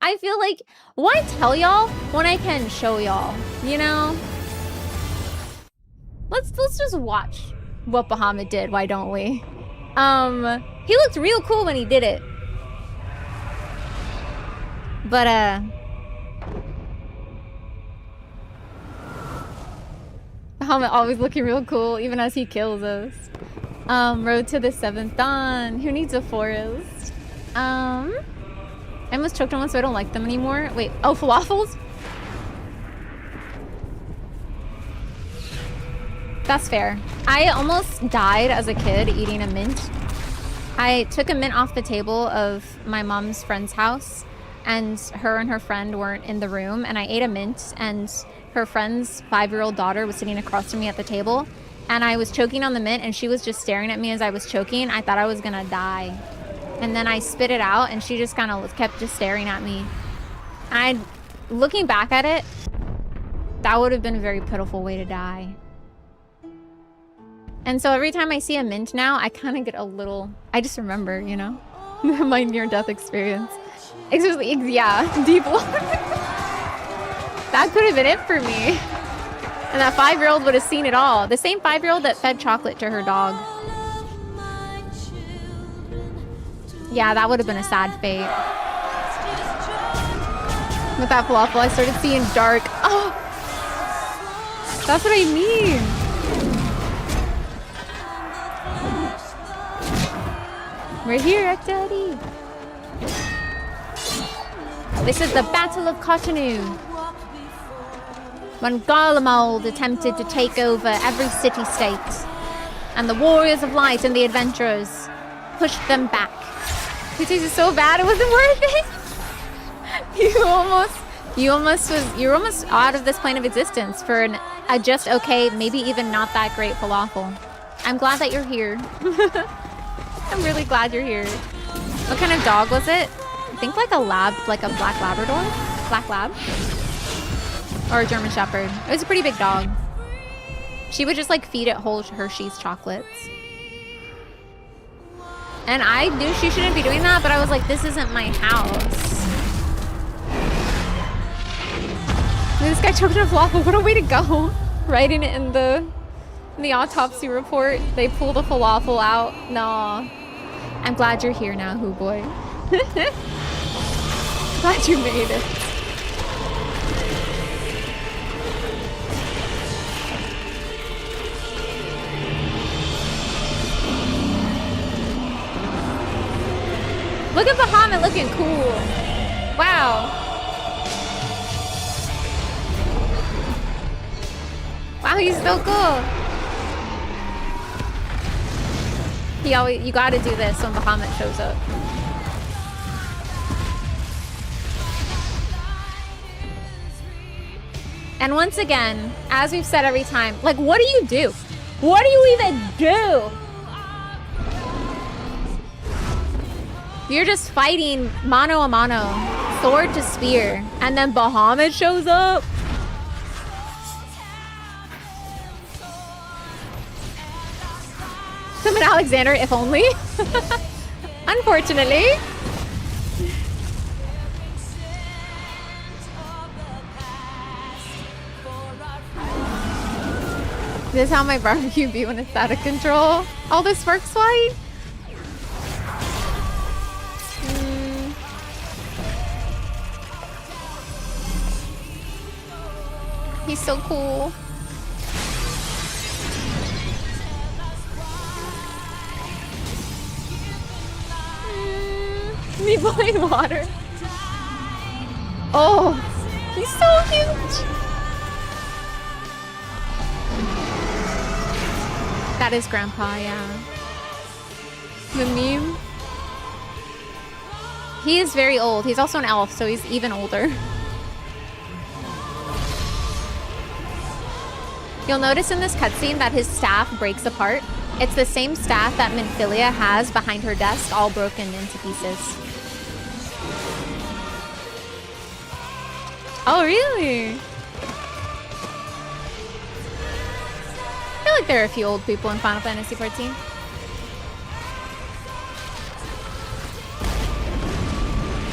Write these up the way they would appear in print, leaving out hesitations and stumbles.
I feel like, why tell y'all when I can show y'all, you know? Let's just watch what Bahamut did, why don't we? He looked real cool when he did it. But, Bahamut always looking real cool, even as he kills us. Road to the 7th Dawn. Who needs a forest? I almost choked on one, so I don't like them anymore. Wait, oh, falafels? That's fair. I almost died as a kid eating a mint. I took a mint off the table of my mom's friend's house, and her friend weren't in the room, and I ate a mint, and her friend's 5-year-old daughter was sitting across from me at the table, and I was choking on the mint, and she was just staring at me as I was choking. I thought I was gonna die. And then I spit it out, and she just kind of kept just staring at me. Looking back at it, that would have been a very pitiful way to die. And so every time I see a mint now, I kind of get a little... I just remember, you know? My near-death experience. Yeah, deep That could have been it for me. And that 5-year-old would have seen it all. The same 5-year-old that fed chocolate to her dog. Yeah, that would have been a sad fate. With that falafel, I started seeing dark. Oh! That's what I mean! We're here at Daddy. This is the Battle of Cotonou. When Garlemald attempted to take over every city-state, and the warriors of light and the adventurers pushed them back. It tasted so bad it wasn't worth it. You were almost out of this plane of existence for a just okay, maybe even not that great falafel. I'm glad that you're here. I'm really glad you're here. What kind of dog was it? I think like a lab, like a black Labrador? Black lab? Or a German Shepherd. It was a pretty big dog. She would just like feed it whole Hershey's chocolates. And I knew she shouldn't be doing that, but I was like, this isn't my house. This guy choked on a falafel. What a way to go. Writing it in the autopsy report. They pull the falafel out. No. I'm glad you're here now, Hoo Boy. Glad you made it. Look at Bahamut looking cool. Wow. Wow, he's so cool. You gotta do this when Bahamut shows up. And once again, as we've said every time, like, what do you do? What do you even do? You're just fighting mano a mano, sword to spear, and then Bahamut shows up? Summon Alexander, if only. Unfortunately. This is how my barbecue be when it's out of control. All the sparks flying. He's so cool. Me boiling water. Oh, he's so huge. That is Grandpa, yeah. The meme. He is very old. He's also an elf, so he's even older. You'll notice in this cutscene that his staff breaks apart. It's the same staff that Minfilia has behind her desk, all broken into pieces. Oh, really? I feel like there are a few old people in Final Fantasy XIV.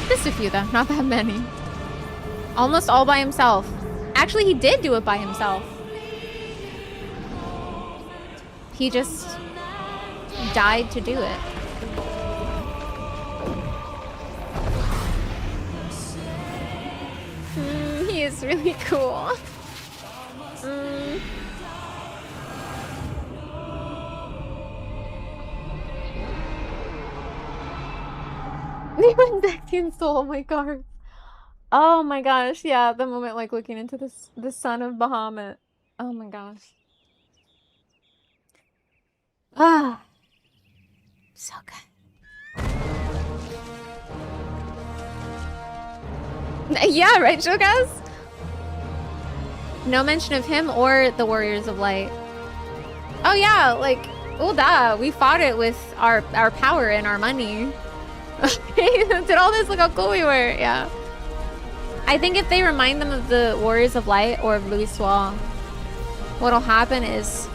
This Just a few though, not that many. Almost all by himself. Actually, he did do it by himself. He just died to do it. He is really cool. Neon soul, oh my god. Oh my gosh, yeah, the moment like looking into the sun of Bahamut. Oh my gosh. Ah. So good. Yeah, right, Shokas? No mention of him or the Warriors of Light. Oh yeah, like, oh duh, we fought it with our power and our money. Did all this, look how cool we were, yeah. I think if they remind them of the Warriors of Light or of Louis Suave, what'll happen is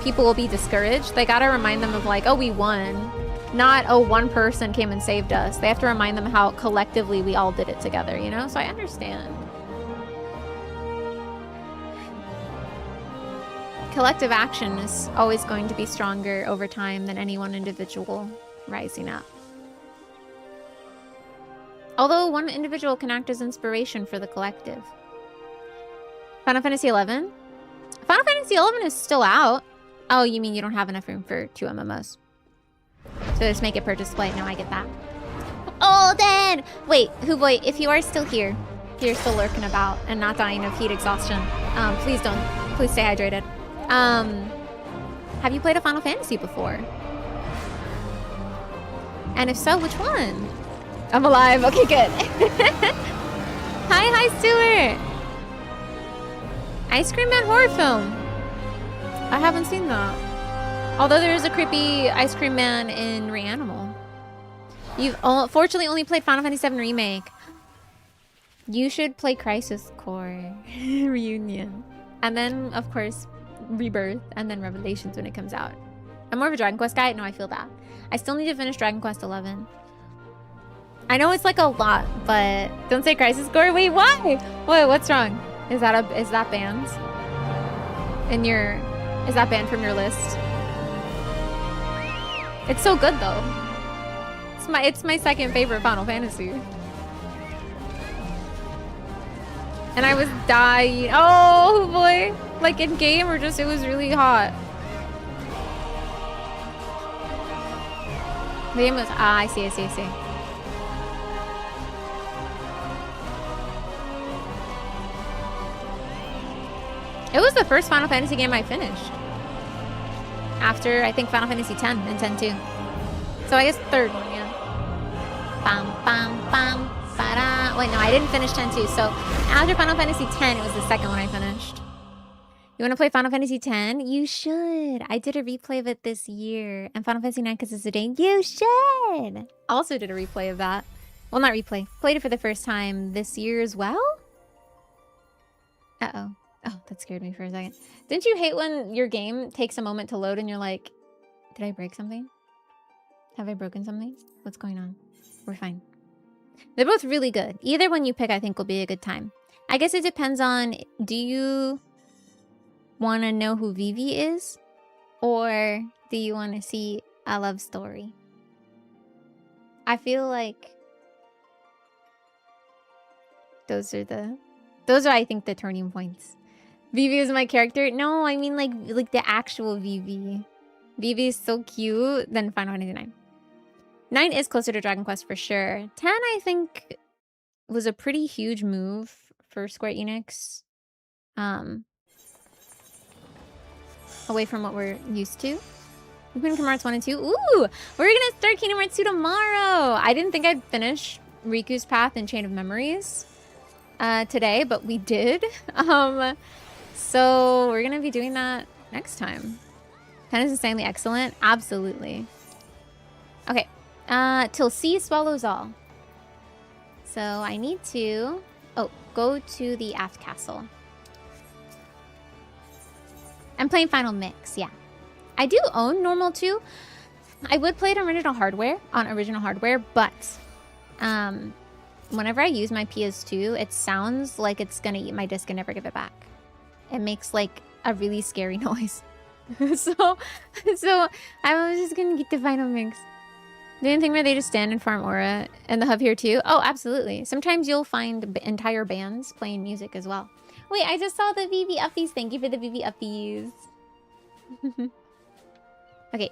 people will be discouraged. They gotta remind them of like, oh, we won. Not, oh, one person came and saved us. They have to remind them how collectively we all did it together, you know? So I understand. Collective action is always going to be stronger over time than any one individual rising up. Although one individual can act as inspiration for the collective. Final Fantasy XI? Final Fantasy XI is still out. Oh, you mean you don't have enough room for 2 MMOs? So just make it per display. No, I get that. Oh, then! Wait, Hooboy, if you are still here, if you're still lurking about and not dying of heat exhaustion, please don't. Please stay hydrated. Have you played a Final Fantasy before? And if so, which one? I'm alive. Okay, good. Hi, Stuart. Ice Cream Man horror film. I haven't seen that. Although there is a creepy Ice Cream Man in Reanimal. You've fortunately only played Final Fantasy VII Remake. You should play Crisis Core Reunion. And then, of course, Rebirth. And then Revelations when it comes out. I'm more of a Dragon Quest guy. No, I feel that. I still need to finish Dragon Quest 11. I know it's like a lot, but don't say Crisis Core. Wait, why? Wait, what's wrong? Is that banned? Is that banned from your list? It's so good though. It's my second favorite Final Fantasy. And I was dying. Oh boy. Like in game or just it was really hot. The game was I see. It was the first Final Fantasy game I finished. After, I think, Final Fantasy X and X-2. So I guess third one, yeah. Bam, bam, bam, ba-da. Wait, no, I didn't finish X-2. So after Final Fantasy X, it was the second one I finished. You want to play Final Fantasy X? You should. I did a replay of it this year. And Final Fantasy IX, because it's a day. You should. Also did a replay of that. Well, not replay. Played it for the first time this year as well? Uh-oh. Oh, that scared me for a second. Didn't you hate when your game takes a moment to load and you're like, did I break something? Have I broken something? What's going on? We're fine. They're both really good. Either one you pick, I think, will be a good time. I guess it depends on, do you want to know who Vivi is? Or do you want to see a love story? I feel like those are, I think, the turning points. Vivi is my character. No, I mean like the actual Vivi. Vivi is so cute. Then Final Fantasy 9. 9 is closer to Dragon Quest for sure. 10, I think, was a pretty huge move for Square Enix. Away from what we're used to. We're playing Kingdom Hearts 1 and 2. Ooh! We're gonna start Kingdom Hearts 2 tomorrow! I didn't think I'd finish Riku's Path and Chain of Memories today, but we did. So we're gonna be doing that next time. 10 is insanely excellent. Absolutely. Okay. Till sea swallows all. So I need to go to the aft castle. I'm playing Final Mix, yeah. I do own normal too. I would play it on original hardware, but whenever I use my PS2, it sounds like it's gonna eat my disc and never give it back. It makes like a really scary noise. so I was just gonna get the vinyl mix. Do you think where they just stand and farm aura in the hub here too? Oh, absolutely. Sometimes you'll find entire bands playing music as well. Wait, I just saw the VV uppies. Thank you for the VV uppies. Okay.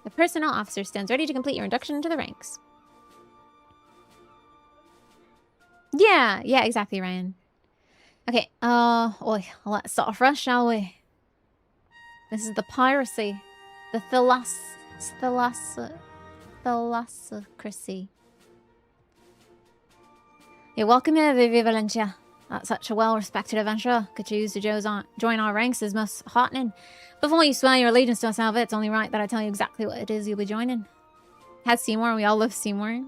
The personnel officer stands ready to complete your induction into the ranks. Yeah, exactly, Ryan. Okay, let's start afresh, shall we? This is the piracy. The thalassocracy. You're welcome here, Vivi Valencia. That such a well-respected adventurer could choose to join our ranks is most heartening. Before you swear your allegiance to us, Alva, it's only right that I tell you exactly what it is you'll be joining. Has Seymour, we all love Seymour.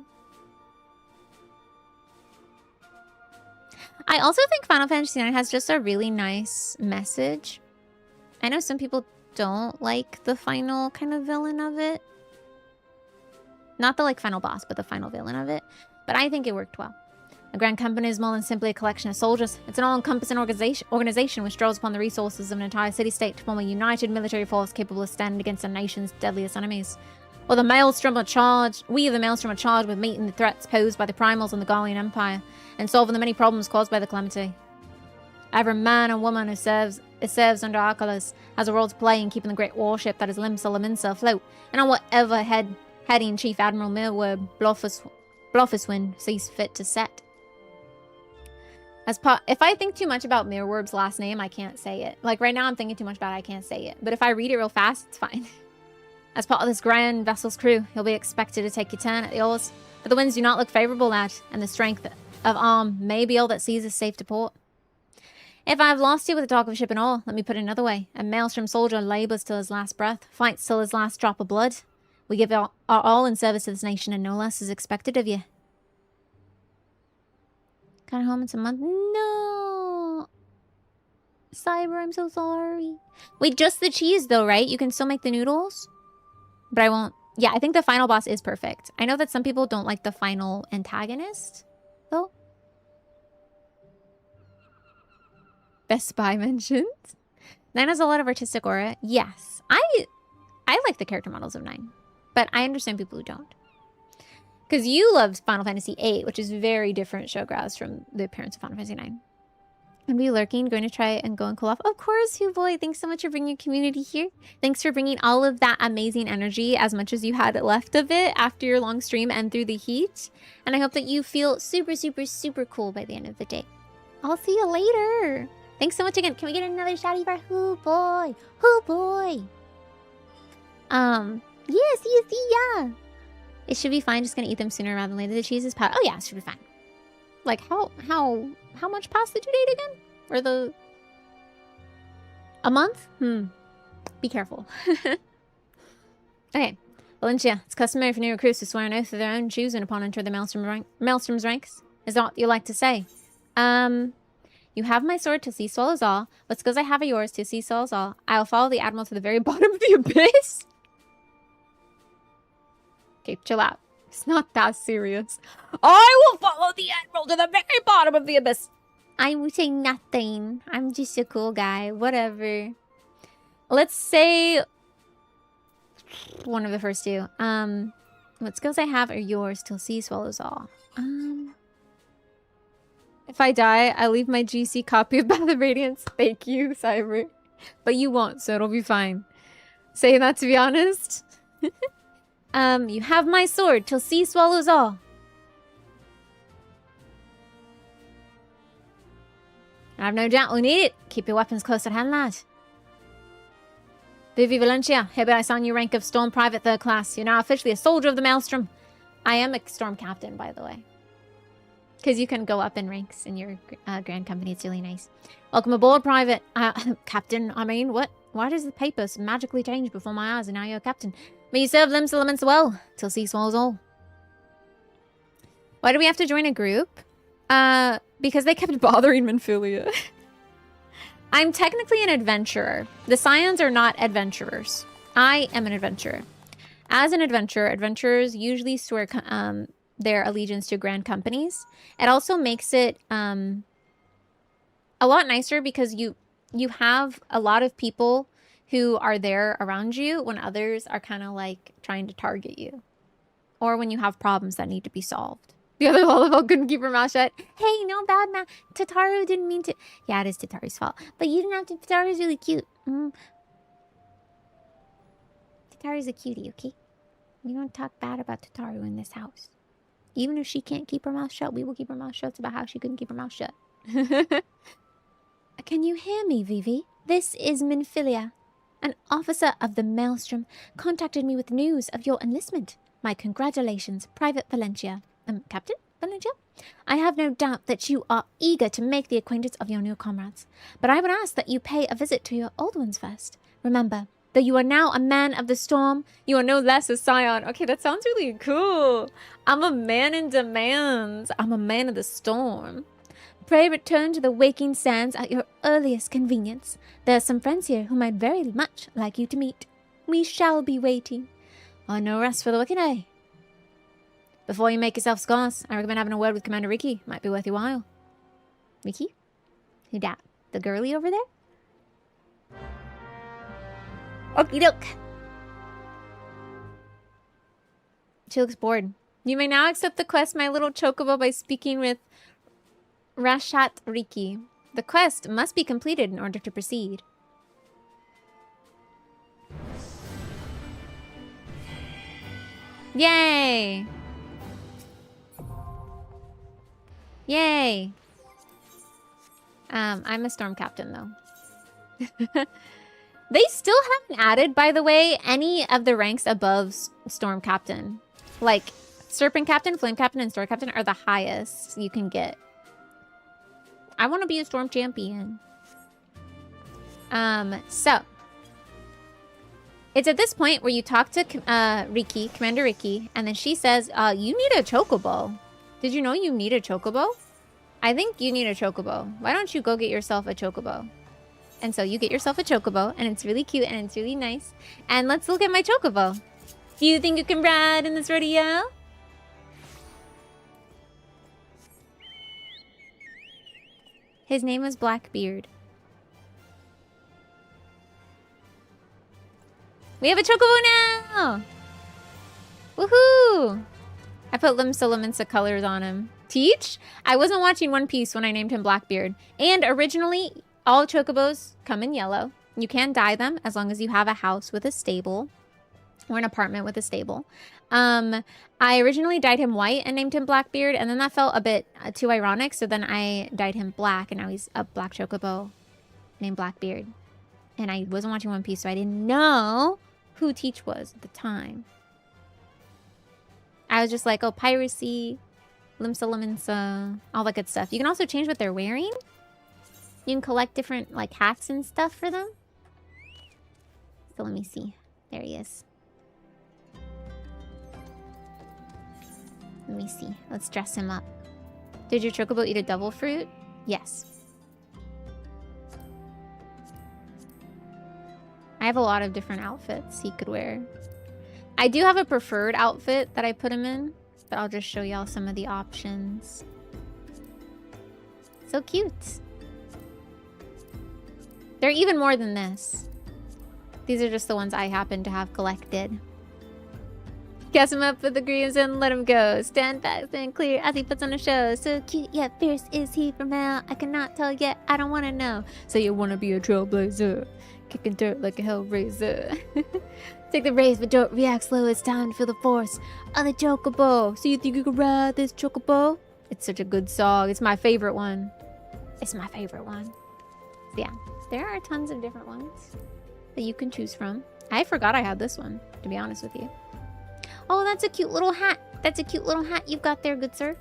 I also think Final Fantasy IX has just a really nice message. I know some people don't like the final kind of villain of it. Not the like final boss, but the final villain of it. But I think it worked well. A grand company is more than simply a collection of soldiers. It's an all-encompassing organization which draws upon the resources of an entire city-state to form a united military force capable of standing against a nation's deadliest enemies. We, the Maelstrom, are charged with meeting the threats posed by the Primals and the Gallian Empire, and solving the many problems caused by the Calamity. Every man and woman who serves under our colours has a role to play in keeping the great warship that is Limsa Laminsa afloat, and on whatever heading Chief Admiral Mirward Blofuswin sees fit to set. If I think too much about Mirward's last name, I can't say it. Like right now I'm thinking too much about it, I can't say it. But if I read it real fast, it's fine. As part of this grand vessel's crew, you'll be expected to take your turn at the oars. But the winds do not look favourable, lad, and the strength of arm may be all that sees us safe to port. If I have lost you with the talk of a ship and all, let me put it another way. A Maelstrom soldier labours till his last breath, fights till his last drop of blood. We give our all in service to this nation, and no less is expected of you. Kind of home in some month. No! Cyber, I'm so sorry. Wait, just the cheese though, right? You can still make the noodles? But I won't. Yeah, I think the final boss is perfect. I know that some people don't like the final antagonist, though. Best Buy mentioned. 9 has a lot of artistic aura. Yes. I like the character models of 9. But I understand people who don't. Because you loved Final Fantasy VIII, which is very different showgrass from the appearance of Final Fantasy IX. And be lurking, going to try and go and cool off. Of course, you boy. Thanks so much for bringing your community here. Thanks for bringing all of that amazing energy, as much as you had left of it after your long stream and through the heat. And I hope that you feel super, super, super cool by the end of the day. I'll see you later. Thanks so much again. Can we get another shouty for Hoo Boy? Hoo Boy. Yeah, see ya. It should be fine. Just gonna eat them sooner rather than later. The cheese is past. Oh yeah, it should be fine. Like how much past the due date again? Or a month? Be careful. Okay, Valencia. It's customary for new recruits to swear an oath of their own choosing upon entering the Maelstrom's ranks. Is that what you like to say? You have my sword to see swallows all. What's because I have a yours to see swallows all. I'll follow the admiral to the very bottom of the abyss. Okay, chill out. It's not that serious. I will follow the admiral to the very bottom of the abyss. I will say nothing. I'm just a cool guy. Whatever. Let's say one of the first two. What skills I have are yours till sea swallows all. If I die, I leave my GC copy of Path of Radiance. Thank you, Cyber. But you won't, so it'll be fine. Saying that to be honest. You have my sword till sea swallows all. I have no doubt we'll need it. Keep your weapons close at hand, lad. Vivi Valencia, hereby I assign you rank of Storm Private 3rd Class. You're now officially a soldier of the Maelstrom. I am a Storm Captain, by the way. Because you can go up in ranks in your Grand Company. It's really nice. Welcome aboard, Private. Captain, I mean, what? Why does the paper magically change before my eyes and now you're a captain? May you serve Limsa Laminsa well, till sea swallows all. Why do we have to join a group? Because they kept bothering Minfilia. I'm technically an adventurer. The Scions are not adventurers. I am an adventurer. As an adventurer, adventurers usually swear their allegiance to grand companies. It also makes it a lot nicer because you have a lot of people who are there around you when others are kind of like trying to target you, or when you have problems that need to be solved. The other Lullaby couldn't keep her mouth shut. Hey, no bad man. Tataru didn't mean to. Yeah, it is Tataru's fault. But you didn't have to. Tataru's really cute. Tataru's a cutie, okay? You don't talk bad about Tataru in this house. Even if she can't keep her mouth shut, we will keep her mouth shut about how she couldn't keep her mouth shut. Can you hear me, Vivi? This is Minfilia. An officer of the Maelstrom contacted me with news of your enlistment. My congratulations, Private Valencia. Captain Valencia? I have no doubt that you are eager to make the acquaintance of your new comrades, but I would ask that you pay a visit to your old ones first. Remember, though you are now a man of the storm, you are no less a scion. Okay, that sounds really cool. I'm a man in demands. I'm a man of the storm. Pray return to the waking sands at your earliest convenience. There are some friends here whom I'd very much like you to meet. We shall be waiting. Oh, no rest for the wicked, eh? Before you make yourself scarce, I recommend having a word with Commander Ricky. Might be worth your while. Ricky? Who dat? The girly over there? Okie doke. She looks bored. You may now accept the quest, My Little Chocobo, by speaking with Rashat Riki. The quest must be completed in order to proceed. Yay! Yay! I'm a storm captain, though. They still haven't added, by the way, any of the ranks above storm captain. Like, serpent captain, flame captain, and storm captain are the highest you can get. I want to be a storm champion. So. It's at this point where you talk to Riki, Commander Riki, and then she says, you need a chocobo. Did you know you need a chocobo? I think you need a chocobo. Why don't you go get yourself a chocobo? And so you get yourself a chocobo, and it's really cute, and it's really nice. And let's look at my chocobo. Do you think you can ride in this rodeo? His name was Blackbeard. We have a chocobo now! Woohoo! I put Limsa colors on him. Teach? I wasn't watching One Piece when I named him Blackbeard. And originally, all chocobos come in yellow. You can dye them as long as you have a house with a stable. Or an apartment with a stable. I originally dyed him white and named him Blackbeard. And then that felt a bit too ironic. So then I dyed him black. And now he's a black chocobo named Blackbeard. And I wasn't watching One Piece, so I didn't know who Teach was at the time. I was just like, oh, piracy, Limsa, all that good stuff. You can also change what they're wearing. You can collect different like hats and stuff for them. So let me see. There he is. Let me see. Let's dress him up. Did your chocobo eat a devil fruit? Yes. I have a lot of different outfits he could wear. I do have a preferred outfit that I put him in, but I'll just show y'all some of the options. So cute. There are even more than this. These are just the ones I happen to have collected. Gas him up with the greaves and let him go. Stand back, stand clear as he puts on a show. So cute yet fierce is he from hell. I cannot tell yet, I don't want to know. So you want to be a trailblazer. Kicking dirt like a hellraiser. Take the race, but don't react slow. It's time to feel the force of the chocobo. So you think you can ride this chocobo? It's such a good song. It's my favorite one. It's my favorite one. So yeah, there are tons of different ones that you can choose from. I forgot I had this one, to be honest with you. Oh, that's a cute little hat. That's a cute little hat you've got there, good sir.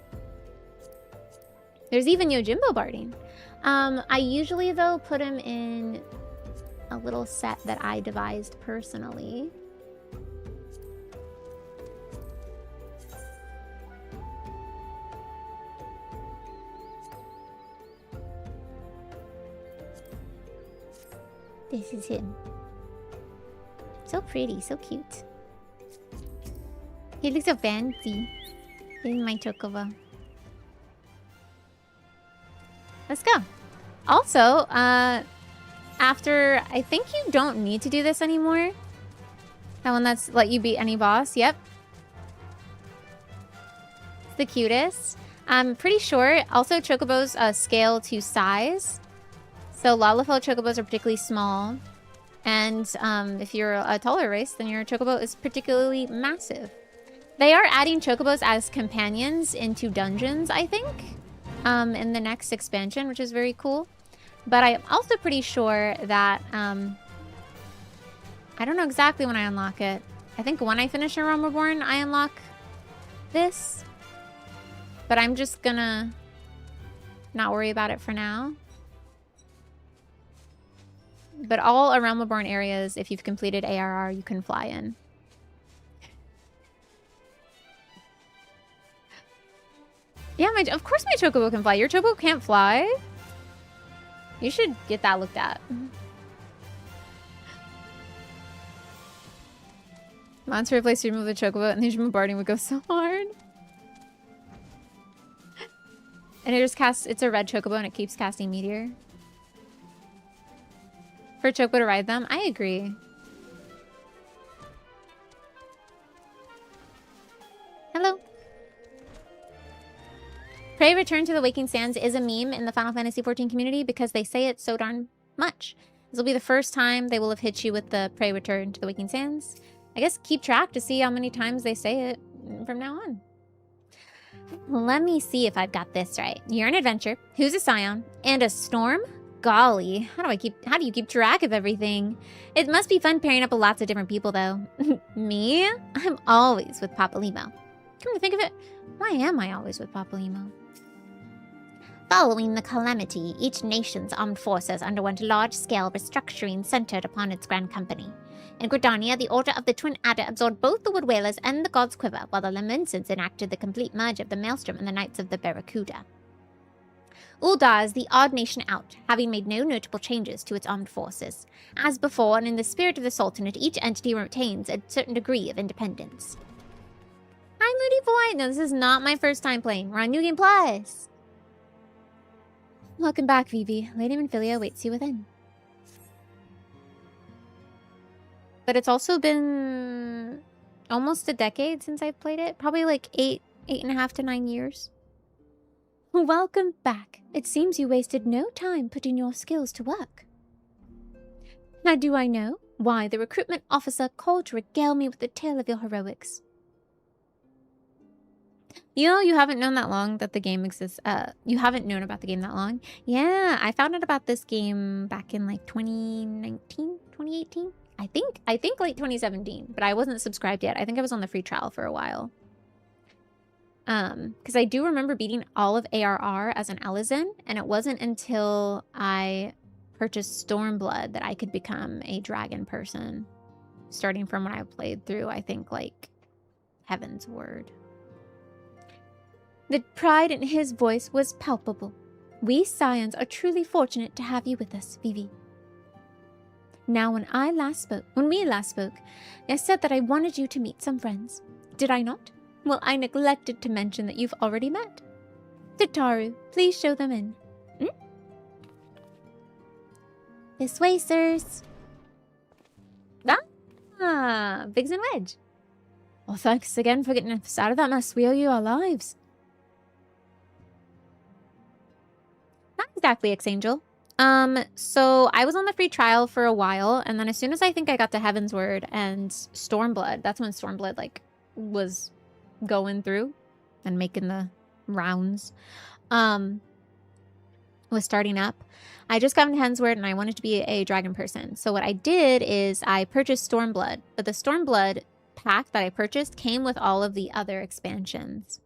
There's even Yojimbo barding. I usually, though, put him in a little set that I devised personally. This is him. So pretty, so cute. He looks so fancy. In my chocobo. Let's go. Also, after... I think you don't need to do this anymore. That one that's let you beat any boss. Yep. It's the cutest. I'm pretty sure also chocobos scale to size. So Lalafell chocobos are particularly small. And if you're a taller race, then your chocobo is particularly massive. They are adding chocobos as companions into dungeons, I think, in the next expansion, which is very cool. But I'm also pretty sure that... I don't know exactly when I unlock it. I think when I finish a Realm Reborn, I unlock this. But I'm just gonna not worry about it for now. But all A Realm Reborn areas, if you've completed ARR, you can fly in. Yeah, of course my chocobo can fly. Your chocobo can't fly? You should get that looked at. Monster replace remove the chocobo and the bombarding would go so hard. And it just casts, it's a red chocobo and it keeps casting meteor. For a chocobo to ride them? I agree. Hello. Pray Return to the Waking Sands is a meme in the Final Fantasy XIV community because they say it so darn much. This will be the first time they will have hit you with the Pray Return to the Waking Sands. I guess keep track to see how many times they say it from now on. Let me see if I've got this right. You're an adventurer, who's a scion, and a storm? Golly, how do you keep track of everything? It must be fun pairing up with lots of different people, though. Me? I'm always with Papa Limo. Come to think of it, why am I always with Papa Limo? Following the calamity, each nation's armed forces underwent large-scale restructuring centered upon its grand company. In Gridania, the Order of the Twin Adder absorbed both the Wood Whalers and the God's Quiver, while the Lemensons enacted the complete merge of the Maelstrom and the Knights of the Barracuda. Uldar is the odd nation out, having made no notable changes to its armed forces. As before, and in the spirit of the Sultanate, each entity retains a certain degree of independence. Hi, Moody Boy! No, this is not my first time playing. We're on New Game Plus! Welcome back, Vivi. Lady Minfilia waits you within. But it's also been almost a decade since I've played it. Probably like 8.5 to 9 years. Welcome back. It seems you wasted no time putting your skills to work. Now do I know why the recruitment officer called to regale me with the tale of your heroics? You know, you haven't known that long that the game exists. You haven't known about the game that long. Yeah, I found out about this game back in like 2019, 2018. I think late 2017, but I wasn't subscribed yet. I think I was on the free trial for a while. Because I do remember beating all of ARR as an Elysian, and it wasn't until I purchased Stormblood that I could become a dragon person. Starting from when I played through, I think, like, Heaven's Word. The pride in his voice was palpable. We Scions are truly fortunate to have you with us, Vivi. Now, when we last spoke, I said that I wanted you to meet some friends. Did I not? Well, I neglected to mention that you've already met. Tataru, please show them in. This way, sirs. Ah, Biggs and Wedge. Well, thanks again for getting us out of that mess. We owe you our lives. Not exactly, X-Angel. So I was on the free trial for a while, and then as soon as I think I got to Heaven's Word and Stormblood, that's when Stormblood, like, was going through and making the rounds, was starting up. I just got into Heaven's Word, and I wanted to be a dragon person. So what I did is I purchased Stormblood, but the Stormblood pack that I purchased came with all of the other expansions.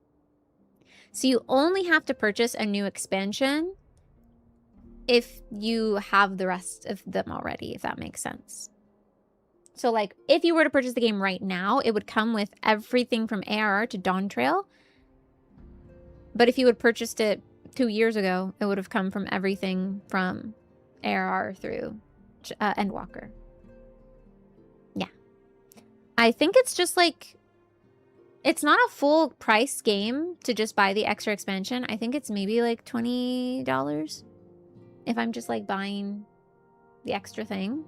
So you only have to purchase a new expansion if you have the rest of them already, if that makes sense. So, like, if you were to purchase the game right now, it would come with everything from ARR to Dawn Trail. But if you had purchased it 2 years ago, it would have come from everything from ARR through Endwalker. Yeah. I think it's just, like, It's not a full price game to just buy the extra expansion. I think it's maybe like $20 if I'm just like buying the extra thing.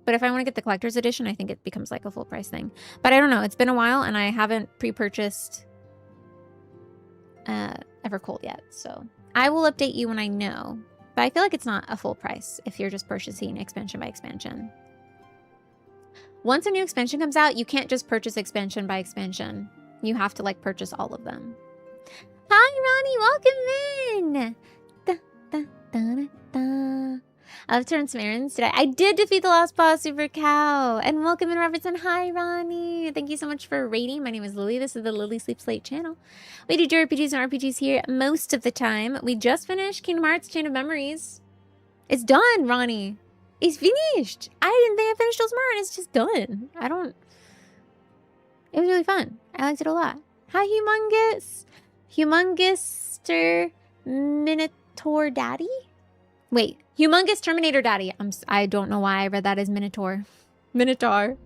But if I want to get the collector's edition, I think it becomes like a full price thing. But I don't know. It's been a while and I haven't pre-purchased Evercold yet. So I will update you when I know. But I feel like it's not a full price if you're just purchasing expansion by expansion. Once a new expansion comes out, you can't just purchase expansion by expansion. You have to like purchase all of them. Hi, Ronnie. Welcome in. Da, da, da, da, da. I've turned some errands today. I did defeat the last boss, Super Cow. And welcome in, Robertson. Hi, Ronnie. Thank you so much for rating. My name is Lily. This is the Lily Sleeps Late channel. We do JRPGs and RPGs here most of the time. We just finished Kingdom Hearts Chain of Memories. It's done, Ronnie. It's finished. I didn't think I finished till tomorrow, and it's just done. It was really fun. I liked it a lot. Hi, Humongous. Humongouster Minotaur Daddy? Wait, Humongous Terminator Daddy. I don't know why I read that as Minotaur. Minotaur.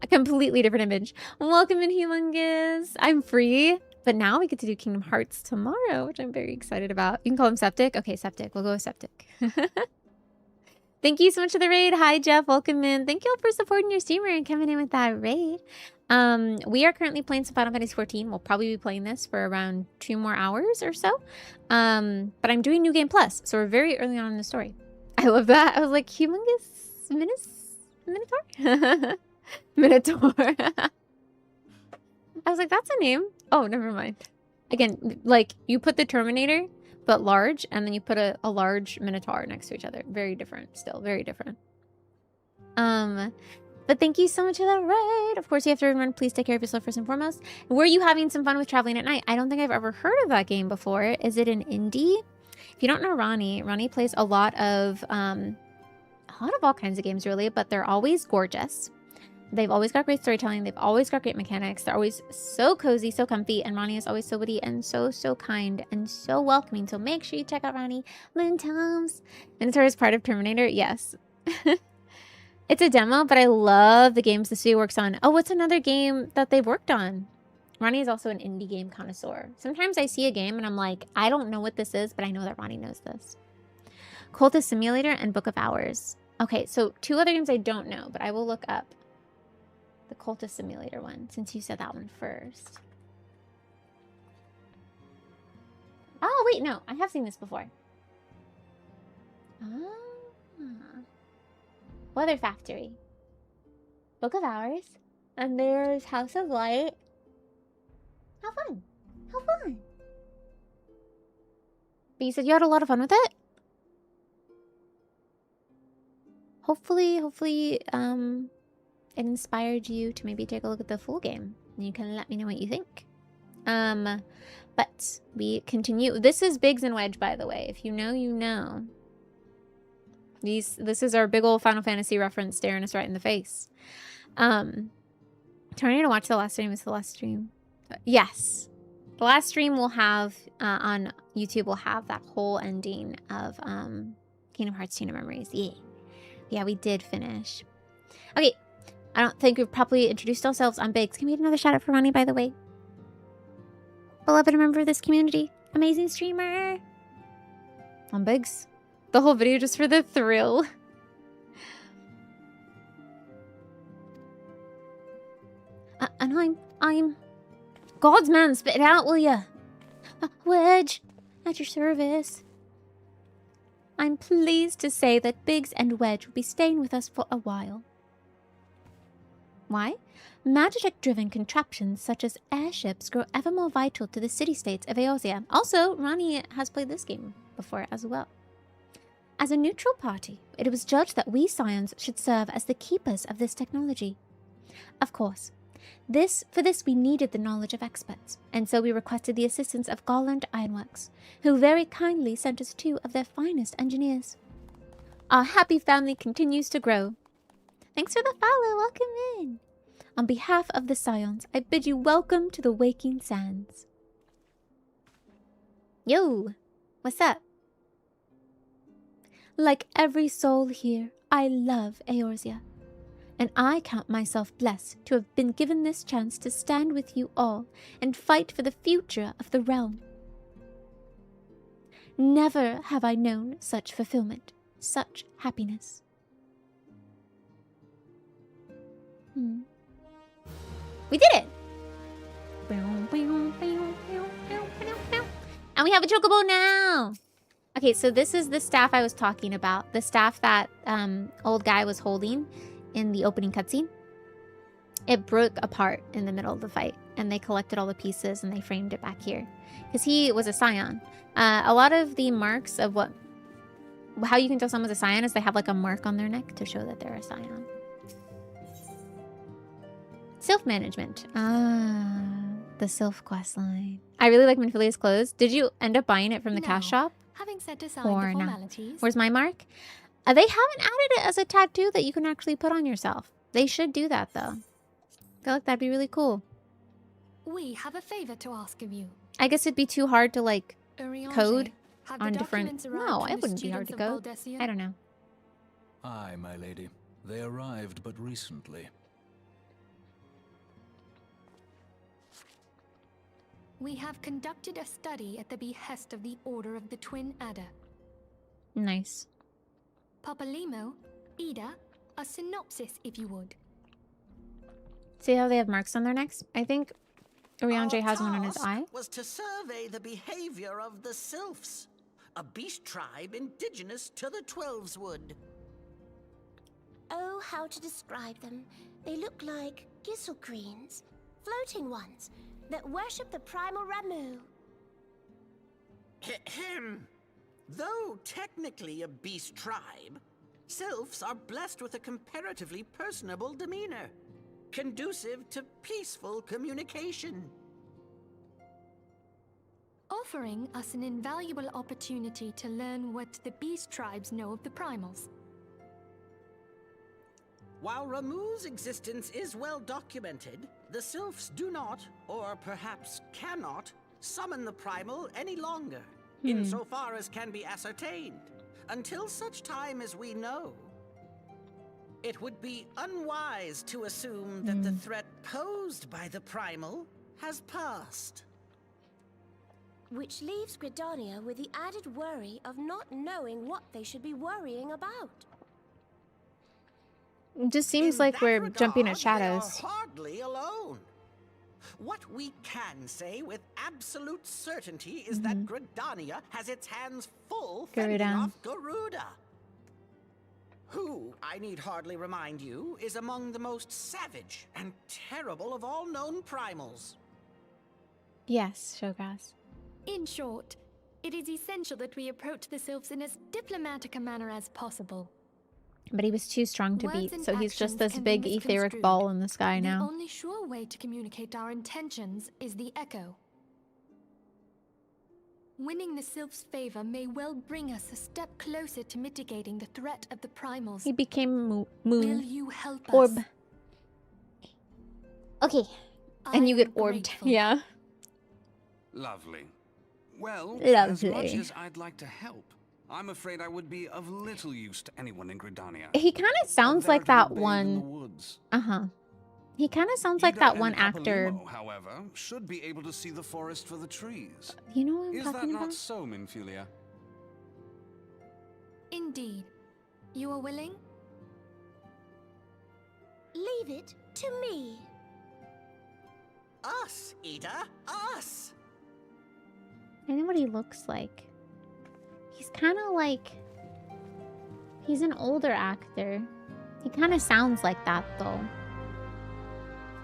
A completely different image. Welcome in, Humongous. I'm free. But now we get to do Kingdom Hearts tomorrow, which I'm very excited about. You can call him Septic. Okay, Septic. We'll go with Septic. Thank you so much for the raid. Hi, Jeff. Welcome in. Thank you all for supporting your streamer and coming in with that raid. We are currently playing some Final Fantasy 14. We'll probably be playing this for around 2 more hours or so. But I'm doing New Game Plus, so we're very early on in the story. I love that. I was like, Humongous Minotaur? Minotaur. I was like, that's a name. Oh, never mind. Again, like, you put the Terminator, but large, and then you put a large Minotaur next to each other. Very different still. Very different. But thank you so much for that raid. Of course, you have to remember, please take care of yourself first and foremost. Were you having some fun with Traveling at Night? I don't think I've ever heard of that game before. Is it an indie? If you don't know Ronnie plays a lot of all kinds of games, really, but they're always gorgeous. They've always got great storytelling. They've always got great mechanics. They're always so cozy, so comfy, and Ronnie is always so witty and so kind and so welcoming. So make sure you check out Ronnie. Lynn Toms. Minotaur is part of Terminator? Yes. It's a demo, but I love the games the studio works on. Oh, what's another game that they've worked on? Ronnie is also an indie game connoisseur. Sometimes I see a game and I'm like, I don't know what this is, but I know that Ronnie knows this. Cultist Simulator and Book of Hours. Okay, so 2 other games I don't know, but I will look up the Cultist Simulator one, since you said that one first. Oh, wait, no. I have seen this before. Weather Factory. Book of Hours. And there's House of Light. How fun. How fun. But you said you had a lot of fun with it? Hopefully, it inspired you to maybe take a look at the full game. And you can let me know what you think. But we continue. This is Biggs and Wedge, by the way. If you know, you know. This is our big old Final Fantasy reference staring us right in the face. Turning to watch the last stream. Is the last stream? Yes. The last stream we'll have on YouTube will have that whole ending of Kingdom Hearts Chain of Memories. Yeah. Yeah, we did finish. Okay. I don't think we've properly introduced ourselves. I'm Biggs. Can we get another shout out for Ronnie, by the way? Beloved member of this community. Amazing streamer. I'm Biggs. The whole video just for the thrill. And I'm God's man, spit it out, will ya? Wedge, at your service. I'm pleased to say that Biggs and Wedge will be staying with us for a while. Why? Magic-driven contraptions such as airships grow ever more vital to the city-states of Eorzea. Also, Ronnie has played this game before as well. As a neutral party, it was judged that we Scions should serve as the keepers of this technology. Of course, for this we needed the knowledge of experts, and so we requested the assistance of Garland Ironworks, who very kindly sent us 2 of their finest engineers. Our happy family continues to grow. Thanks for the follow, welcome in. On behalf of the Scions, I bid you welcome to the Waking Sands. Yo, what's up? Like every soul here, I love Eorzea. And I count myself blessed to have been given this chance to stand with you all and fight for the future of the realm. Never have I known such fulfillment, such happiness. We did it! And we have a chocobo now! Okay, so this is the staff I was talking about. The staff that old guy was holding in the opening cutscene. It broke apart in the middle of the fight, and they collected all the pieces and they framed it back here. Because he was a scion. A lot of the marks of how you can tell someone's a scion is they have like a mark on their neck to show that they're a scion. Self-management. The Sylph quest line. I really like Minfilia's clothes. Did you end up buying it from the cash shop? Having set aside or the formalities. No? Where's my mark? They haven't added it as a tattoo that you can actually put on yourself. They should do that though. I feel like that'd be really cool. We have a favor to ask of you. I guess it'd be too hard to like code have on different... No, it wouldn't be hard to code. I don't know. Aye, my lady. They arrived but recently. We have conducted a study at the behest of the Order of the Twin Adder. Nice. Papalimo, Ida, a synopsis if you would. See how they have marks on their necks? I think Urianger has one on his eye. Was to survey the behavior of the Sylphs, a beast tribe indigenous to the Twelveswood. Oh, how to describe them. They look like gizzle-greens, floating ones, that worship the primal Ramu. Though technically a beast tribe, Sylphs are blessed with a comparatively personable demeanor, conducive to peaceful communication. Offering us an invaluable opportunity to learn what the beast tribes know of the primals. While Ramu's existence is well documented, the Sylphs do not, or perhaps cannot, summon the primal any longer, insofar as can be ascertained, until such time as we know. It would be unwise to assume that the threat posed by the primal has passed. Which leaves Gridania with the added worry of not knowing what they should be worrying about. It just seems like we're jumping at shadows. They are hardly alone. What we can say with absolute certainty is that Gridania has its hands full fending off Garuda, who, I need hardly remind you, is among the most savage and terrible of all known primals. Yes, Showgrass. In short, it is essential that we approach the Sylphs in as diplomatic a manner as possible. But he was too strong to beat, so he's just this big etheric ball in the sky now. The only sure way to communicate our intentions is the echo. Winning the Sylph's favor may well bring us a step closer to mitigating the threat of the primals. He became moon. Will you help orb. us? Okay. And you get orbed. Grateful. Yeah. Lovely. Well, Lovely. as much as I'd like to help, I'm afraid I would be of little use to anyone in Gridania. He kind of sounds like that one. Woods. He kind of sounds like Ida that one and actor. Papalimo, however, should be able to see the forest for the trees. You know what I'm Is that talking not about? so, Minfilia? Indeed. You are willing? Leave it to me. Us, Ida, us! I know what he looks like. He's kind of like... He's an older actor. He kind of sounds like that, though.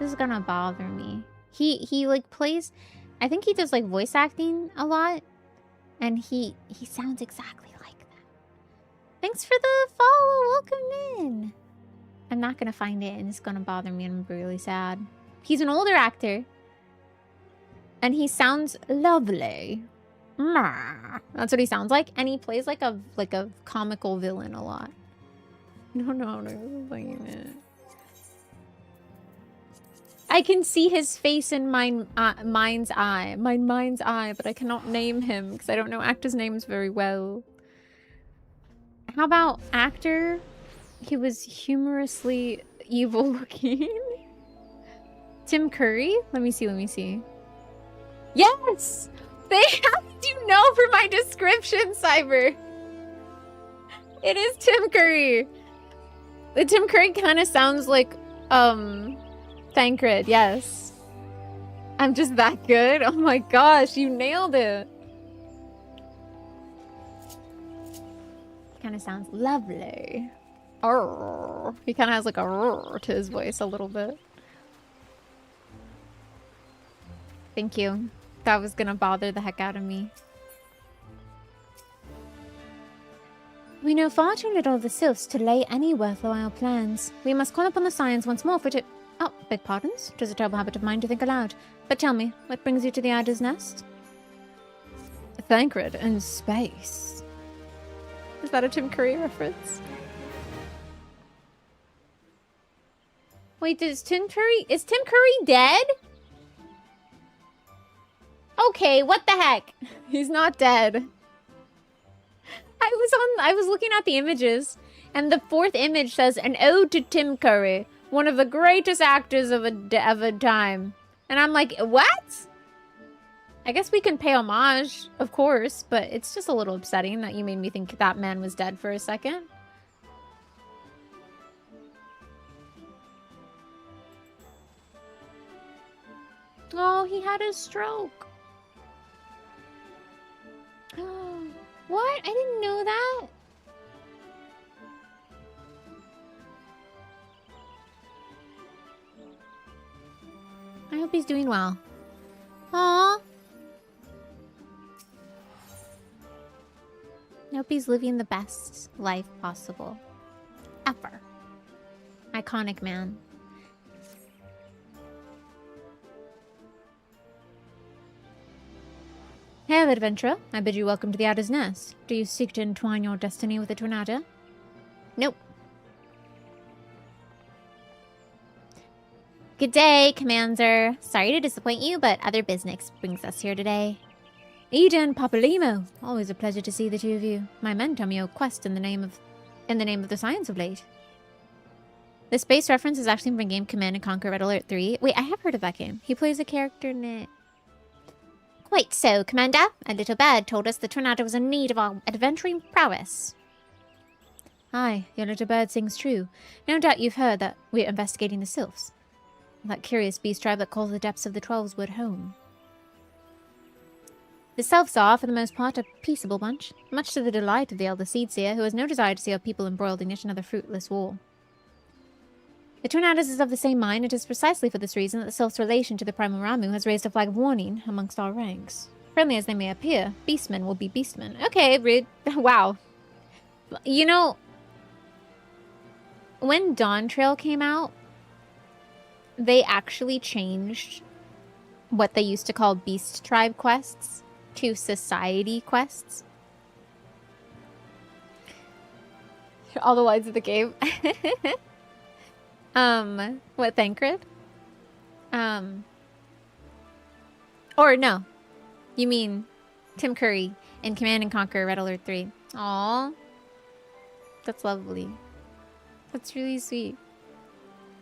This is gonna bother me. He like plays... I think he does like voice acting a lot. And he sounds exactly like that. Thanks for the follow. Welcome in. I'm not gonna find it and it's gonna bother me and I'm really sad. He's an older actor. And he sounds lovely. That's what he sounds like. And he plays like a comical villain a lot. No, I can see his face in mind's eye, but I cannot name him because I don't know actors' names very well. How about actor? He was humorously evil looking. Tim Curry? Let me see. Yes! They have to know for my description, Cyber. It is Tim Curry. The Tim Curry kind of sounds like, Thancred, yes. I'm just that good? Oh my gosh, you nailed it. Kind of sounds lovely. Arr. He kind of has like a roar to his voice a little bit. Thank you. That was gonna bother the heck out of me. We know far too little of the sylphs to lay any worthwhile plans. We must call upon the Scions once more for to— Oh, beg pardons. 'Tis a terrible habit of mine to think aloud. But tell me, what brings you to the Ida's Nest? Thancred in space. Is that a Tim Curry reference? Wait, is Tim Curry dead? Okay, what the heck? He's not dead. I was looking at the images, and the fourth image says, an ode to Tim Curry, one of the greatest actors of a time. And I'm like, what? I guess we can pay homage, of course, but it's just a little upsetting that you made me think that man was dead for a second. Oh, he had a stroke. What? I didn't know that. I hope he's doing well. Aww. I hope he's living the best life possible. Ever. Iconic man. Hail, adventurer. I bid you welcome to the Adder's Nest. Do you seek to entwine your destiny with the Tornado? Nope. Good day, Commander. Sorry to disappoint you, but other business brings us here today. Ida and Papalimo. Always a pleasure to see the two of you. My men tell me your quest in the name of the Science of late. The space reference is actually from game Command & Conquer Red Alert 3. Wait, I have heard of that game. He plays a character in it. Quite so, Commander. A little bird told us the Tornado was in need of our adventuring prowess. Aye, your little bird sings true. No doubt you've heard that we're investigating the sylphs. That curious beast tribe that calls the depths of the Twelveswood home. The sylphs are, for the most part, a peaceable bunch, much to the delight of the elder Seedseer, who has no desire to see our people embroiled in yet another fruitless war. The Tornadoes is of the same mind. It is precisely for this reason that the sylph's relation to the Primal Ramu has raised a flag of warning amongst our ranks. Friendly as they may appear, beastmen will be beastmen. Okay, rude. Wow. You know, when Dawn Trail came out, they actually changed what they used to call Beast Tribe quests to Society quests. All the lines of the game. What, Thancred? Or no. You mean Tim Curry in Command & Conquer Red Alert 3. Aww. That's lovely. That's really sweet.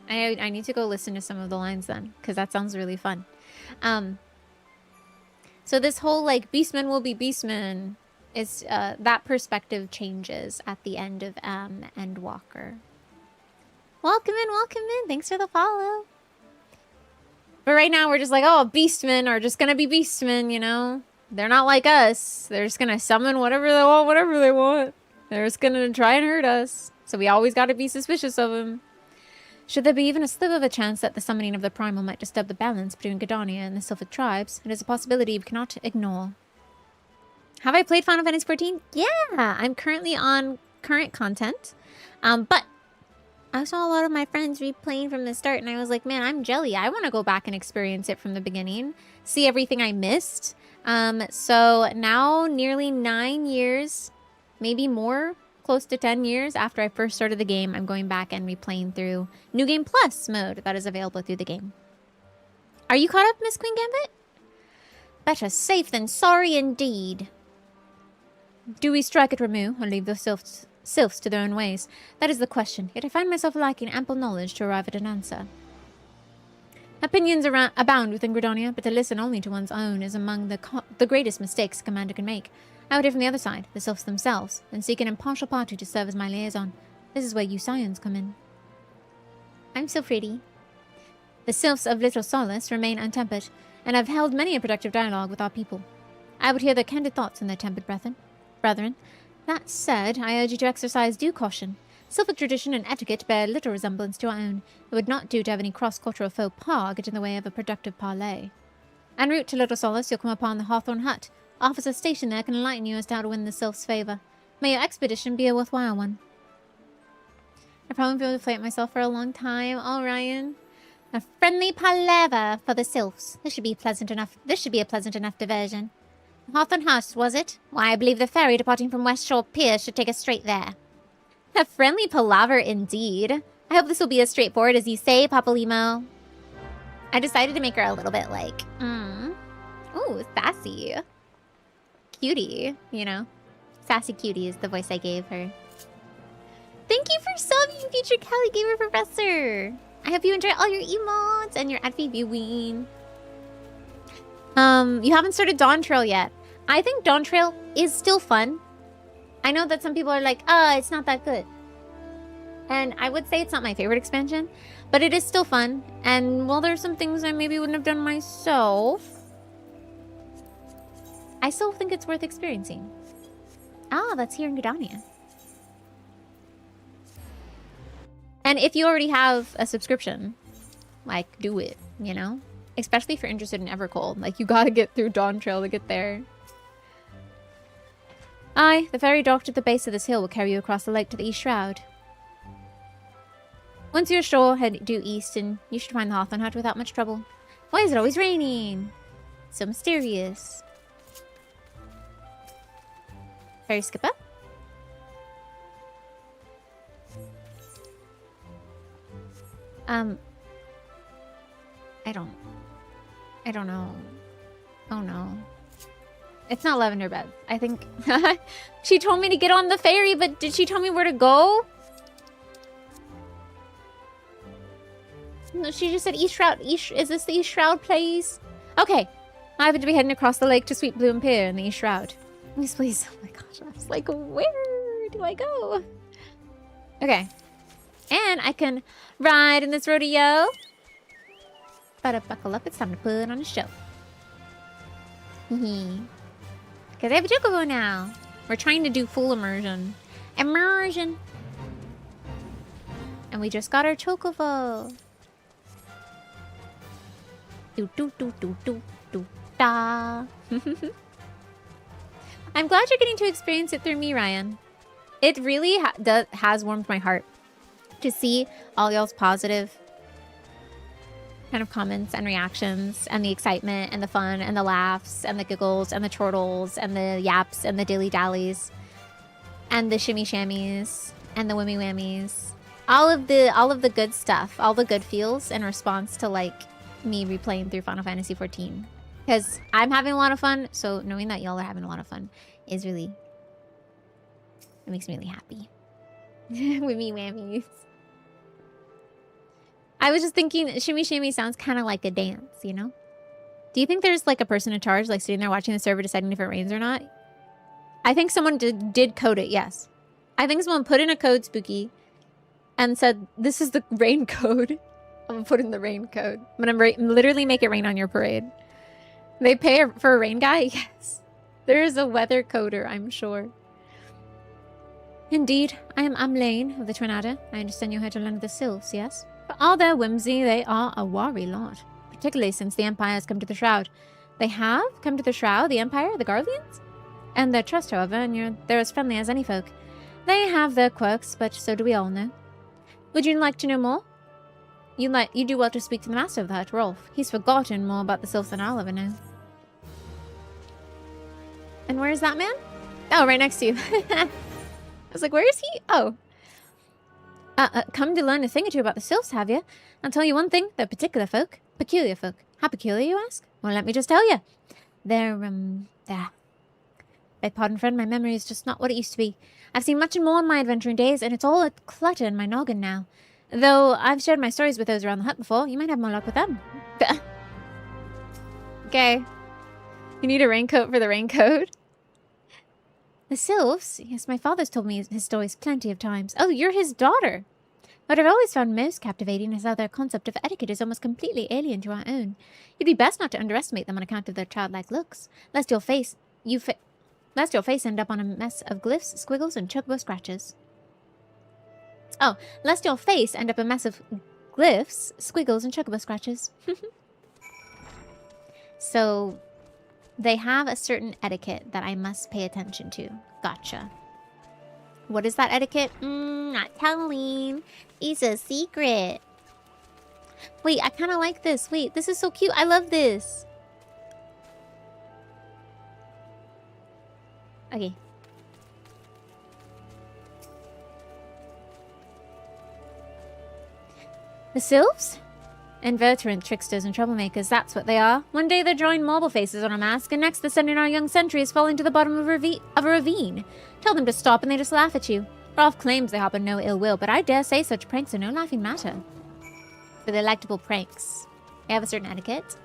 I need to go listen to some of the lines then, because that sounds really fun. So this whole, like, beastmen will be beastmen is, that perspective changes at the end of Endwalker. Welcome in. Thanks for the follow. But right now we're just like, oh, beastmen are just gonna be beastmen, you know? They're not like us. They're just gonna summon whatever they want. They're just gonna try and hurt us. So we always gotta be suspicious of them. Should there be even a sliver of a chance that the summoning of the Primal might disturb the balance between Gridania and the Sylphic tribes, it is a possibility we cannot ignore. Have I played Final Fantasy XIV? Yeah! I'm currently on current content. But I saw a lot of my friends replaying from the start, and I was like, man, I'm jelly. I want to go back and experience it from the beginning. See everything I missed. So now, nearly 9 years, maybe more, close to 10 years after I first started the game, I'm going back and replaying through New Game Plus mode that is available through the game. Are you caught up, Miss Queen Gambit? Better safe than sorry indeed. Do we strike at Ramu or leave the sylphs sylphs to their own ways? That is the question, yet I find myself lacking ample knowledge to arrive at an answer. Opinions abound within Gridania, but to listen only to one's own is among the greatest mistakes a commander can make. I would hear from the other side, the sylphs themselves, and seek an impartial party to serve as my liaison. This is where you scions come in. I'm so pretty. The sylphs of Little Solace remain untempered, and have held many a productive dialogue with our people. I would hear their candid thoughts and their tempered brethren. That said, I urge you to exercise due caution. Sylphic tradition and etiquette bear little resemblance to our own. It would not do to have any cross-cultural faux pas get in the way of a productive parley. En route to Little Solace, you'll come upon the Hawthorn Hut. Officers stationed there can enlighten you as to how to win the sylphs' favor. May your expedition be a worthwhile one. I probably won't be able to play it myself for a long time. Oh, Ryan. A friendly palaver for the sylphs. This should be pleasant enough. This should be a pleasant enough diversion. Hawthorn Hut, was it? Why, I believe the ferry departing from West Shore Pier should take us straight there. A friendly palaver indeed. I hope this will be as straightforward as you say, Papalimo. I decided to make her a little bit like, ooh, sassy. Cutie, you know. Sassy cutie is the voice I gave her. Thank you for subbing, Future Cali Gamer Professor. I hope you enjoy all your emotes and your ad-free viewing. You haven't started Dawn Trail yet. I think Dawn Trail is still fun. I know that some people are like, it's not that good. And I would say it's not my favorite expansion, but it is still fun. And while there's some things I maybe wouldn't have done myself, I still think it's worth experiencing. Ah, that's here in Gridania. And if you already have a subscription, like, do it, you know? Especially if you're interested in Evercold. Like, you gotta get through Dawn Trail to get there. Aye, the ferry docked at the base of this hill will carry you across the lake to the East Shroud. Once you're ashore, head due east and you should find the Hawthorn Hut without much trouble. Why is it always raining? So mysterious. Ferry skipper? I don't know. Oh no. It's not Lavender Bed. I think she told me to get on the ferry, but did she tell me where to go? No, she just said East Shroud. Is this the East Shroud place? Okay. I happen to be heading across the lake to Sweet Bloom Pier in the East Shroud. Please, please. Oh my gosh. I was like, where do I go? Okay. And I can ride in this rodeo. Better buckle up. It's time to put on a show. Because I have a chocobo now. We're trying to do full immersion. Immersion. And we just got our chocobo. Do do do do do do da. I'm glad you're getting to experience it through me, Ryan. It really has warmed my heart to see all y'all's positive kind of comments and reactions and the excitement and the fun and the laughs and the giggles and the chortles and the yaps and the dilly-dallies and the shimmy shammies and the whammy whammies. All of the good stuff, all the good feels in response to like me replaying through Final Fantasy XIV. Because I'm having a lot of fun, so knowing that y'all are having a lot of fun is really, it makes me really happy. Whammy whammies. I was just thinking, shimmy shimmy sounds kind of like a dance, you know? Do you think there's like a person in charge, like sitting there watching the server deciding if it rains or not? I think someone did code it, yes. I think someone put in a code, Spooky, and said, this is the rain code. I'm gonna put in the rain code. I'm gonna literally make it rain on your parade. They pay for a rain guy? Yes. There is a weather coder, I'm sure. Indeed, I am Amlane of the Tornado. I understand you're here to learn the sylphs, yes? For all their whimsy, they are a wary lot. Particularly since the Empire has come to the Shroud. They have come to the Shroud, the Empire, the Guardians? And their trust, however, and they're as friendly as any folk. They have their quirks, but so do we all know. Would you like to know more? You do well to speak to the Master of the Hut, Rolf. He's forgotten more about the sylphs than I'll ever know. And where is that man? Oh, right next to you. I was like, where is he? Oh. Come to learn a thing or two about the sylphs, have you? I'll tell you one thing, they're particular folk. Peculiar folk. How peculiar, you ask? Well, let me just tell you. They're Beg pardon, friend, my memory is just not what it used to be. I've seen much and more in my adventuring days, and it's all a clutter in my noggin now. Though I've shared my stories with those around the hut before, you might have more luck with them. Okay. You need a raincoat for the raincoat? The sylphs? Yes, my father's told me his stories plenty of times. Oh, you're his daughter. What I've always found most captivating is how their concept of etiquette is almost completely alien to our own. You'd be best not to underestimate them on account of their childlike looks, lest your face end up on a mess of glyphs, squiggles, and chocobo scratches. Oh, lest your face end up a mess of glyphs, squiggles, and chocobo scratches. So, they have a certain etiquette that I must pay attention to. Gotcha. What is that etiquette? Not telling. It's a secret. Wait, I kind of like this. Wait, this is so cute. I love this. Okay. The sylphs? Inveterate tricksters and troublemakers, that's what they are. One day they're drawing marble faces on a mask, and next they're sending our young sentries falling to the bottom of a ravine. Tell them to stop and they just laugh at you. Rolf claims they harbor no ill will, but I dare say such pranks are no laughing matter. For the delectable pranks, they have a certain etiquette.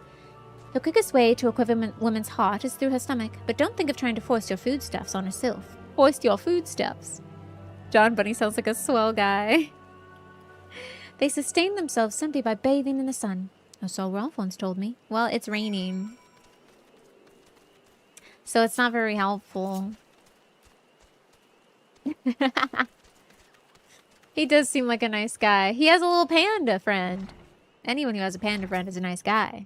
The quickest way to a woman's heart is through her stomach, but don't think of trying to force your foodstuffs on a sylph. Force your foodstuffs. John Bunny sounds like a swell guy. They sustain themselves simply by bathing in the sun. So Rolf once told me. Well, it's raining, so it's not very helpful. He does seem like a nice guy. He has a little panda friend. Anyone who has a panda friend is a nice guy.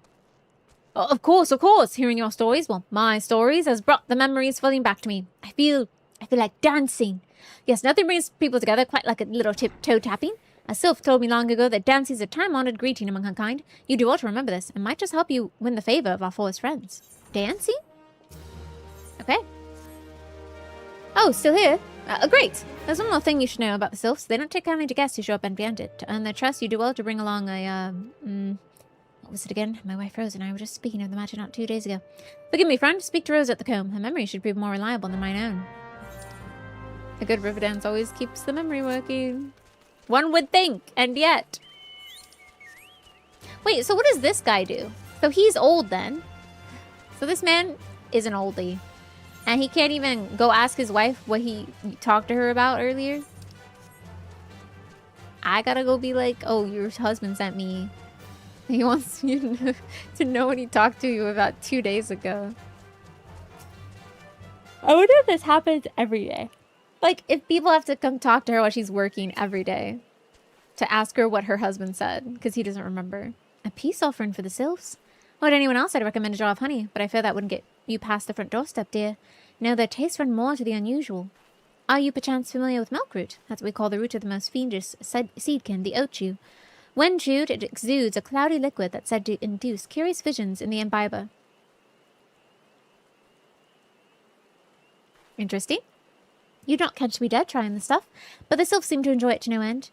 Oh, of course, of course. Hearing your stories, well, my stories, has brought the memories flooding back to me. I feel like dancing. Yes, nothing brings people together quite like a little toe tapping. A sylph told me long ago that dancing is a time-honored greeting among her kind. You do well to remember this, and might just help you win the favor of our forest friends. Dancing? Okay. Oh, still here? Great. There's one more thing you should know about the sylphs. They don't take kindly to guests who show up empty-handed. To earn their trust, you do well to bring along a, what was it again? My wife Rose and I were just speaking of the matter not 2 days ago. Forgive me, friend. Speak to Rose at the comb. Her memory should prove more reliable than mine own. A good river dance always keeps the memory working. One would think, and yet. Wait, so what does this guy do? So he's old then. So this man is an oldie. And he can't even go ask his wife what he talked to her about earlier. I gotta go be like, oh, your husband sent me. He wants you to know what he talked to you about 2 days ago. I wonder if this happens every day. Like, if people have to come talk to her while she's working every day to ask her what her husband said, because he doesn't remember. A peace offering for the sylphs? Would anyone else, I'd recommend a jar of honey, but I fear that wouldn't get you past the front doorstep, dear. No, their tastes run more to the unusual. Are you perchance familiar with milkroot? That's what we call the root of the most fiendish seedkin, the oat-chew. When chewed, it exudes a cloudy liquid that's said to induce curious visions in the imbiber. Interesting. You'd not catch me dead trying the stuff, but the sylphs seem to enjoy it to no end.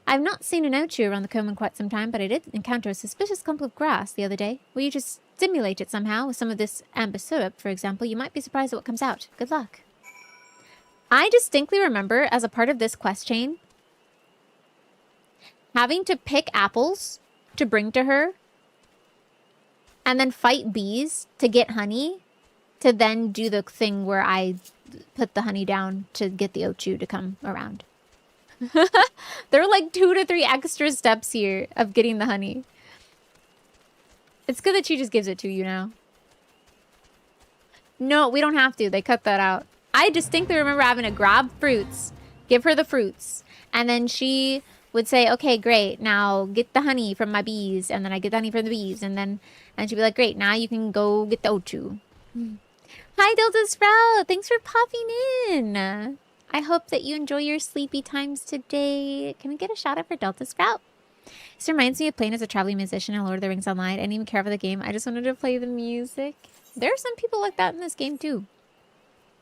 I've not seen an oat-chew around the comb in quite some time, but I did encounter a suspicious clump of grass the other day. Will you just stimulate it somehow with some of this amber syrup, for example? You might be surprised at what comes out. Good luck. I distinctly remember, as a part of this quest chain, having to pick apples to bring to her, and then fight bees to get honey, to then do the thing where I put the honey down to get the oat-chew to come around. There are like 2 to 3 extra steps here of getting the honey. It's good that she just gives it to you now. No, we don't have to. They cut that out. I distinctly remember having to grab fruits, give her the fruits, and then she would say, okay, great, now get the honey from my bees, and then I get the honey from the bees, and she'd be like, great, now you can go get the oat-chew. Hi, Delta Sprout! Thanks for popping in! I hope that you enjoy your sleepy times today. Can we get a shout out for Delta Sprout? This reminds me of playing as a traveling musician in Lord of the Rings Online. I didn't even care for the game. I just wanted to play the music. There are some people like that in this game too.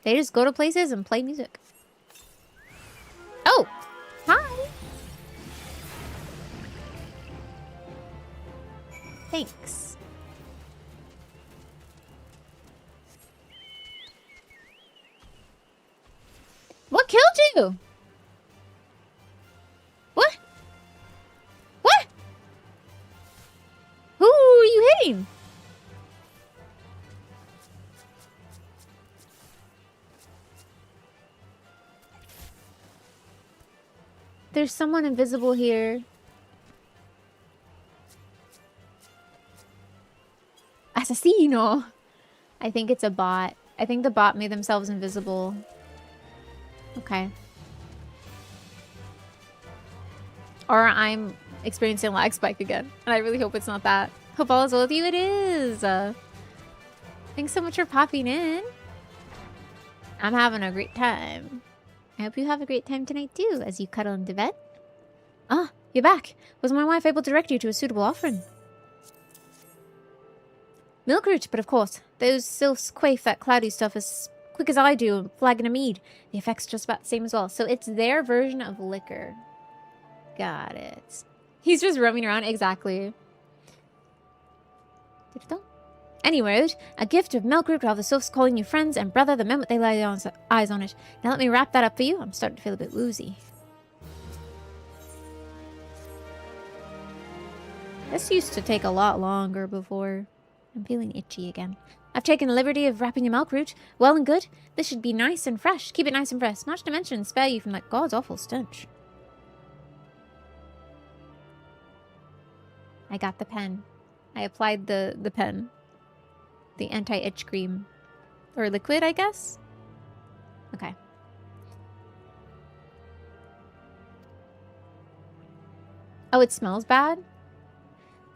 They just go to places and play music. Oh! Hi! Thanks. killed you? What? What? Who are you hitting? There's someone invisible here. Assassino. I think it's a bot. I think the bot made themselves invisible. Okay. Or I'm experiencing lag spike again. And I really hope it's not that. Hope all is well with you. It is. Thanks so much for popping in. I'm having a great time. I hope you have a great time tonight too, as you cuddle into bed. Ah, you're back. Was my wife able to direct you to a suitable offering? Milkroot, but of course, those sylphs quaff that cloudy stuff as quick as I do, and flagon of mead. The effect's just about the same as well, so it's their version of liquor. Got it. He's just roaming around, exactly. Anyway, a gift of Milkroot will have the sylphs calling you friends and brother the moment they lay eyes on it. Now let me wrap that up for you. I'm starting to feel a bit woozy. This used to take a lot longer before. I'm feeling itchy again. I've taken the liberty of wrapping your Milkroot. Well and good. This should be nice and fresh. Keep it nice and fresh. Not to mention spare you from that god's awful stench. I got the pen. I applied the pen. The anti-itch cream. Or liquid, I guess? Okay. Oh, it smells bad?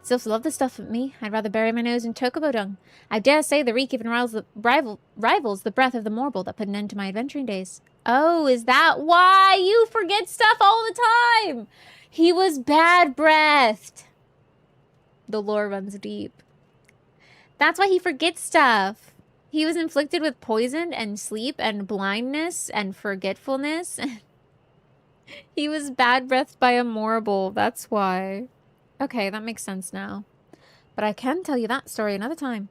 Sylphs love the stuff of me. I'd rather bury my nose in chocobo dung. I dare say the reek even rivals the breath of the morble that put an end to my adventuring days. Oh, is that why you forget stuff all the time? He was bad-breathed. The lore runs deep. That's why he forgets stuff. He was inflicted with poison and sleep and blindness and forgetfulness. He was bad-breathed by a morble. That's why. Okay, that makes sense now. But I can tell you that story another time.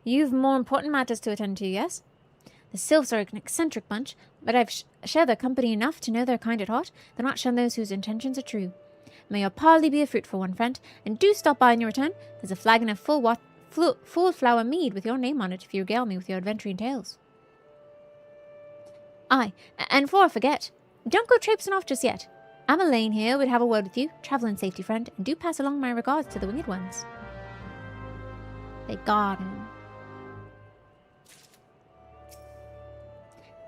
You've more important matters to attend to, yes? The sylphs are an eccentric bunch, but I've shared their company enough to know they're kind at heart. They'll not shun those whose intentions are true. May your parley be a fruitful one, friend, and do stop by on your return. There's a flagon of full flower mead with your name on it if you regale me with your adventuring tales. Aye, and before I forget, don't go traipsing off just yet. Emma Lane here would have a word with you. Travel in safety, friend, and do pass along my regards to the winged ones. They guard him.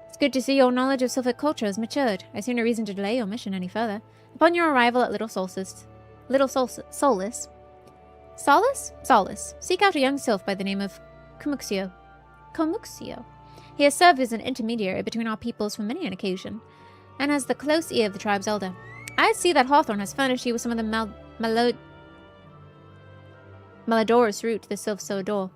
It's good to see your knowledge of Sylphic culture has matured. I see no reason to delay your mission any further. Upon your arrival at Solace, seek out a young sylph by the name of Komuxio. He has served as an intermediary between our peoples for many an occasion, and has the close ear of the tribe's elder. I see that Hawthorne has furnished you with some of the malodorous root the sylphs so adore.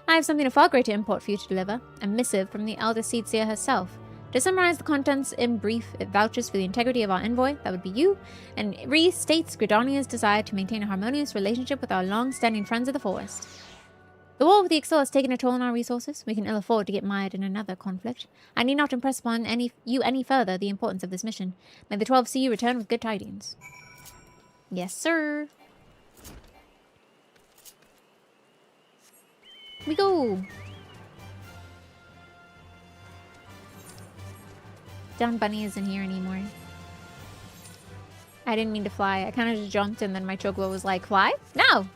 I have something of far greater import for you to deliver, a missive from the elder Seedseer herself. To summarize the contents in brief, it vouches for the integrity of our envoy, that would be you, and restates Gridania's desire to maintain a harmonious relationship with our long-standing friends of the forest. The war with the Ixal has taken a toll on our resources. We can ill afford to get mired in another conflict. I need not impress upon you any further the importance of this mission. May the 12 see you return with good tidings. Yes, sir. We go. John Bunny isn't here anymore. I didn't mean to fly. I kind of just jumped and then my chocobo was like, fly? No!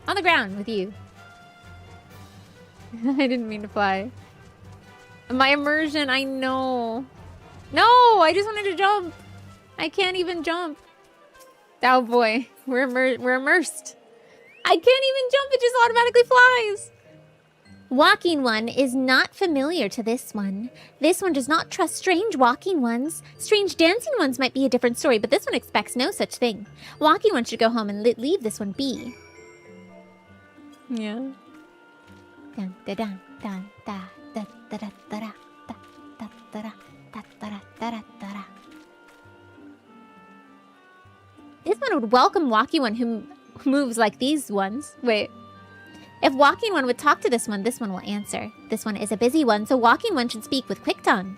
On the ground with you. I didn't mean to fly. My immersion, I know. No, I just wanted to jump. I can't even jump. Oh boy, we're immersed. I can't even jump, it just automatically flies. Walking one is not familiar to this one. This one does not trust strange walking ones. Strange dancing ones might be a different story, but this one expects no such thing. Walking one should go home and leave this one be. Yeah. Dun, da, dun, dun, da, da, da, da, da, da, da, da, da, da, da, da, da, da. This one would welcome Walking One who moves like these ones. Wait. If Walking One would talk to this one will answer. This one is a busy one, so Walking One should speak with quick tongue.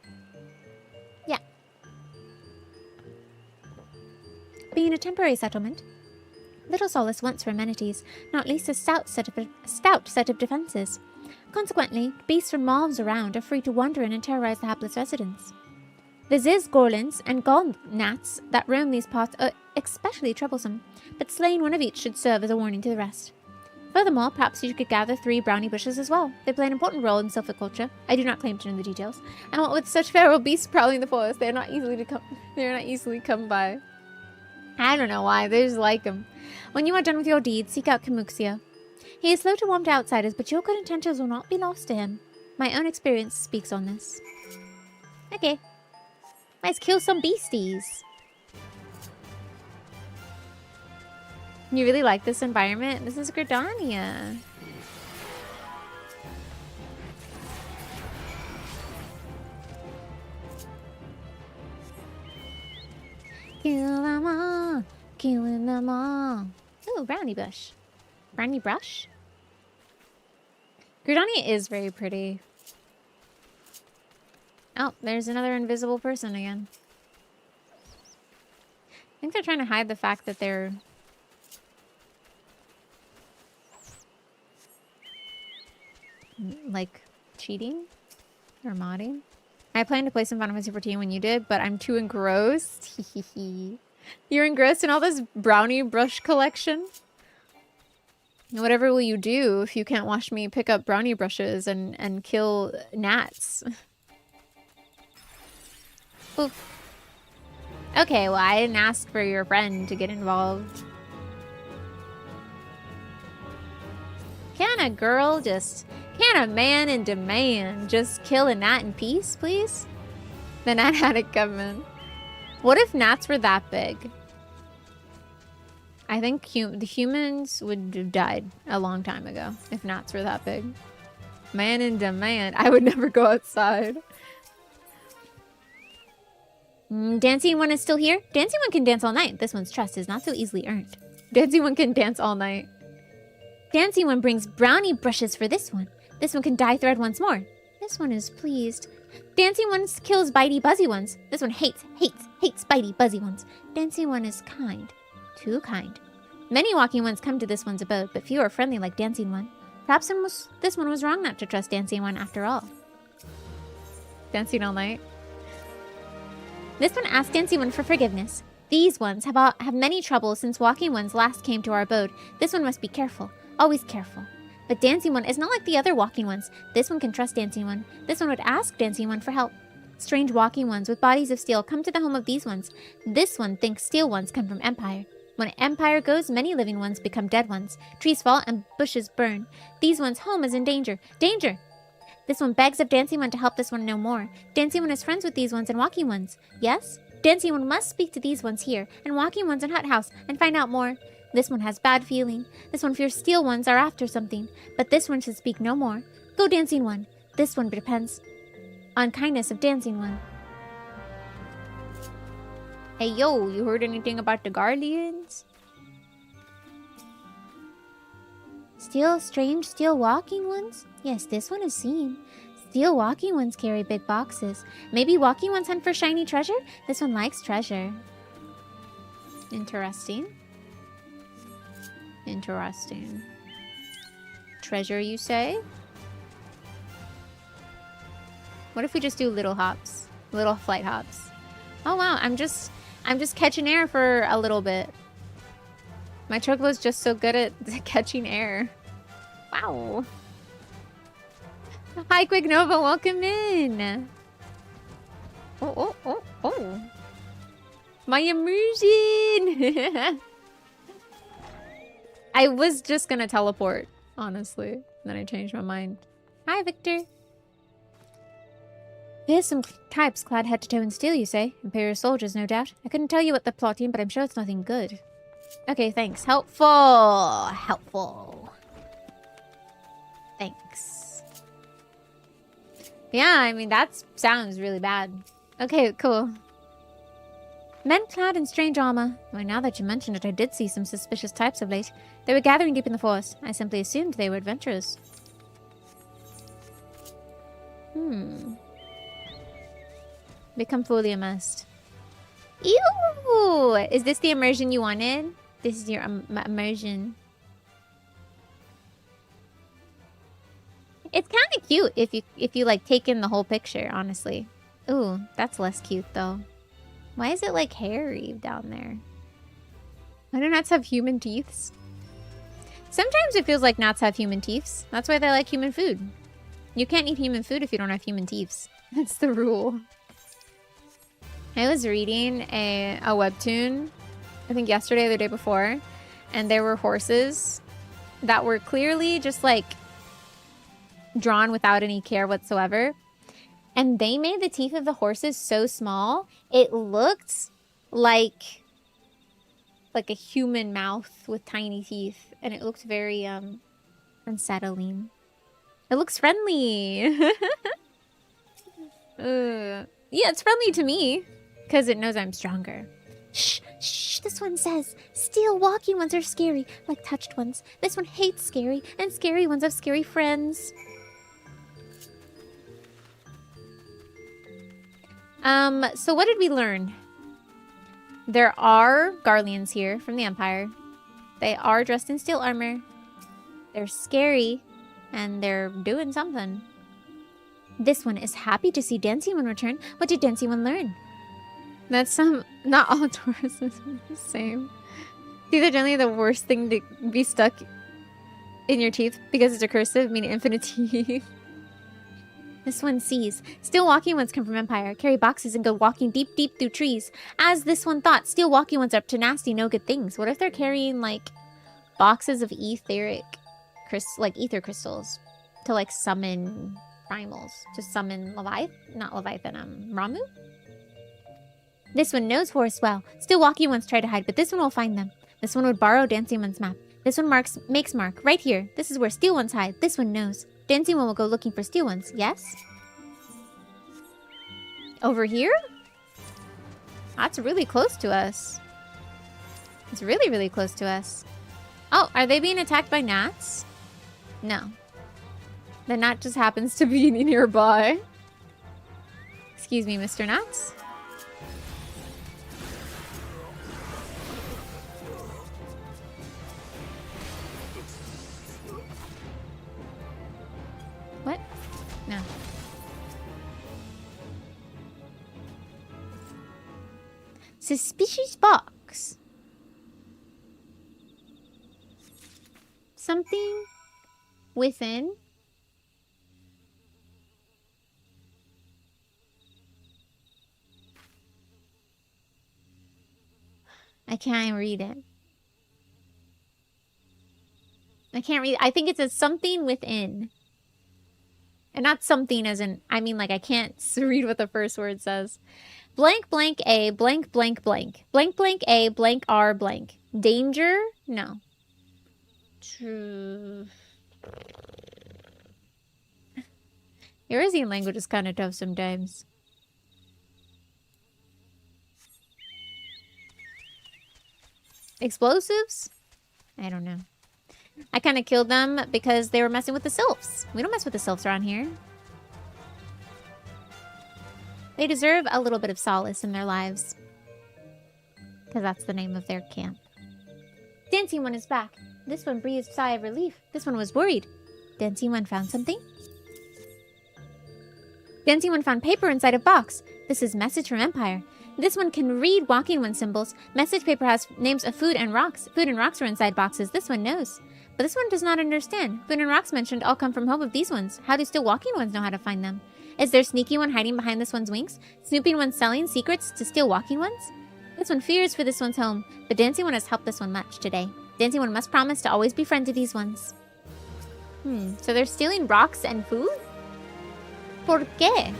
being a temporary settlement, little solace wants for amenities, not least a stout set of defenses. Consequently, beasts from mobs around are free to wander in and terrorize the hapless residents. The Ziz Gorlins and Gall Gnats that roam these parts are especially troublesome, but slaying one of each should serve as a warning to the rest. Furthermore, perhaps you could gather 3 brownie bushes as well. They play an important role in silviculture. I do not claim to know the details. And what with such feral beasts prowling the forest, they are not easily come by. I don't know why, they just like them. When you are done with your deeds, seek out Kamuxia. He is slow to warm to outsiders, but your good intentions will not be lost to him. My own experience speaks on this. Okay. Let's kill some beasties. You really like this environment? This is Gridania. Kill them all. Killing them all. Ooh, brownie bush. Brownie brush? Gridania is very pretty. Oh, there's another invisible person again. I think they're trying to hide the fact that they're... like, cheating? Or modding? I planned to play some Final Fantasy 14 when you did, but I'm too engrossed. You're engrossed in all this brownie brush collection? Whatever will you do if you can't watch me pick up brownie brushes and kill gnats? Oof. Okay, well, I didn't ask for your friend to get involved. Can a man in demand just kill a gnat in peace, please? The gnat had it coming. What if gnats were that big? I think the humans would have died a long time ago if gnats were that big. Man in demand. I would never go outside. Dancing One is still here? Dancing One can dance all night. This one's trust is not so easily earned. Dancing One can dance all night. Dancing One brings brownie brushes for this one. This one can dye thread once more. This one is pleased. Dancing One kills bitey buzzy ones. This one hates bitey buzzy ones. Dancing One is kind. Too kind. Many walking ones come to this one's abode, but few are friendly like Dancing One. Perhaps this one was wrong not to trust Dancing One after all. Dancing all night. This one asked Dancing One for forgiveness. These ones have many troubles since walking ones last came to our abode. This one must be careful. Always careful. But Dancing One is not like the other walking ones. This one can trust Dancing One. This one would ask Dancing One for help. Strange walking ones with bodies of steel come to the home of these ones. This one thinks steel ones come from Empire. When Empire goes, many living ones become dead ones. Trees fall and bushes burn. These ones' home is in danger. Danger! This one begs of Dancing One to help this one know more. Dancing One is friends with these ones and walking ones. Yes? Dancing One must speak to these ones here, and walking ones in Hut House, and find out more. This one has bad feeling. This one fears steel ones are after something. But this one should speak no more. Go, Dancing One. This one depends on kindness of Dancing One. Hey, yo, you heard anything about the Guardians? Strange steel walking ones? Yes, this one is seen. Steel walking ones carry big boxes. Maybe walking ones hunt for shiny treasure? This one likes treasure. Interesting. Interesting. Treasure, you say? What if we just do little hops? Little flight hops. Oh wow, I'm just catching air for a little bit. My chocobo's just so good at catching air. Wow. Hi, Quick Nova, welcome in. Oh. My immersion. I was just gonna teleport, honestly. Then I changed my mind. Hi, Victor. Here's some types clad head to toe in steel, you say? Imperial soldiers, no doubt. I couldn't tell you what they're plotting, but I'm sure it's nothing good. Okay, thanks. Helpful. Thanks. Yeah, I mean, that sounds really bad. Okay, cool. Men clad in strange armor. Well, now that you mention it, I did see some suspicious types of late. They were gathering deep in the forest. I simply assumed they were adventurers. Become fully immersed. Ew! Is this the immersion you wanted? This is your immersion. It's kind of cute if you like take in the whole picture, honestly. Ooh, that's less cute though. Why is it like hairy down there? Why do gnats have human teeth? Sometimes it feels like gnats have human teeth. That's why they like human food. You can't eat human food if you don't have human teeth. That's the rule. I was reading a webtoon, I think yesterday or the day before, and there were horses that were clearly just like drawn without any care whatsoever. And they made the teeth of the horses so small, it looked like a human mouth with tiny teeth. And it looked very unsettling. It looks friendly. Yeah, it's friendly to me. Because it knows I'm stronger. Shh, shh, this one says, steel walking ones are scary, like touched ones. This one hates scary, and scary ones have scary friends. So what did we learn? There are Garleans here from the Empire. They are dressed in steel armor. They're scary, and they're doing something. This one is happy to see Dancing One return. What did Dancing One learn? That's not all Tauruses are the same. These are generally the worst thing to be stuck in your teeth because it's a cursive, meaning infinite teeth. This one sees. Steel walking ones come from Empire, carry boxes and go walking deep, deep through trees. As this one thought, steel walking ones are up to nasty, no good things. What if they're carrying, like, boxes of etheric, like, ether crystals to, like, summon primals? To summon Ramu? This one knows forest well. Steel walking ones try to hide, but this one will find them. This one would borrow Dancing One's map. This one makes mark. Right here. This is where steel ones hide. This one knows. Dancing One will go looking for steel ones. Yes? Over here? That's really close to us. It's really, really close to us. Oh, are they being attacked by gnats? No. The gnat just happens to be nearby. Excuse me, Mr. Gnats. What? No. Suspicious box. Something within. I can't read it. I can't read. I think it says something within. And not something as in, I mean, like, I can't read what the first word says. Blank, blank, A, blank, blank, blank. Blank, blank, A, blank, R, blank. Danger? No. True. Eurasian language is kind of tough sometimes. Explosives? I don't know. I kind of killed them because they were messing with the sylphs. We don't mess with the sylphs around here. They deserve a little bit of solace in their lives. Because that's the name of their camp. Dancing One is back. This one breathed a sigh of relief. This one was worried. Dancing One found something? Dancing One found paper inside a box. This is message from Empire. This one can read Walking One symbols. Message paper has names of food and rocks. Food and rocks are inside boxes. This one knows. But this one does not understand. Food and rocks mentioned all come from home of these ones. How do still walking ones know how to find them? Is there sneaky one hiding behind this one's wings? Snooping one selling secrets to still walking ones? This one fears for this one's home, but Dancing One has helped this one much today. Dancing One must promise to always be friend to these ones. So they're stealing rocks and food? ¿Por qué?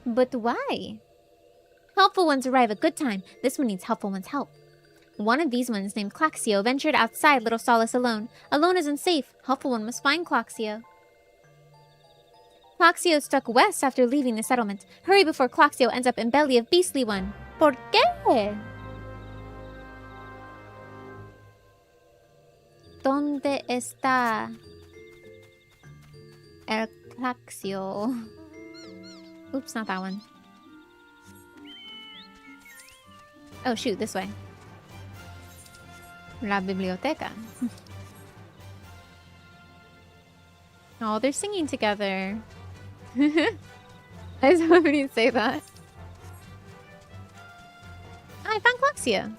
But why? Helpful ones arrive at good time. This one needs helpful one's help. One of these ones, named Claxio, ventured outside Little Solace alone. Alone isn't safe. Helpful one must find Claxio. Claxio struck west after leaving the settlement. Hurry before Claxio ends up in belly of Beastly One. ¿Por qué? ¿Dónde está el Claxio? Oops, not that one. Oh, shoot, this way. La biblioteca. Oh, they're singing together. I was hoping you'd say that. I found Cloxia.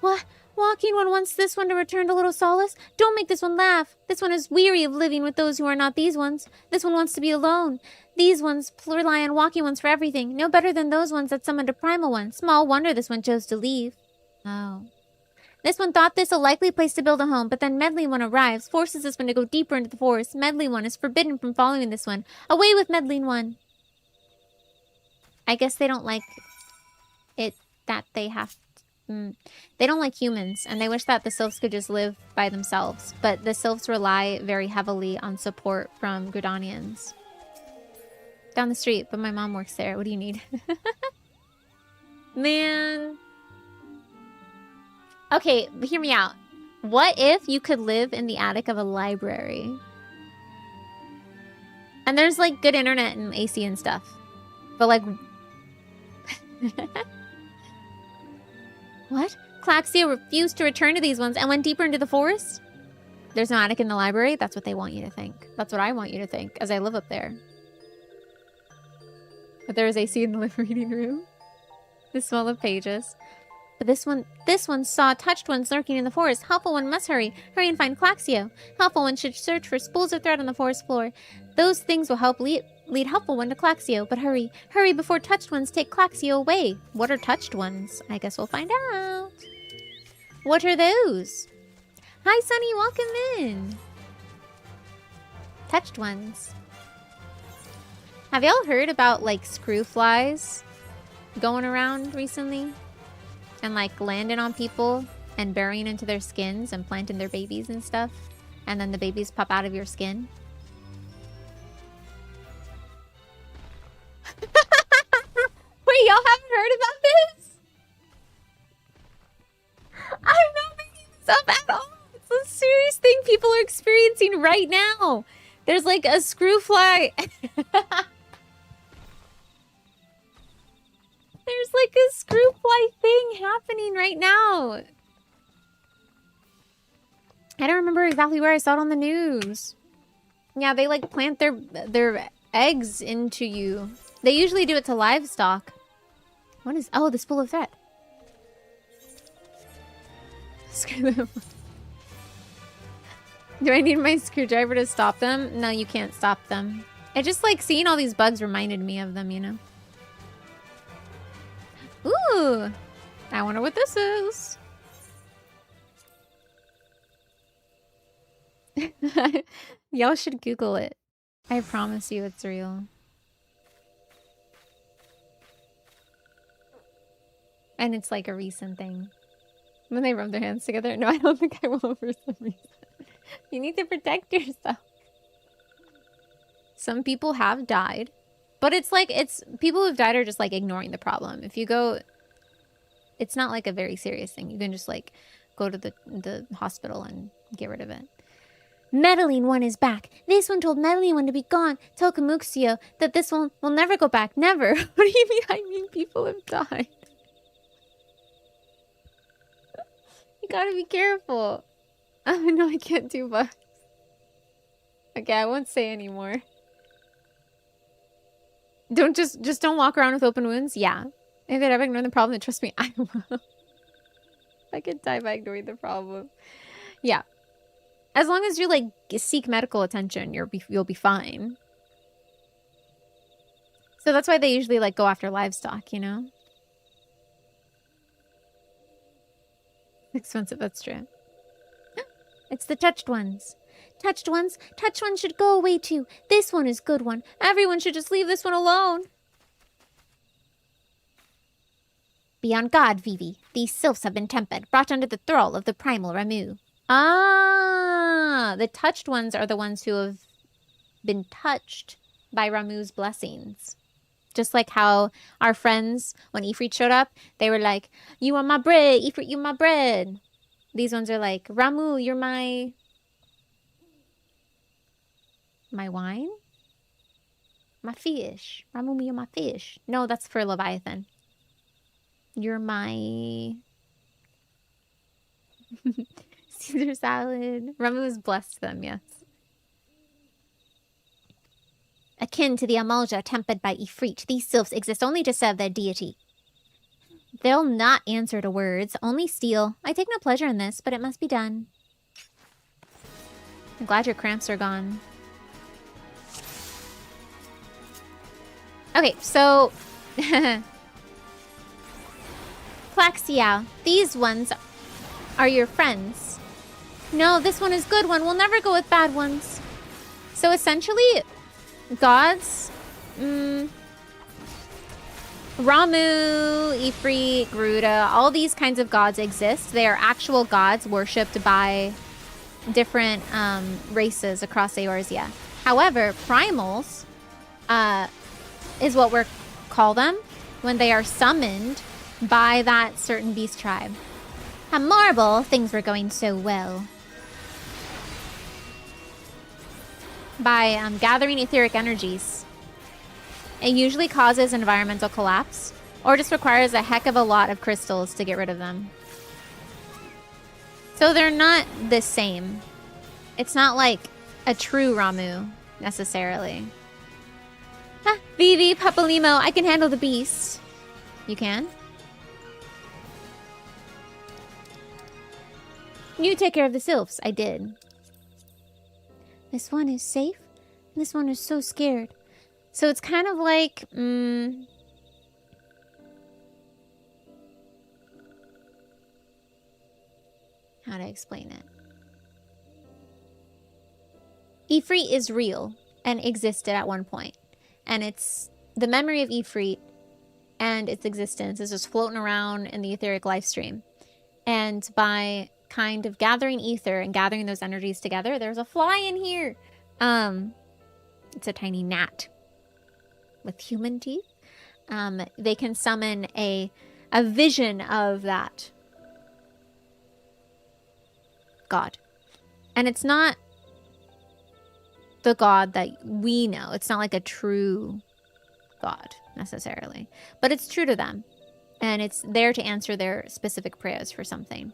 What? Walking one wants this one to return to little solace? Don't make this one laugh. This one is weary of living with those who are not these ones. This one wants to be alone. These ones rely on walking ones for everything. No better than those ones that summoned a primal one. Small wonder this one chose to leave. Oh. This one thought this a likely place to build a home, but then Medley One arrives, forces this one to go deeper into the forest. Medley One is forbidden from following this one. Away with Medley One! I guess they don't like it that they have... They don't like humans, and they wish that the sylphs could just live by themselves. But the sylphs rely very heavily on support from Gridanians. Down the street, but my mom works there. What do you need? Man... Okay, hear me out. What if you could live in the attic of a library? And there's like good internet and AC and stuff. But like... What? Claxia refused to return to these ones and went deeper into the forest? There's no attic in the library? That's what they want you to think. That's what I want you to think, as I live up there. But there is AC in the reading room. The smell of pages. But this one saw touched ones lurking in the forest. Helpful one must hurry. Hurry and find Claxio. Helpful one should search for spools of thread on the forest floor. Those things will help lead Helpful one to Claxio. But hurry. Hurry before touched ones take Claxio away. What are touched ones? I guess we'll find out. What are those? Hi, Sunny. Welcome in. Touched ones. Have y'all heard about, like, screw flies going around recently? And like landing on people and burying into their skins and planting their babies and stuff. And then the babies pop out of your skin. Wait, y'all haven't heard about this? I'm not making this up at all. It's a serious thing people are experiencing right now. There's like a screw fly. There's like a screw fly thing happening right now. I don't remember exactly where I saw it on the news. Yeah, they like plant their eggs into you. They usually do it to livestock. What is... Oh, the spool of thread. Screw them. Do I need my screwdriver to stop them? No, you can't stop them. I just like seeing all these bugs reminded me of them, you know? Ooh! I wonder what this is. Y'all should Google it. I promise you it's real. And it's like a recent thing. When they rub their hands together. No, I don't think I will for some reason. You need to protect yourself. Some people have died. But it's like, people who've died are just like ignoring the problem. If you go, it's not like a very serious thing. You can just like go to the hospital and get rid of it. Meddling one is back. This one told Meddling one to be gone. Tell Kamuxio that this one will never go back. Never. What do you mean? I mean people have died. You gotta be careful. Oh no, I can't do bugs. Okay, I won't say anymore. Don't just don't walk around with open wounds. Yeah. If it ever ignore the problem, then trust me, I will. I could die by ignoring the problem. Yeah. As long as you like seek medical attention, you'll be fine. So that's why they usually like go after livestock, you know? Expensive, that's true. It's the touched ones. Touched ones? Touched ones should go away too. This one is good one. Everyone should just leave this one alone. Be on guard, Vivi. These sylphs have been tempered, brought under the thrall of the primal Ramu. Ah, the touched ones are the ones who have been touched by Ramu's blessings. Just like how our friends, when Ifrit showed up, they were like, you are my bread, Ifrit, you're my bread. These ones are like, Ramu, you're my wine? My fish. Ramu, you're my fish. No, that's for Leviathan. You're my Caesar salad. Ramu has blessed them, yes. Akin to the Amalja tempered by Ifrit, these sylphs exist only to serve their deity. They'll not answer to words, only steal. I take no pleasure in this, but it must be done. I'm glad your cramps are gone. Okay, so... Plaxiao, these ones are your friends. No, this one is good one. We'll never go with bad ones. So essentially, gods... Ramu, Ifrit, Garuda, all these kinds of gods exist. They are actual gods worshipped by different races across Eorzea. However, primals is what we call them when they are summoned by that certain beast tribe. How marble, things were going so well. By gathering etheric energies. It usually causes environmental collapse, or just requires a heck of a lot of crystals to get rid of them. So they're not the same. It's not like a true Ramu, necessarily. Ah, Vivi, Papalimo, I can handle the beast. You can? You take care of the sylphs. I did. This one is safe. This one is so scared. So it's kind of like... how to explain it? Ifrit is real and existed at one point. And it's the memory of Ifrit and its existence is just floating around in the etheric life stream. And by kind of gathering ether and gathering those energies together, there's a fly in here. It's a tiny gnat with human teeth. They can summon a vision of that god. And it's not the god that we know. It's not like a true god, necessarily. But it's true to them. And it's there to answer their specific prayers for something.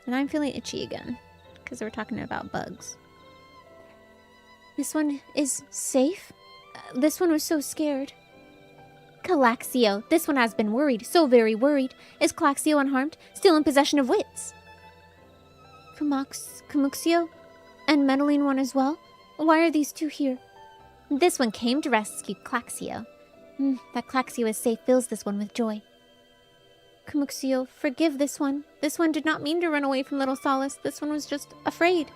And I'm feeling itchy again. Because we're talking about bugs. This one is safe? This one was so scared. Calaxio. This one has been worried. So very worried. Is Calaxio unharmed? Still in possession of wits? Camuxio? And meddling one as well? Why are these two here? This one came to rescue Claxio. That Claxio is safe fills this one with joy. Camuxio, forgive this one. This one did not mean to run away from Little Solace. This one was just afraid.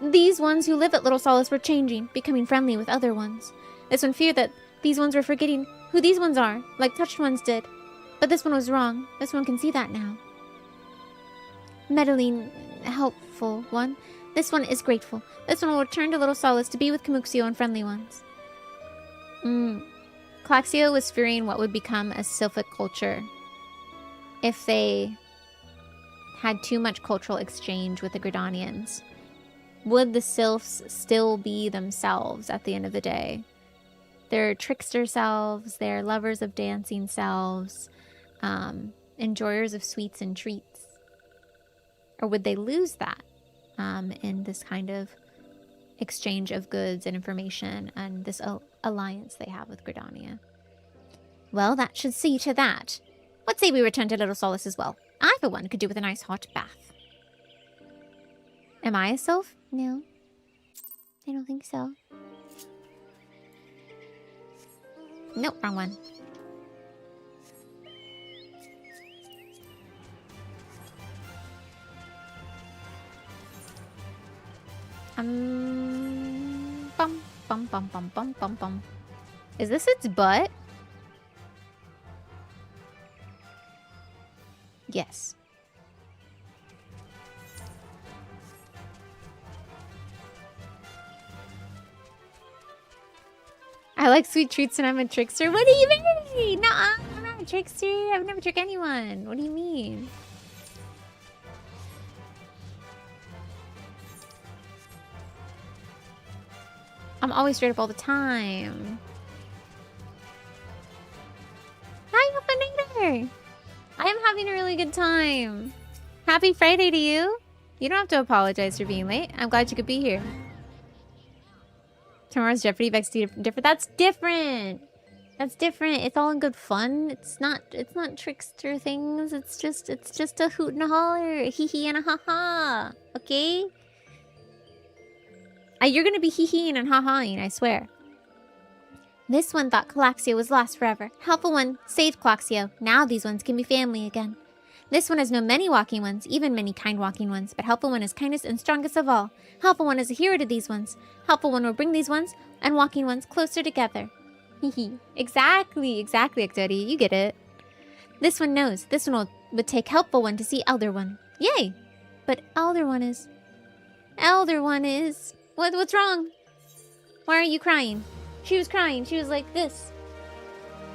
These ones who live at Little Solace were changing, becoming friendly with other ones. This one feared that these ones were forgetting who these ones are, like touched ones did. But this one was wrong. This one can see that now. Meddling, helpful one. This one is grateful. This one will return to Little Solace to be with Camuxio and friendly ones. Claxio was fearing what would become a Sylphic culture if they had too much cultural exchange with the Gridanians. Would the Sylphs still be themselves at the end of the day? Their trickster selves, their lovers of dancing selves, enjoyers of sweets and treats? Or would they lose that in this kind of exchange of goods and information and this alliance they have with Gridania? Well, that should see to that. Let's say we return to Little Solace as well. I, for one, could do with a nice hot bath. Am I a sylph? No. I don't think so. Nope, wrong one. Bum, bum, bum, bum, bum, bum, bum. Is this its butt? Yes. I like sweet treats and I'm a trickster. What do you mean? No, I'm not a trickster. I've never tricked anyone. What do you mean? I'm always straight up all the time. Hi, Openator! I am having a really good time. Happy Friday to you. You don't have to apologize for being late. I'm glad you could be here. Tomorrow's Jeopardy begs to different. That's different. That's different. It's all in good fun. It's not trickster things. It's just a hoot and a holler, a hee hee and a ha ha. Okay? You're gonna be hee heeing and ha haing, I swear. This one thought Calaxio was lost forever. Helpful one saved Calaxio. Now these ones can be family again. This one has known many walking ones, even many kind walking ones, but Helpful One is kindest and strongest of all. Helpful One is a hero to these ones. Helpful One will bring these ones and walking ones closer together. Hehe. Exactly, Actody. You get it. This one knows. This one would take Helpful One to see Elder One. Yay! But Elder One is... What's wrong? Why are you crying? She was crying. She was like this.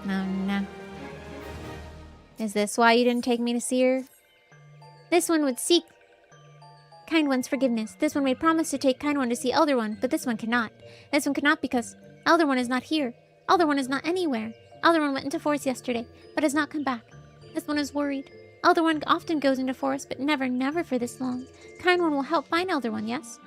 Oh, no. Is this why you didn't take me to see her? This one would seek Kind One's forgiveness. This one made promise to take Kind One to see Elder One, but this one cannot. This one cannot because Elder One is not here. Elder One is not anywhere. Elder One went into forest yesterday, but has not come back. This one is worried. Elder One often goes into forest, but never for this long. Kind One will help find Elder One, yes?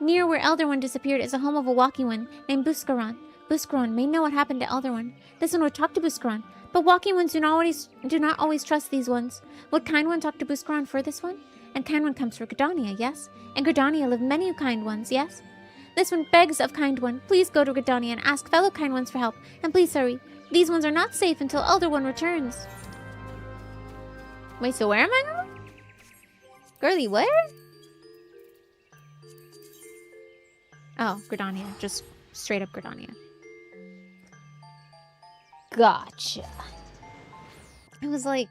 Near where Elder One disappeared is the home of a walking one named Buscaron. Buscaron may know what happened to Elder One. This one would talk to Buscaron, but walking ones do not always trust these ones. Would Kind One talk to Buscaron for this one? And Kind One comes from Gridania, yes? And Gridania live many kind ones, yes? This one begs of Kind One, please go to Gridania and ask fellow kind ones for help. And please hurry. These ones are not safe until Elder One returns. Wait, so where am I now? Girly, where? Oh, Gridania. Just straight up Gridania. Gotcha. I was like,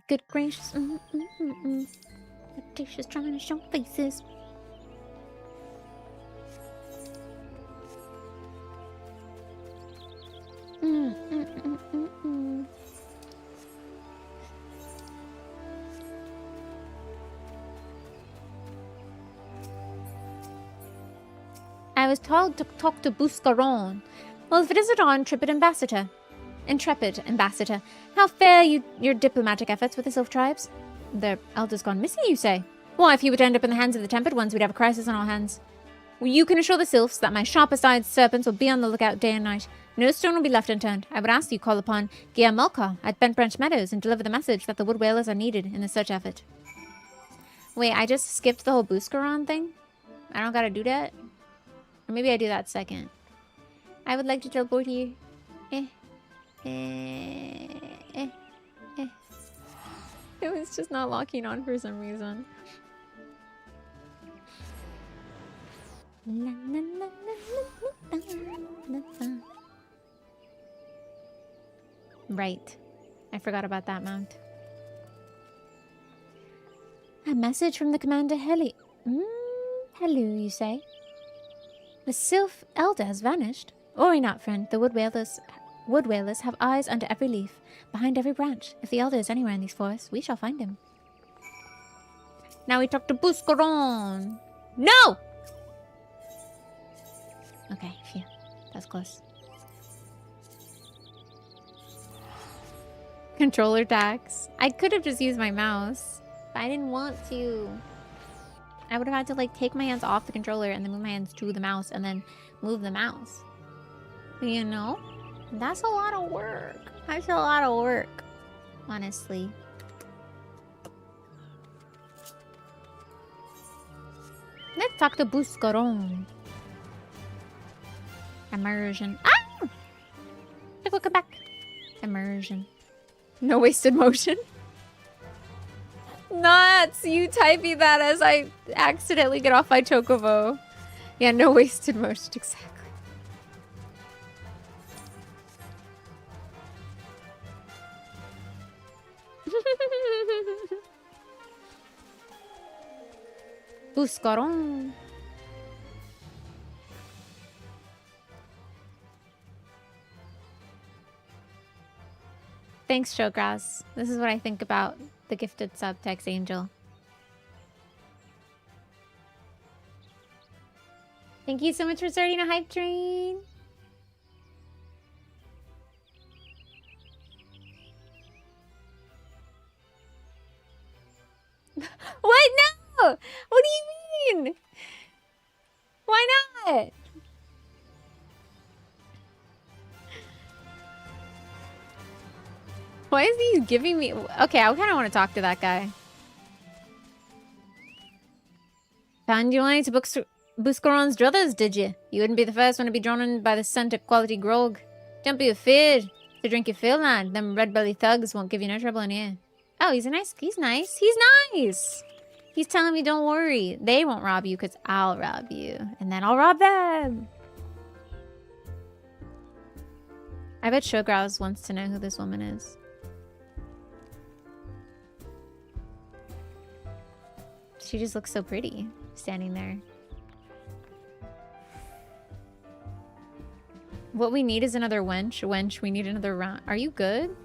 good gracious. She's trying to show faces. I was told to talk to Buscaron. Well, if it is our intrepid ambassador. How fare your diplomatic efforts with the Sylph tribes? Their elder's gone missing, you say? Why, if he were to end up in the hands of the tempered ones, we'd have a crisis on our hands. Well, you can assure the Sylphs that my sharper-eyed serpents will be on the lookout day and night. No stone will be left unturned. I would ask you call upon Guillermolka at Bent Branch Meadows and deliver the message that the wood whalers are needed in the search effort. Wait, I just skipped the whole Buscaron thing? I don't gotta do that? Or maybe I do that second. I would like to teleport here. It was just not locking on for some reason. Right. I forgot about that mount. A message from the Commander Heli. Hello, you say? The Sylph Elder has vanished. Worry not, friend. The wood whalers have eyes under every leaf, behind every branch. If the Elder is anywhere in these forests, we shall find him. Now we talk to Buscaron. No! Okay, phew. That's close. Controller tax. I could have just used my mouse, but I didn't want to. I would have had to like take my hands off the controller and then move my hands to the mouse and then move the mouse. You know? That's a lot of work. That's a lot of work. Honestly. Let's talk to Buscaron. Immersion. Ah! Welcome back. Immersion. No wasted motion. Nuts! You typing that as I accidentally get off my chocobo. Yeah, no wasted motion, exactly. Buscaron. Thanks, Showgrass. This is what I think about the gifted subtext angel. Thank you so much for starting a hype train. mean? Why not? Why is he giving me... Okay, I kind of want to talk to that guy. Found you wanted to Buscaron's druthers, did you? You wouldn't be the first one to be drawn in by the scent of quality grog. Don't be afraid to drink your fill, lad. Them red-belly thugs won't give you no trouble in here. Oh, he's nice. He's nice. He's telling me don't worry. They won't rob you because I'll rob you. And then I'll rob them. I bet Showgrouse wants to know who this woman is. She just looks so pretty, standing there. What we need is another wench. Wench, we need another round. Are you good?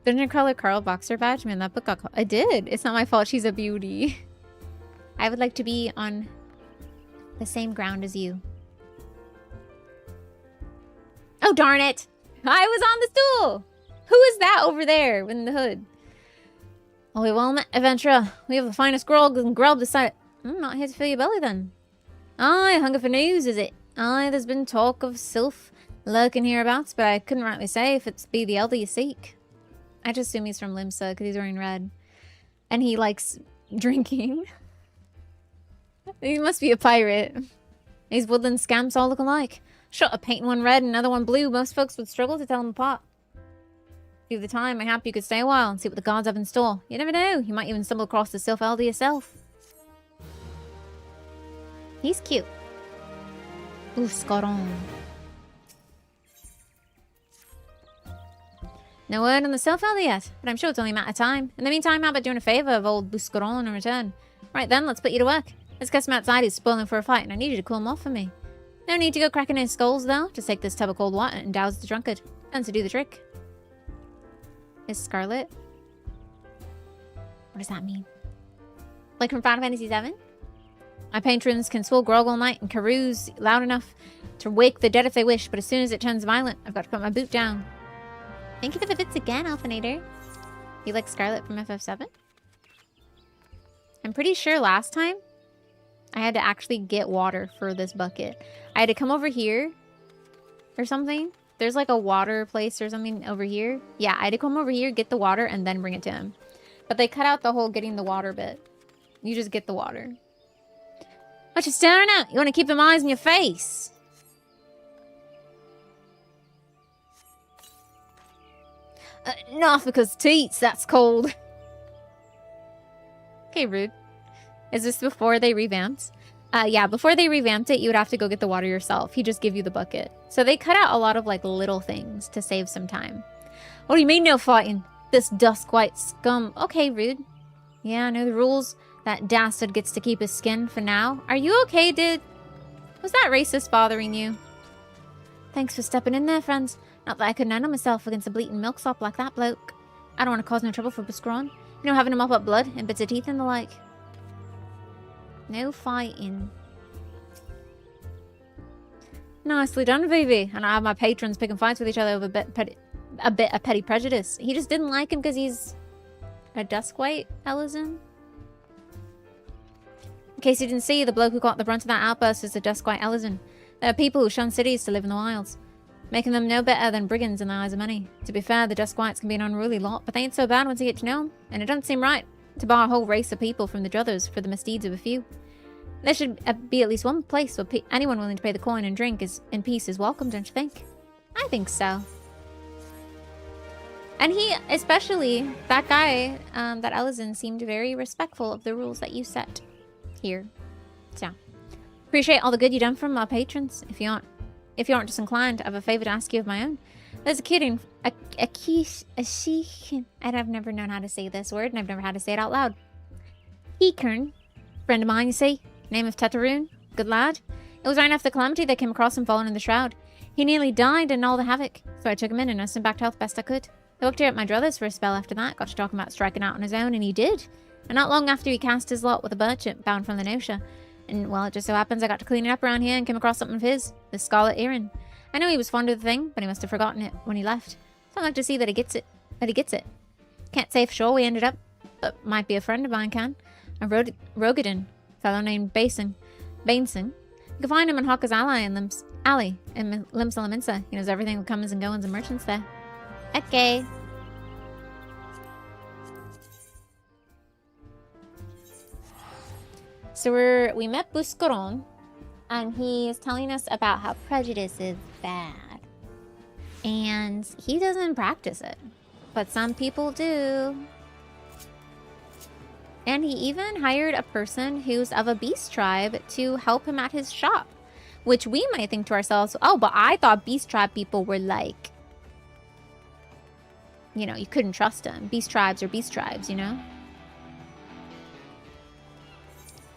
Didn't you call her Carl Boxer badge? Man, that book got called. I did. It's not my fault. She's a beauty. I would like to be on the same ground as you. Oh, darn it. I was on the stool. Who is that over there in the hood? Oh, we well met, adventurer. We have the finest grog and grub this side. I'm not here to fill your belly then. Aye, hunger for news, is it? Aye, there's been talk of Sylph lurking hereabouts, but I couldn't rightly say if it's be the elder you seek. I just assume he's from Limsa because he's wearing red. And he likes drinking. He must be a pirate. These woodland scamps all look alike. Shot a painting one red and another one blue. Most folks would struggle to tell them apart. Through the time, I hope you could stay a while and see what the gods have in store. You never know. You might even stumble across the Sylph elder yourself. He's cute. Buscaron. No word on the Sylph elder yet, but I'm sure it's only a matter of time. In the meantime, how about doing a favour of old Buscaron in return? Right then, let's put you to work. This customer outside is spoiling for a fight, and I need you to cool him off for me. No need to go cracking his skulls, though. Just take this tub of cold water and douse the drunkard. And to do the trick. Is Scarlet? What does that mean? Like from Final Fantasy VII? My patrons can swill grog all night and carouse loud enough to wake the dead if they wish, but as soon as it turns violent, I've got to put my boot down. Thank you for the bits again, Alphinator. You like Scarlet from FF7? I'm pretty sure last time I had to actually get water for this bucket. I had to come over here or something. There's like a water place or something over here. Yeah, I had to come over here, get the water, and then bring it to him. But they cut out the whole getting the water bit. You just get the water. What you staring at? You want to keep them eyes in your face? Not because teats, that's cold. Okay, rude. Is this before they revamped? Yeah, before they revamped it, you would have to go get the water yourself. He'd just give you the bucket. So they cut out a lot of, like, little things to save some time. What do you mean no fighting? This dusk white scum. Okay, rude. Yeah, I know the rules. That dastard gets to keep his skin for now. Are you okay, dude? Was that racist bothering you? Thanks for stepping in there, friends. Not that I couldn't handle myself against a bleating milksop like that bloke. I don't want to cause no trouble for Buscaron. You know, having him mop up blood and bits of teeth and the like. No fighting. Nicely done, baby. And I have my patrons picking fights with each other over a bit of petty prejudice. He just didn't like him because he's a Duskwhite Ellison. In case you didn't see, the bloke who got the brunt of that outburst is a Duskwhite Ellison. There are people who shun cities to live in the wilds, making them no better than brigands in the eyes of many. To be fair, the Duskwhites can be an unruly lot, but they ain't so bad once you get to know them. And it doesn't seem right to bar a whole race of people from the druthers for the misdeeds of a few. There should be at least one place where anyone willing to pay the coin and drink in peace is welcome, don't you think? I think so. And he, especially, that guy, that Ellison, seemed very respectful of the rules that you set here. So, appreciate all the good you done from our patrons. If you aren't disinclined, I have a favor to ask you of my own. There's a kid in I've never known how to say this word, and I've never had to say it out loud. Ekern, friend of mine, you see. Name of Tetaroon. Good lad. It was right after the calamity they came across him falling in the shroud. He nearly died in all the havoc, so I took him in and nursed him back to health best I could. I worked here at my druthers for a spell after that, got to talking about striking out on his own, and he did. And not long after he cast his lot with a merchant bound from the Nosha. And, well, it just so happens I got to clean it up around here and came across something of his, the Scarlet Earring. I know he was fond of the thing, but he must have forgotten it when he left. So I'd like to see that he gets it. Can't say for sure we ended up, but might be a friend of mine can. A Rogadin. fellow named Basin. You can find him in Hawker's Alley in Limsa Laminsa. He knows everything that comes and goings and merchants there. Okay. So we met Buscaron, and he is telling us about how prejudice is bad. And he doesn't practice it, but some people do. And he even hired a person who's of a beast tribe to help him at his shop. Which we might think to ourselves, oh, but I thought beast tribe people were like, you know, you couldn't trust them. Beast tribes are beast tribes, you know?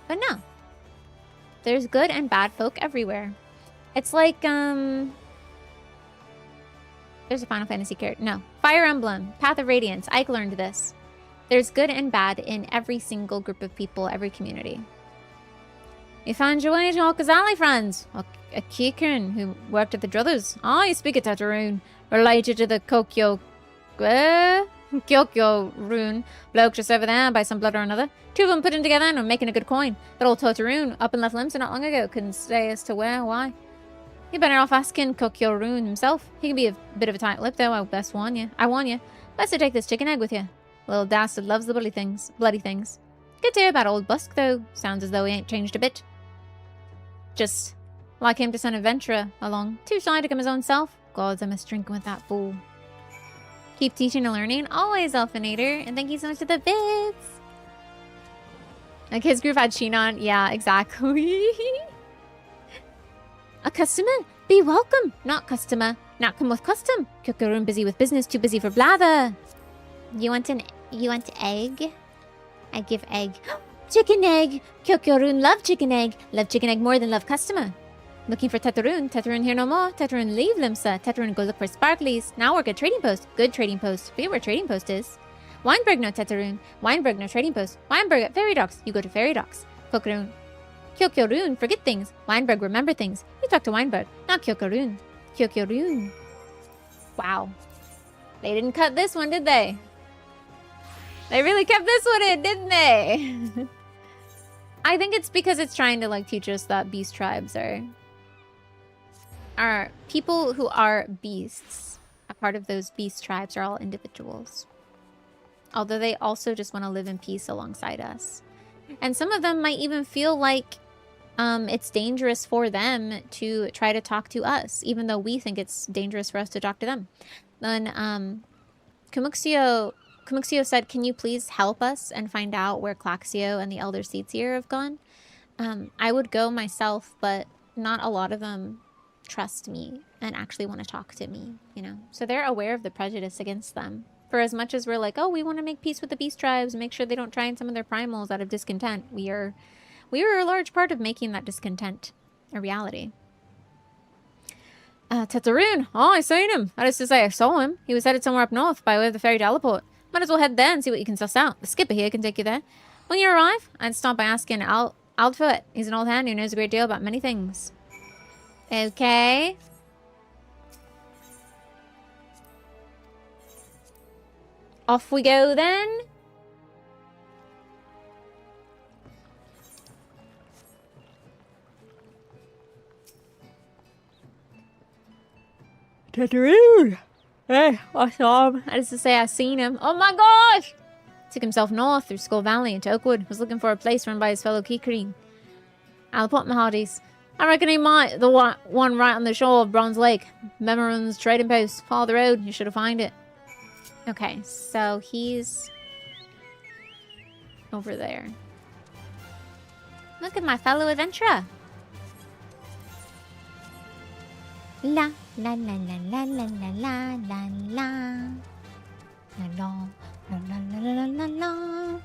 But no. There's good and bad folk everywhere. It's like, there's a Final Fantasy character. No. Fire Emblem, Path of Radiance. Ike learned this. There's good and bad in every single group of people, every community. You found your way to Hawker's Alley, friends. A Kikin who worked at the Druthers. You speak a Tataroon, related to the Kyokyo rune bloke just over there by some blood or another. Two of them put in together and are making a good coin. That old Tataroon up in Left Limsa not long ago couldn't say as to where or why. You're better off asking Kyokyo rune himself. He can be a bit of a tight lip though, I warn you. Best to take this chicken egg with you. Little dastard loves the bloody things. Good to hear about old Busk though. Sounds as though he ain't changed a bit. Just like him to send an adventurer along. Too shy to come his own self. Gods, I must drink with that fool. Keep teaching and learning. Always, Elfinator. And thank you so much for the bits. Like his group had Shinon. Yeah, exactly. A customer? Be welcome. Not customer. Not come with custom. Kyokurun busy with business. Too busy for blather. You want egg? I give egg. Chicken egg! Kyokurun love chicken egg. Love chicken egg more than love customer. Looking for Tataroon. Tataroon here no more. Tataroon leave Limsa. Tataroon go look for sparklies. Now work at trading post. Good trading post. Forget where trading post is. Weinberg no Tataroon. Weinberg no trading post. Weinberg at Fairy Docks. You go to Fairy Docks. Kyokurun. Kyokurun forget things. Weinberg remember things. You talk to Weinberg. Not Kyokurun. Kyokurun. Wow. They didn't cut this one, did they? They really kept this one in, didn't they? I think it's because it's trying to like teach us that beast tribes are people who are beasts. A part of those beast tribes are all individuals. Although they also just want to live in peace alongside us. And some of them might even feel like it's dangerous for them to try to talk to us, even though we think it's dangerous for us to talk to them. Then Kumuxio said, can you please help us and find out where Claxio and the Elder Seedseer have gone? I would go myself, but not a lot of them trust me and actually want to talk to me, you know? So they're aware of the prejudice against them. For as much as we're like, oh, we want to make peace with the beast tribes and make sure they don't try and summon their primals out of discontent, we are a large part of making that discontent a reality. Tataroon! Oh, I seen him. That is to say, I saw him. He was headed somewhere up north by way of the ferry teleport. Might as well head there and see what you can suss out. The skipper here can take you there. When you arrive, I'd start by asking Aldfoot. He's an old hand who knows a great deal about many things. Okay. Off we go then. Tataroon! Hey, I saw him. That is to say, I seen him. Oh my gosh! Took himself north through Skull Valley into Oakwood. Was looking for a place run by his fellow Kikurine. I'll put my hearties. I reckon he might. The one right on the shore of Bronze Lake. Memorand's trading post. Follow the road. You should have find it. Okay, so he's over there. Look at my fellow adventurer. La la la la la la la la la la la la la la la la.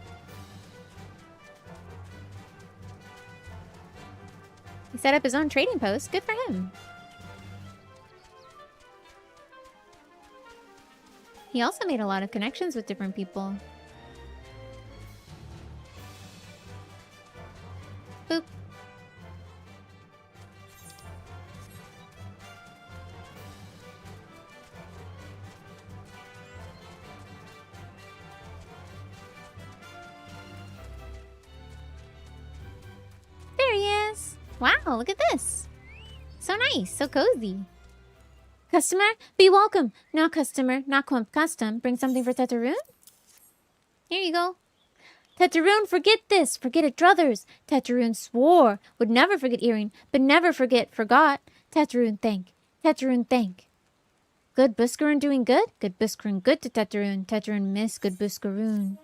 He set up his own trading post. Good for him. He also made a lot of connections with different people. Boop. Wow, look at this. So nice, so cozy. Customer, be welcome. Now customer, not custom. Bring something for Tetaroon? Here you go. Tetaroon, forget this. Forget it, druthers. Tetaroon swore would never forget earring, but never forgot. Tetaroon thank. Tetaroon thank. Good Buskaroon doing good? Good Buskaroon good to Tetaroon. Tetaroon miss good Buskaroon.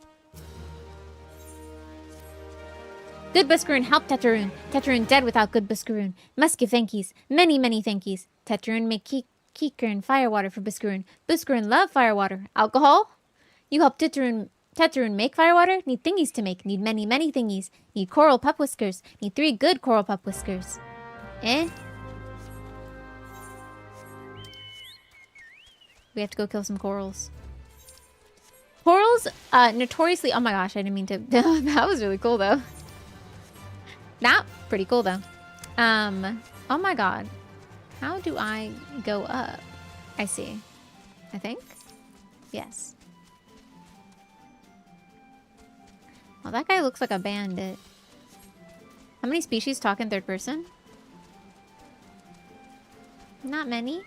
Good Buskaroon help Tetaroon. Tetaroon dead without good Buskaroon. Must give thankies. Many, many thankies. Tetaroon make Keeker firewater for Buskaroon. Buskaroon love firewater. Alcohol? You help Tetaroon make firewater? Need thingies to make. Need many, many thingies. Need coral pup whiskers. Need 3 good coral pup whiskers. Eh? We have to go kill some corals. Corals, notoriously... Oh my gosh, I didn't mean to... That was really cool, though. That, pretty cool, though. Oh my god. How do I go up? I see. I think? Yes. Well, that guy looks like a bandit. How many species talk in third person? Not many.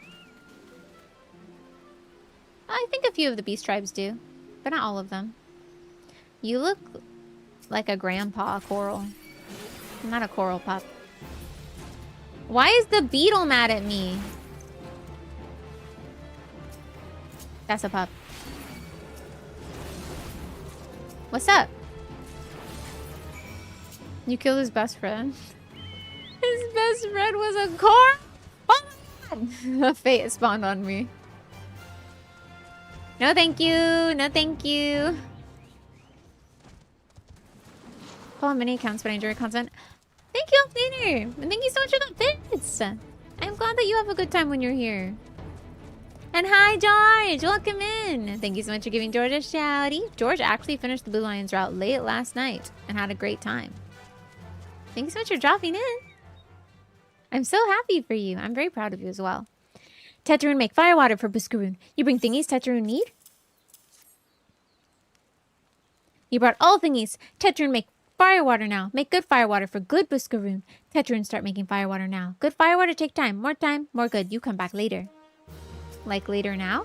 I think a few of the beast tribes do, but not all of them. You look like a grandpa coral. I'm not a coral pup. Why is the beetle mad at me? That's a pup. What's up? You killed his best friend. His best friend was a coral? Oh my god! Fate spawned on me. No thank you. No thank you. Follow many accounts but I enjoy content. Thank you, Dinner. And thank you so much for the bits. I'm glad that you have a good time when you're here. And hi, George. Welcome in. Thank you so much for giving George a shouty. George actually finished the Blue Lions route late last night and had a great time. Thank you so much for dropping in. I'm so happy for you. I'm very proud of you as well. Tetaroon make firewater for Buskaroon. You bring thingies Tetaroon need? You brought all thingies. Tetaroon make firewater now. Make good firewater for good Buskaroon. Tetaroon start making firewater now. Good firewater take time, more good. You come back later. Like later now?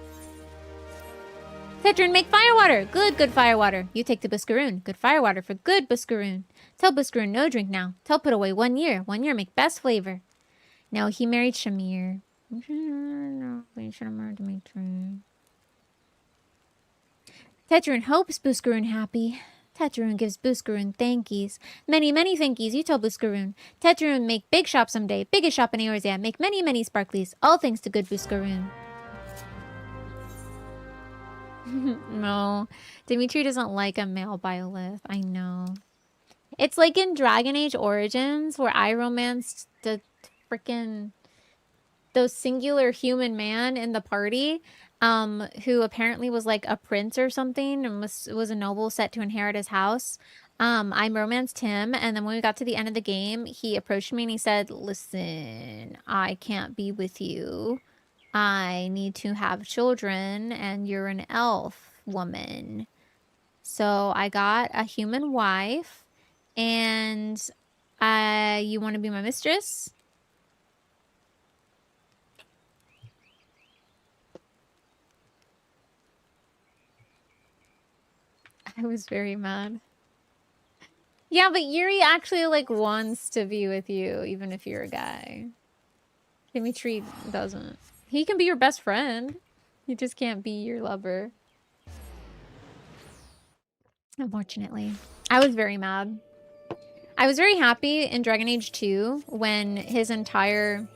Tetaroon make firewater. Good firewater. You take to Buskaroon. Good firewater for good Buskaroon. Tell Buskaroon no drink now. Tell put away 1 year. 1 year make best flavor. No, he married Shamir. No, we should have married Dimitri. Tetaroon hopes Buskaroon happy. Tetaroon gives Buskaroon thankies. Many, many thankies. You tell Buskaroon. Tetaroon make big shop someday. Biggest shop in Eorzea. Make many, many sparklies. All thanks to good Buskaroon. No. Dimitri doesn't like a male biolith. I know. It's like in Dragon Age Origins where I romanced the freaking... those singular human man in the party, who apparently was like a prince or something and was a noble set to inherit his house. I romanced him, and then when we got to the end of the game, he approached me and he said, listen, I can't be with you. I need to have children, and you're an elf woman. So I got a human wife, and you want to be my mistress? I was very mad. Yeah, but Yuri actually, like, wants to be with you, even if you're a guy. Dimitri doesn't. He can be your best friend. He just can't be your lover. Unfortunately. I was very mad. I was very happy in Dragon Age 2 when his entire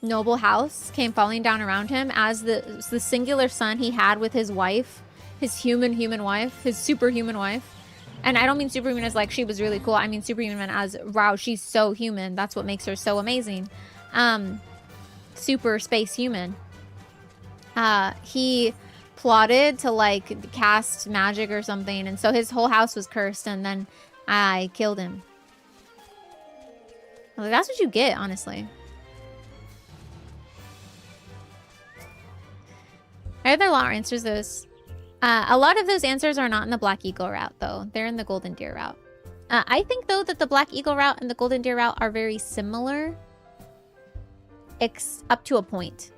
noble house came falling down around him as the singular son he had with his wife. His human wife. His superhuman wife. And I don't mean superhuman as like she was really cool. I mean superhuman as, wow, she's so human. That's what makes her so amazing. Super space human. He plotted to like cast magic or something. And so his whole house was cursed. And then I killed him. Like, that's what you get, honestly. Are there a lot of answers to those? A lot of those answers are not in the Black Eagle route, though. They're in the Golden Deer route. I think, though, that the Black Eagle route and the Golden Deer route are very similar. Up to a point.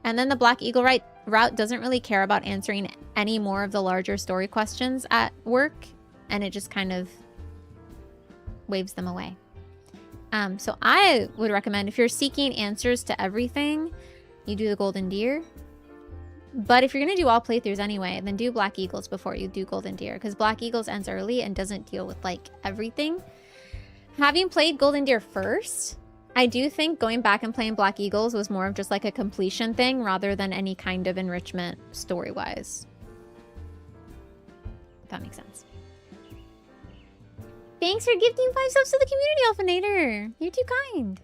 And then the Black Eagle route doesn't really care about answering any more of the larger story questions at work. And it just kind of waves them away. So I would recommend, if you're seeking answers to everything, you do the Golden Deer. But if you're going to do all playthroughs anyway, then do Black Eagles before you do Golden Deer. Because Black Eagles ends early and doesn't deal with, like, everything. Having played Golden Deer first, I do think going back and playing Black Eagles was more of just, like, a completion thing rather than any kind of enrichment story-wise. If that makes sense. Thanks for gifting 5 subs to the community, Alphinator. You're too kind.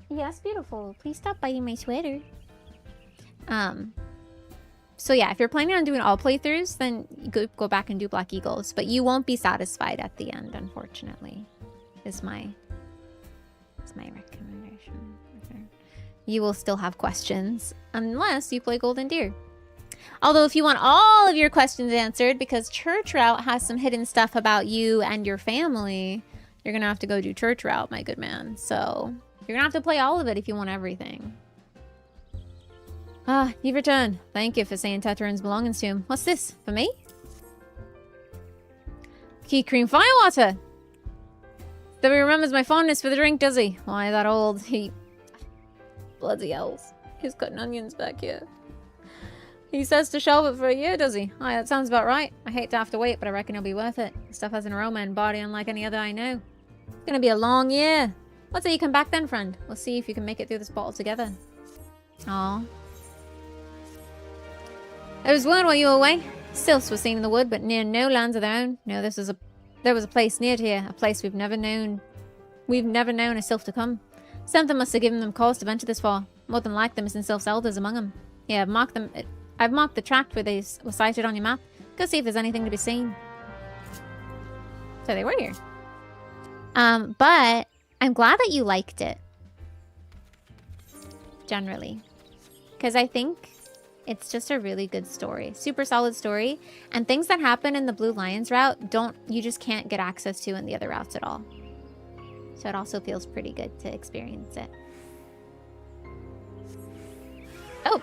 Yes, beautiful. Please stop biting my sweater. So yeah, if you're planning on doing all playthroughs, then you go back and do Black Eagles, but you won't be satisfied at the end, unfortunately, is my recommendation. You will still have questions unless you play Golden Deer. Although if you want all of your questions answered, because Church Route has some hidden stuff about you and your family, you're gonna have to go do Church Route, my good man. So you're gonna have to play all of it if you want everything. Ah, you've returned. Thank you for saying Teterin's belongings to him. What's this? For me? Key cream firewater! Though he remembers my fondness for the drink, does he? Why, that old... Bloody hells. He's cutting onions back here. He says to shelve it for a year, does he? Aye, that sounds about right. I hate to have to wait, but I reckon it'll be worth it. The stuff has an aroma and body unlike any other I know. It's gonna be a long year. Let's say you come back then, friend. We'll see if you can make it through this bottle together. Aw. There was word while you were away. Sylphs were seen in the wood, but near no lands of their own. No, there was a place near here, a place we've never known a Sylph to come. Something must have given them cause to venture this far. More than like them is in Sylph's elders among them. Yeah, I've marked the tract where they were sighted on your map. Go see if there's anything to be seen. So they were here. But I'm glad that you liked it. Generally. Because I think it's just a really good story. Super solid story. And things that happen in the Blue Lions route, you just can't get access to in the other routes at all. So it also feels pretty good to experience it. Oh.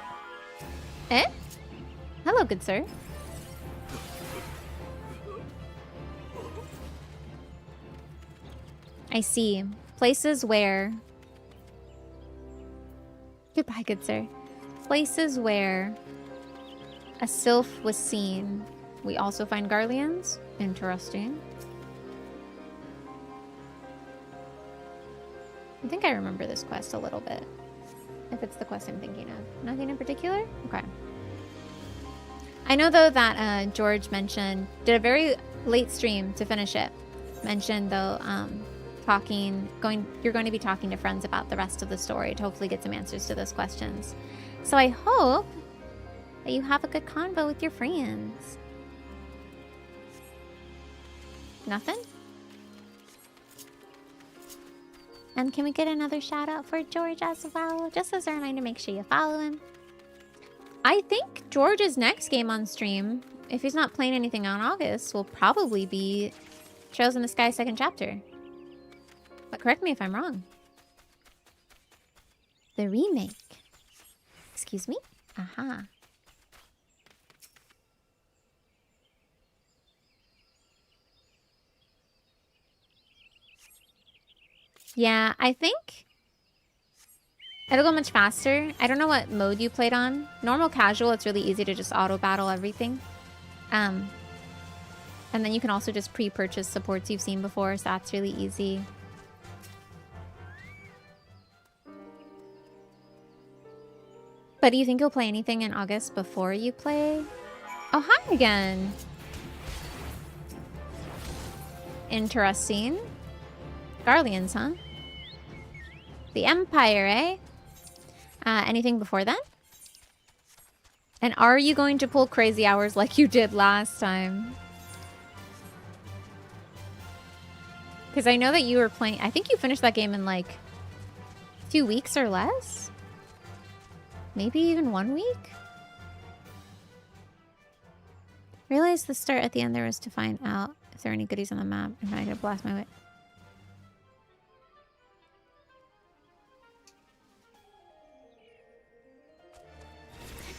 Eh? Hello, good sir. I see. Places where... Goodbye, good sir. Places where a sylph was seen. We also find Garleans. Interesting. I think I remember this quest a little bit. If it's the quest I'm thinking of. Nothing in particular? Okay. I know, though, that George mentioned... Did a very late stream to finish it. Mentioned, though, you're going to be talking to friends about the rest of the story to hopefully get some answers to those questions. So I hope that you have a good convo with your friends. Nothing? And can we get another shout out for George as well? Just as a reminder, make sure you follow him. I think George's next game on stream, if he's not playing anything on August, will probably be Trails in the Sky 2nd chapter. But correct me if I'm wrong. The remake. Excuse me? Aha. Yeah, I think it'll go much faster. I don't know what mode you played on. Normal casual, it's really easy to just auto battle everything. And then you can also just pre-purchase supports you've seen before, so that's really easy. But do you think you'll play anything in August before you play? Oh, hi again. Interesting. Garleans, huh? The Empire, eh? Anything before then? And are you going to pull crazy hours like you did last time? Because I know that you were playing... I think you finished that game in like 2 weeks or less? Maybe even 1 week? Realized the start at the end there was to find out Is there any goodies on the map? I'm not gonna blast my way.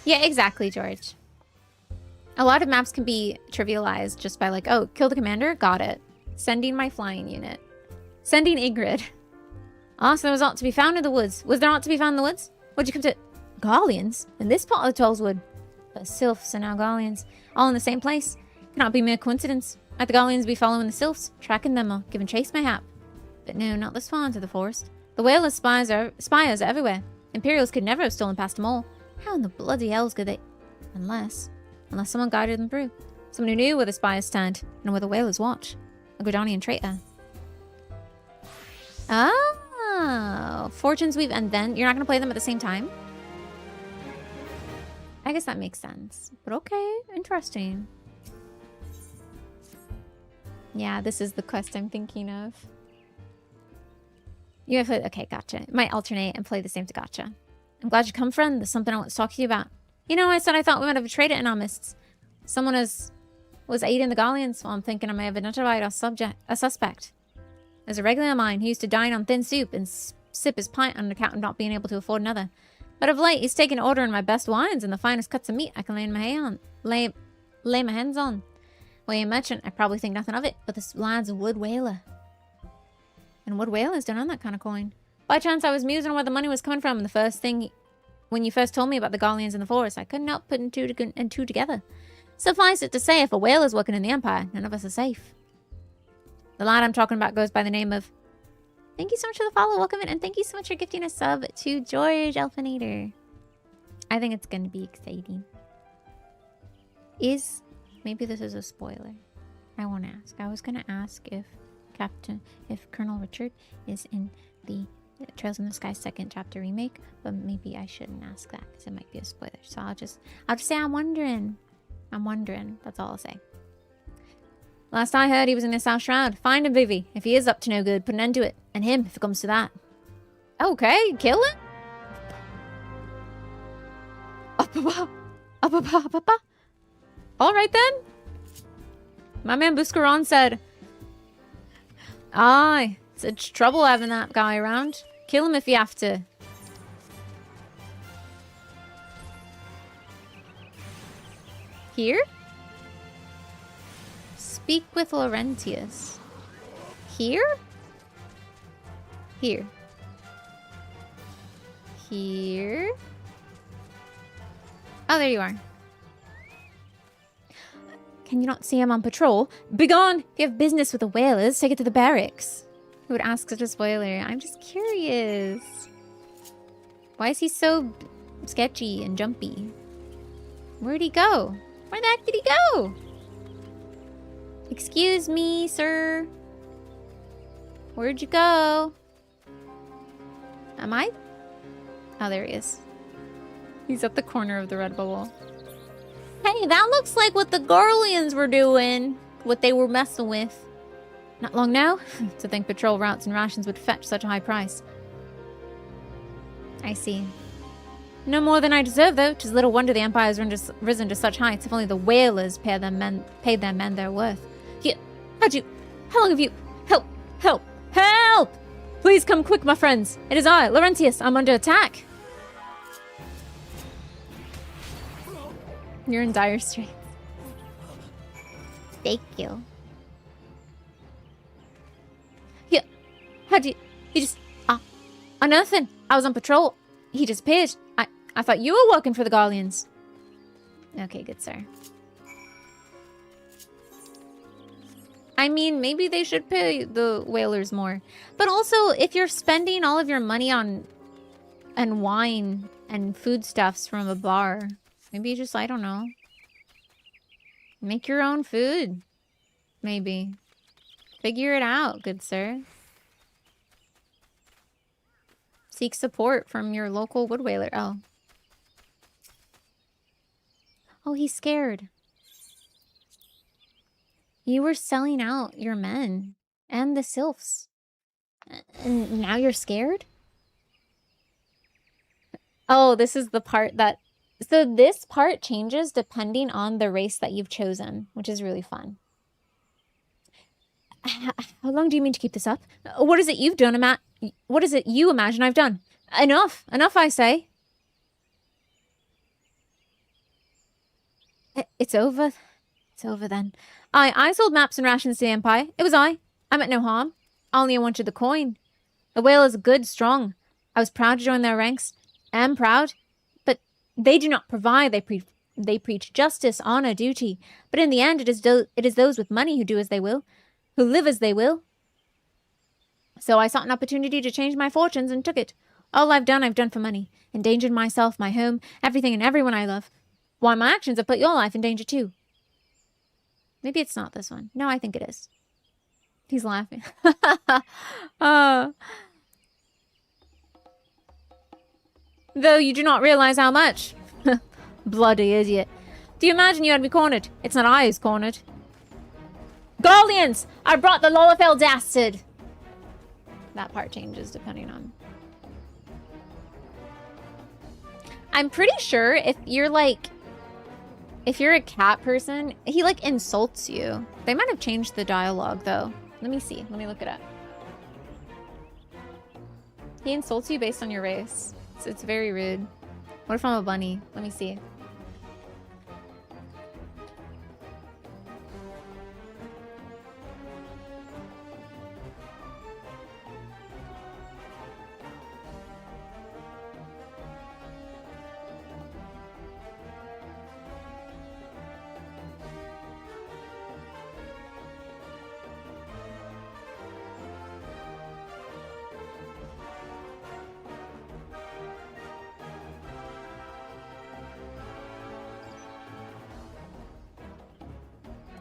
Yeah, exactly, George. A lot of maps can be trivialized just by like, oh, kill the commander? Got it. Sending my flying unit. Sending Ingrid. Ah, so there was aught to be found in the woods. Was there aught to be found in the woods? What'd you come to? Galleons? In this part of the Tollswood? But sylphs are now Galleons. All in the same place. Cannot be mere coincidence. Might the Galleons be following the sylphs, tracking them, or giving chase mayhap? But no, not this far into the forest. The whalers' spires are everywhere. Imperials could never have stolen past them all. How in the bloody hells could they? Unless someone guided them through. Someone who knew where the spires stand and where the whalers watch. A Gridanian traitor. Oh, Fortune's Weave, and then you're not going to play them at the same time? I guess that makes sense. But okay, interesting. Yeah, this is the quest I'm thinking of. You have to, okay, gotcha. Might alternate and play the same to gotcha. I'm glad you come, friend. There's something I want to talk to you about. You know, I said I thought we might have betrayed it in our midst. Someone was aiding the Galleons, so I'm thinking I may have identified a suspect. There's a regular of mine who used to dine on thin soup and sip his pint on account of not being able to afford another. But of late, he's taken order in my best wines and the finest cuts of meat I can lay my hands on. Well, you mentioned, I probably think nothing of it, but this lad's a wood whaler. And wood whalers don't own that kind of coin. By chance, I was musing on where the money was coming from, and the first thing, when you first told me about the Galleons in the forest, I couldn't help putting two and two together. Suffice it to say, if a whaler's working in the Empire, none of us are safe. The lad I'm talking about goes by the name of... Thank you so much for the follow, welcome in, and thank you so much for gifting a sub to George Elfinator. I think it's going to be exciting. Maybe this is a spoiler. I won't ask. I was going to ask if Colonel Richard is in the Trails in the Sky second chapter remake, but maybe I shouldn't ask that because it might be a spoiler. So I'll just say I'm wondering. That's all I'll say. Last I heard, he was in the South Shroud. Find him, Vivi. If he is up to no good, put an end to it. And him, if it comes to that. Okay, kill him? Alright then. My man Buscaron said, aye, it's trouble having that guy around. Kill him if you have to. Here? Speak with Laurentius. Here? Here. Here? Oh, there you are. Can you not see him on patrol? Begone! If you have business with the whalers, take it to the barracks. Who would ask such a spoiler? I'm just curious. Why is he so sketchy and jumpy? Where'd he go? Where the heck did he go? Excuse me, sir. Where'd you go? Am I? Oh, there he is. He's at the corner of the red bubble. Hey, that looks like what the Garleans were doing. What they were messing with. Not long now? To think patrol routes and rations would fetch such a high price. I see. No more than I deserve, though. 'Tis little wonder the Empire has risen to such heights. If only the whalers paid their men their worth. How long have you... Help! Please come quick, my friends. It is I, Laurentius. I'm under attack. You're in dire straits. Thank you. Yeah. You just... nothing. I was on patrol. He disappeared. I thought you were working for the Galleons. Okay, good sir. I mean, maybe they should pay the whalers more. But also, if you're spending all of your money on... and wine and foodstuffs from a bar... maybe you just, I don't know. Make your own food. Maybe. Figure it out, good sir. Seek support from your local wood whaler. Oh. Oh, he's scared. You were selling out your men and the sylphs. And now you're scared? Oh, this is the part that... So this part changes depending on the race that you've chosen, which is really fun. How long do you mean to keep this up? What is it you've done, what is it you imagine I've done? Enough. Enough, I say. It's over. It's over then. I sold maps and rations to the Empire. It was I. I meant no harm. Only I wanted the coin. The whale is good, strong. I was proud to join their ranks. I am proud. But they do not provide. They preach justice, honor, duty. But in the end, it is those with money who do as they will. Who live as they will. So I sought an opportunity to change my fortunes and took it. All I've done for money. Endangered myself, my home, everything and everyone I love. Why, my actions have put your life in danger too. Maybe it's not this one. No, I think it is. He's laughing. Though you do not realize how much. Bloody idiot. Do you imagine you had me cornered? It's not I who's cornered. Gallians! I brought the Lolafel dastard! That part changes depending on... I'm pretty sure if you're like... If you're a cat person, he like insults you. They might have changed the dialogue though. Let me see. Let me look it up. He insults you based on your race. So it's very rude. What if I'm a bunny? Let me see.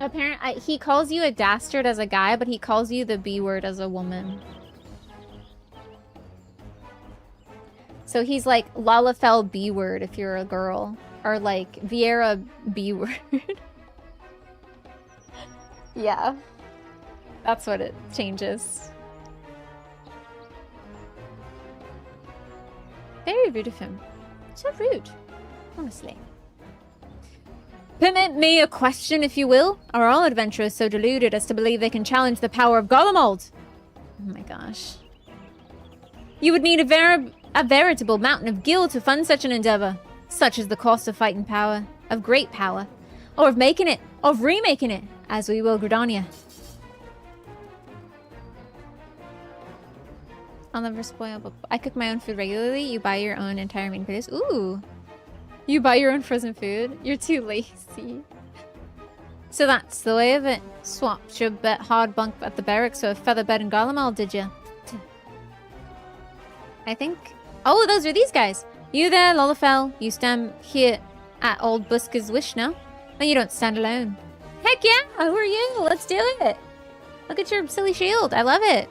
Apparently, he calls you a dastard as a guy, but he calls you the B word as a woman. So he's like Lalafell B word if you're a girl, or like Vieira B word. Yeah, that's what it changes. Very rude of him. So rude, honestly. Permit me a question, if you will. Are all adventurers so deluded as to believe they can challenge the power of Golemold? Oh my gosh. You would need a veritable mountain of gil to fund such an endeavor. Such is the cost of fighting power, of great power, or of making it, or of remaking it, as we will Gridania. I'll never spoil, but I cook my own food regularly. You buy your own entire mean produce. Ooh. You buy your own frozen food? You're too lazy. So that's the way of it. Swapped your hard bunk at the barracks for a feather bed in Garlemald, did you? I think... Oh, those are these guys. You there, Lolafell. You stand here at old Buska's wish now. And you don't stand alone. Heck yeah! Who are you? Let's do it! Look at your silly shield. I love it.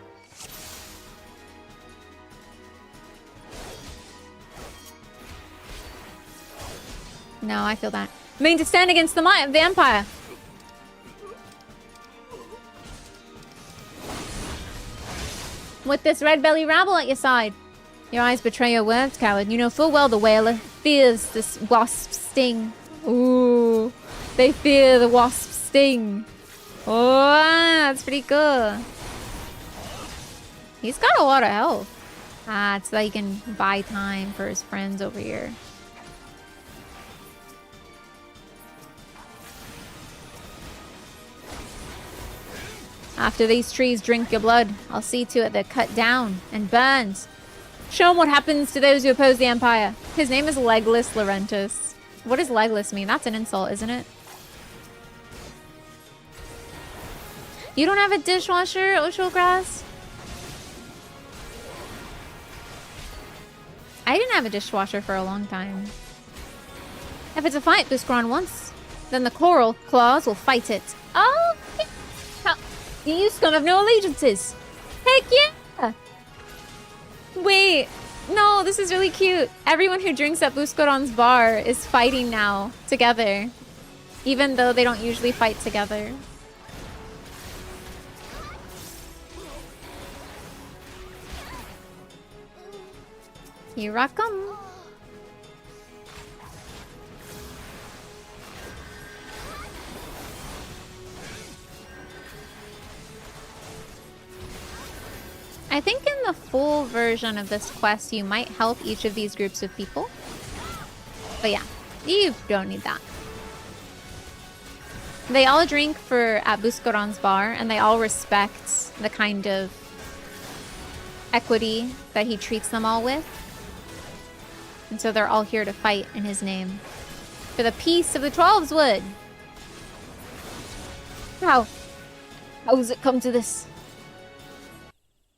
No, I feel that. I mean, to stand against the might of the Empire. With this red belly rabble at your side. Your eyes betray your words, coward. You know full well the whaler fears this wasp's sting. Ooh. They fear the wasp's sting. Oh, that's pretty cool. He's got a lot of health. Ah, it's like he can buy time for his friends over here. After these trees drink your blood, I'll see to it they're cut down and burned. Show them what happens to those who oppose the Empire. His name is Legless Laurentus. What does legless mean? That's an insult, isn't it? You don't have a dishwasher, Oshulgrass? I didn't have a dishwasher for a long time. If it's a fight Buscaron wants, then the Coral Claws will fight it. Oh, how... You scum have no allegiances. Heck yeah! Wait, no, this is really cute. Everyone who drinks at Buscaron's bar is fighting now together, even though they don't usually fight together. Here I come. I think in the full version of this quest, you might help each of these groups of people. But yeah, you don't need that. They all drink at Buscoron's bar, and they all respect the kind of equity that he treats them all with. And so they're all here to fight in his name. For the peace of the 12's Wood. How has it come to this?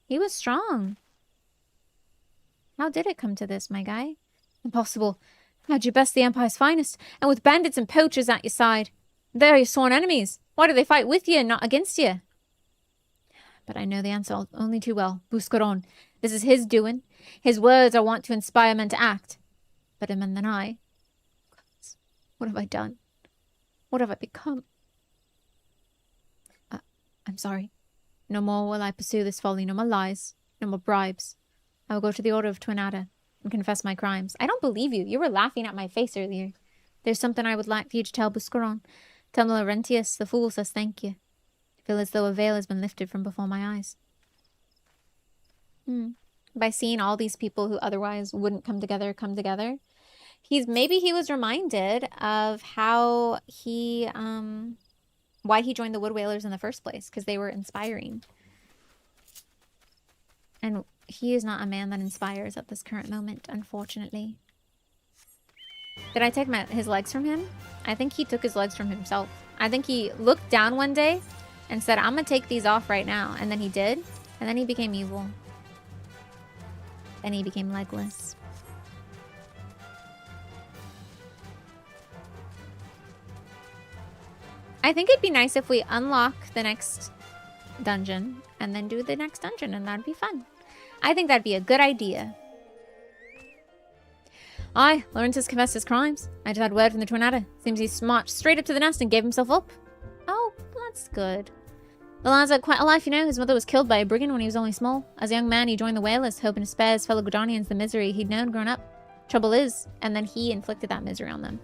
He was strong. How did it come to this, my guy? Impossible. How'd you best the Empire's finest, and with bandits and poachers at your side? They're your sworn enemies. Why do they fight with you and not against you? But I know the answer only too well. Buscoron. This is his doing. His words are wont to inspire men to act. Better men than I. What have I done? What have I become? I'm sorry. No more will I pursue this folly. No more lies. No more bribes. I will go to the Order of Twinada and confess my crimes. I don't believe you. You were laughing at my face earlier. There's something I would like for you to tell Buscoron. Tell Laurentius, the fool says thank you. I feel as though a veil has been lifted from before my eyes. By seeing all these people who otherwise wouldn't come together, maybe he was reminded of how he, why he joined the Wood Whalers in the first place, because they were inspiring. And he is not a man that inspires at this current moment, unfortunately. Did I take his legs from him? I think he took his legs from himself. I think he looked down one day and said, I'm gonna take these off right now. And then he did. And then he became evil. Then he became legless. I think it'd be nice if we unlock the next dungeon and then do the next dungeon, and that'd be fun. I think that'd be a good idea. Aye, Lawrence has confessed his crimes. I just had word from the Twinada. Seems he marched straight up to the nest and gave himself up. Oh, that's good. The lad's had quite a life, you know. His mother was killed by a brigand when he was only small. As a young man, he joined the Whalers, hoping to spare his fellow Gridanians the misery he'd known growing up. Trouble is, and then he inflicted that misery on them.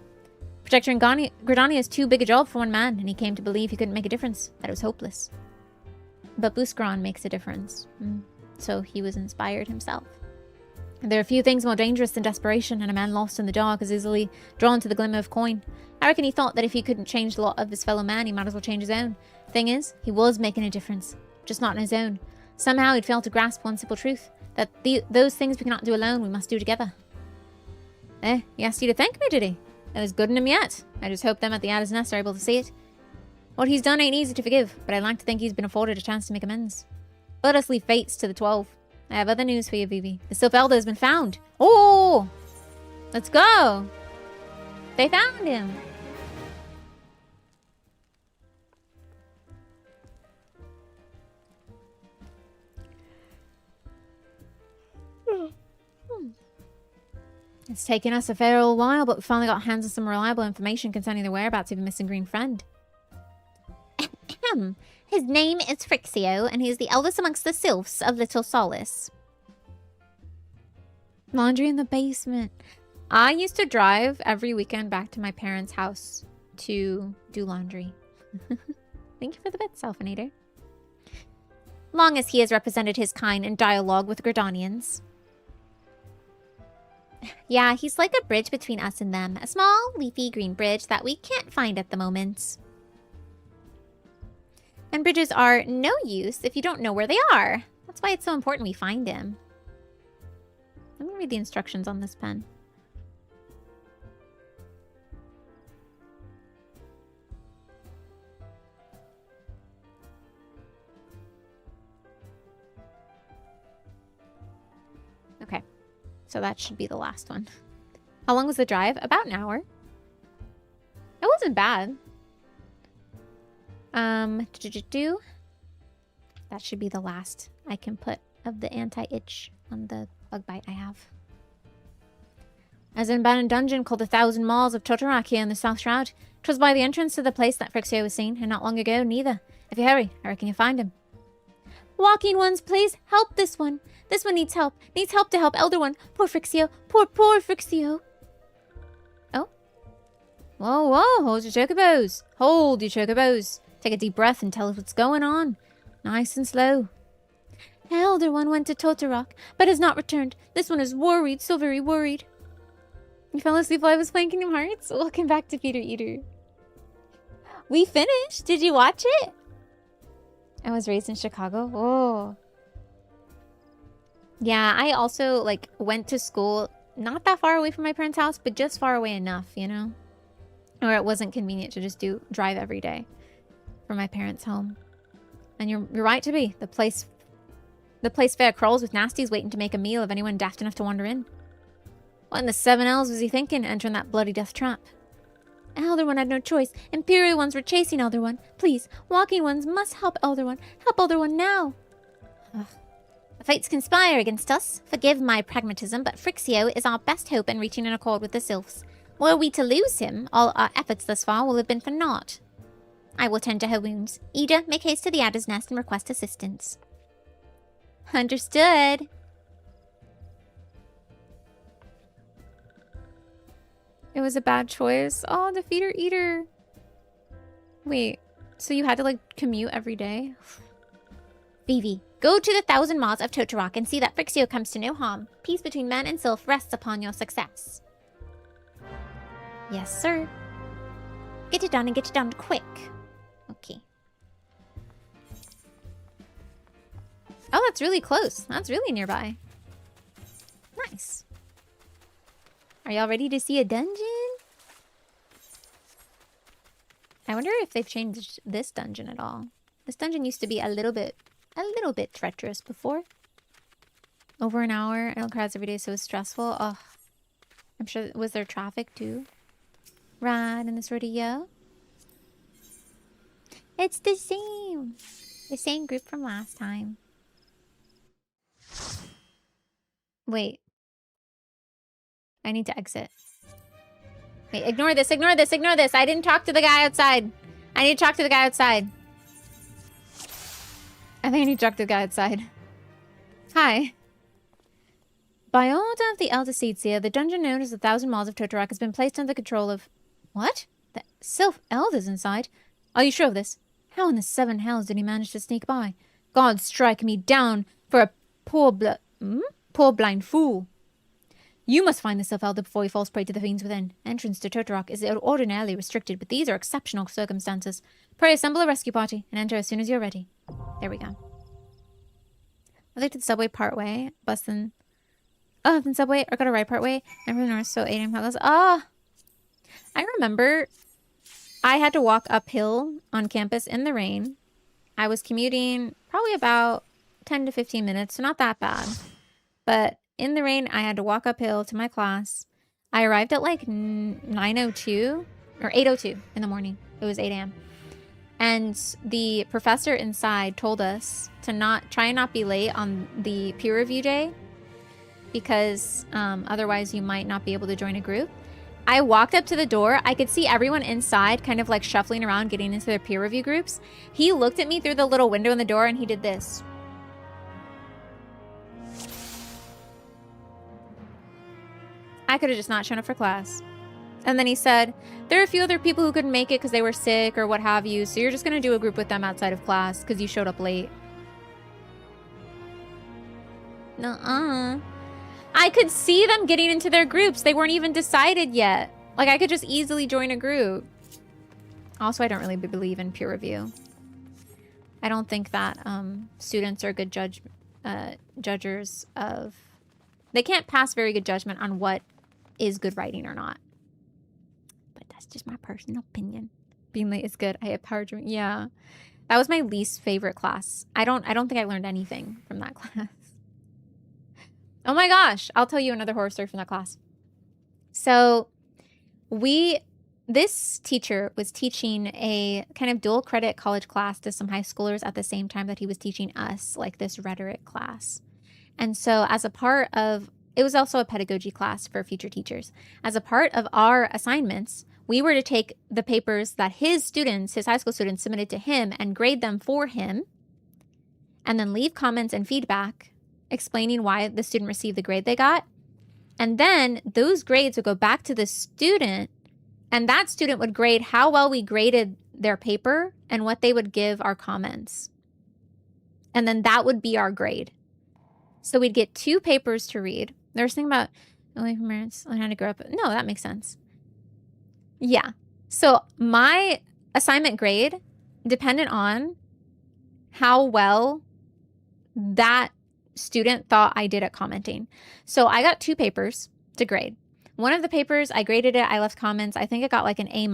Protecting Gridania is too big a job for one man, and he came to believe he couldn't make a difference, that it was hopeless. But Buscoron makes a difference, so he was inspired himself. There are few things more dangerous than desperation, and a man lost in the dark is easily drawn to the glimmer of coin. I reckon he thought that if he couldn't change the lot of his fellow man, he might as well change his own. Thing is, he was making a difference, just not in his own. Somehow he'd failed to grasp one simple truth, that those things we cannot do alone, we must do together. He asked you to thank me, did he? That was good in him yet. I just hope them at the Adder's Nest are able to see it. What he's done ain't easy to forgive, but I'd like to think he's been afforded a chance to make amends. Let us leave fates to the 12. I have other news for you, Vivi. The Sylph Elder has been found. Oh! Let's go! They found him! It's taken us a fair old while, but we finally got hands on some reliable information concerning the whereabouts of a missing green friend. His name is Frixio, and he is the eldest amongst the Sylphs of Little Solace. Laundry in the basement. I used to drive every weekend back to my parents' house to do laundry. Thank you for the bit, Selfinator. Long as he has represented his kind in dialogue with Gridanians. Yeah, he's like a bridge between us and them. A small, leafy green bridge that we can't find at the moment. And bridges are no use if you don't know where they are. That's why it's so important we find him. Let me read the instructions on this pen. Okay. So that should be the last one. How long was the drive? About an hour. It wasn't bad. That should be the last I can put of the anti-itch on the bug bite I have. As an abandoned dungeon called the 1,000 Maws of Totorak here in the South Shroud. 'Twas by the entrance to the place that Frixio was seen, and not long ago, neither. If you hurry, I reckon you'll find him. Walking ones, please help this one. This one needs help. Needs help to help Elder One. Poor Frixio. Poor Frixio. Oh. Whoa, whoa. Hold your chocobos. Hold your chocobos. Take a deep breath and tell us what's going on. Nice and slow. Elder One went to Totorok, but has not returned. This one is worried, so very worried. You fell asleep while I was playing Kingdom Hearts? Welcome back to Peter Eater. We finished. Did you watch it? I was raised in Chicago. Oh. Yeah, I also, like, went to school not that far away from my parents' house, but just far away enough, you know? Or it wasn't convenient to just drive every day from my parents' home. And you're right to be. The place fair crawls with nasties waiting to make a meal of anyone daft enough to wander in. What in the 7 L's was he thinking, entering that bloody death trap? Elder One had no choice. Imperial ones were chasing Elder One. Please, walking ones must help Elder One. Help Elder One now. Ugh. The fates conspire against us. Forgive my pragmatism, but Frixio is our best hope in reaching an accord with the Sylphs. Were we to lose him, all our efforts thus far will have been for naught. I will tend to her wounds. Ida, make haste to the Adder's Nest and request assistance. Understood. It was a bad choice. Oh, the feeder eater. Wait, so you had to, like, commute every day? Vivi, go to the 1,000 Maws of Totorok and see that Frixio comes to no harm. Peace between man and sylph rests upon your success. Yes, sir. Get it done and get it done quick. Okay. Oh, that's really close. That's really nearby. Nice. Are y'all ready to see a dungeon? I wonder if they've changed this dungeon at all. This dungeon used to be a little bit treacherous before. Over an hour, and crowds every day, so it's stressful. Oh, I'm sure. Was there traffic too? Ride in this rodeo. It's the same group from last time. Wait. I need to exit. Wait, ignore this, ignore this, ignore this. I didn't talk to the guy outside. I need to talk to the guy outside. I think I need to talk to the guy outside. Hi. By order of the Elder Seedseer, the dungeon known as the 1,000 Maws of Totorok has been placed under the control of... What? The Sylph Elders inside? Are you sure of this? How in the 7 hells did he manage to sneak by? God strike me down for a poor blind fool. You must find the Sylph Elder before he falls prey to the fiends within. Entrance to Totorok is ordinarily restricted, but these are exceptional circumstances. Pray assemble a rescue party and enter as soon as you're ready. There we go. I looked at the subway part way, bustin'. Oh, then subway, or got a ride part way. I'm from the north, so 8 a.m. goes. Ah! I remember I had to walk uphill on campus in the rain. I was commuting probably about 10 to 15 minutes, so not that bad. But in the rain, I had to walk uphill to my class. I arrived at like 9:02 or 8:02 in the morning. It was 8 a.m. And the professor inside told us to try and not be late on the peer review day because otherwise you might not be able to join a group. I walked up to the door. I could see everyone inside kind of like shuffling around getting into their peer review groups. He looked at me through the little window in the door and he did this. I could have just not shown up for class. And then he said, there are a few other people who couldn't make it because they were sick or what have you, so you're just going to do a group with them outside of class because you showed up late. Nuh-uh. I could see them getting into their groups. They weren't even decided yet. Like, I could just easily join a group. Also, I don't really believe in peer review. I don't think that students are good judgers of... They can't pass very good judgment on what is good writing or not. But that's just my personal opinion. Being late is good. I have power dream. Yeah. That was my least favorite class. I don't think I learned anything from that class. Oh my gosh. I'll tell you another horror story from that class. So this teacher was teaching a kind of dual credit college class to some high schoolers at the same time that he was teaching us like this rhetoric class. And so as a part of, it was also a pedagogy class for future teachers. As a part of our assignments, we were to take the papers that his high school students submitted to him and grade them for him, and then leave comments and feedback explaining why the student received the grade they got. And then those grades would go back to the student, and that student would grade how well we graded their paper and what they would give our comments. And then that would be our grade. So we'd get 2 papers to read. There was something about away from parents, learn how to grow up. No, that makes sense. Yeah. So my assignment grade depended on how well that student thought I did at commenting. So I got 2 papers to grade. One of the papers, I graded it. I left comments. I think it got like an A-,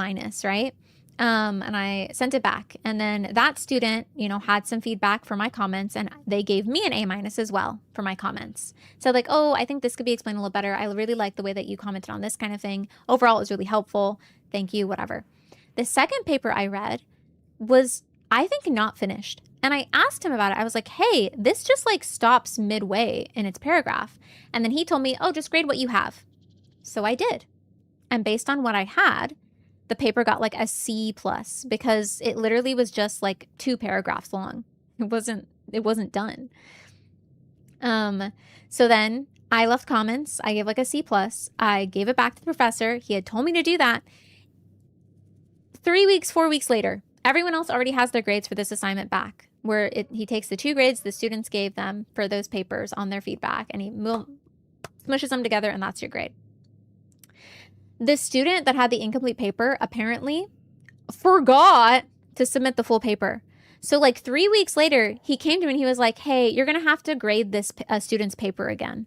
right? And I sent it back. And then that student, you know, had some feedback for my comments, and they gave me an A- as well for my comments. So like, oh, I think this could be explained a little better. I really like the way that you commented on this kind of thing. Overall, it was really helpful. Thank you, whatever. The second paper I read was, I think, not finished. And I asked him about it. I was like, hey, this just like stops midway in its paragraph. And then he told me, oh, just grade what you have. So I did. And based on what I had, the paper got like a C+ because it literally was just like 2 paragraphs long. It wasn't done. So then I left comments. I gave like a C+. I gave it back to the professor. He had told me to do that. 3 weeks, 4 weeks later, everyone else already has their grades for this assignment back, where he takes the 2 grades the students gave them for those papers on their feedback, and he smushes them together, and that's your grade. The student that had the incomplete paper apparently forgot to submit the full paper. So like 3 weeks later, he came to me and he was like, hey, you're going to have to grade this student's paper again.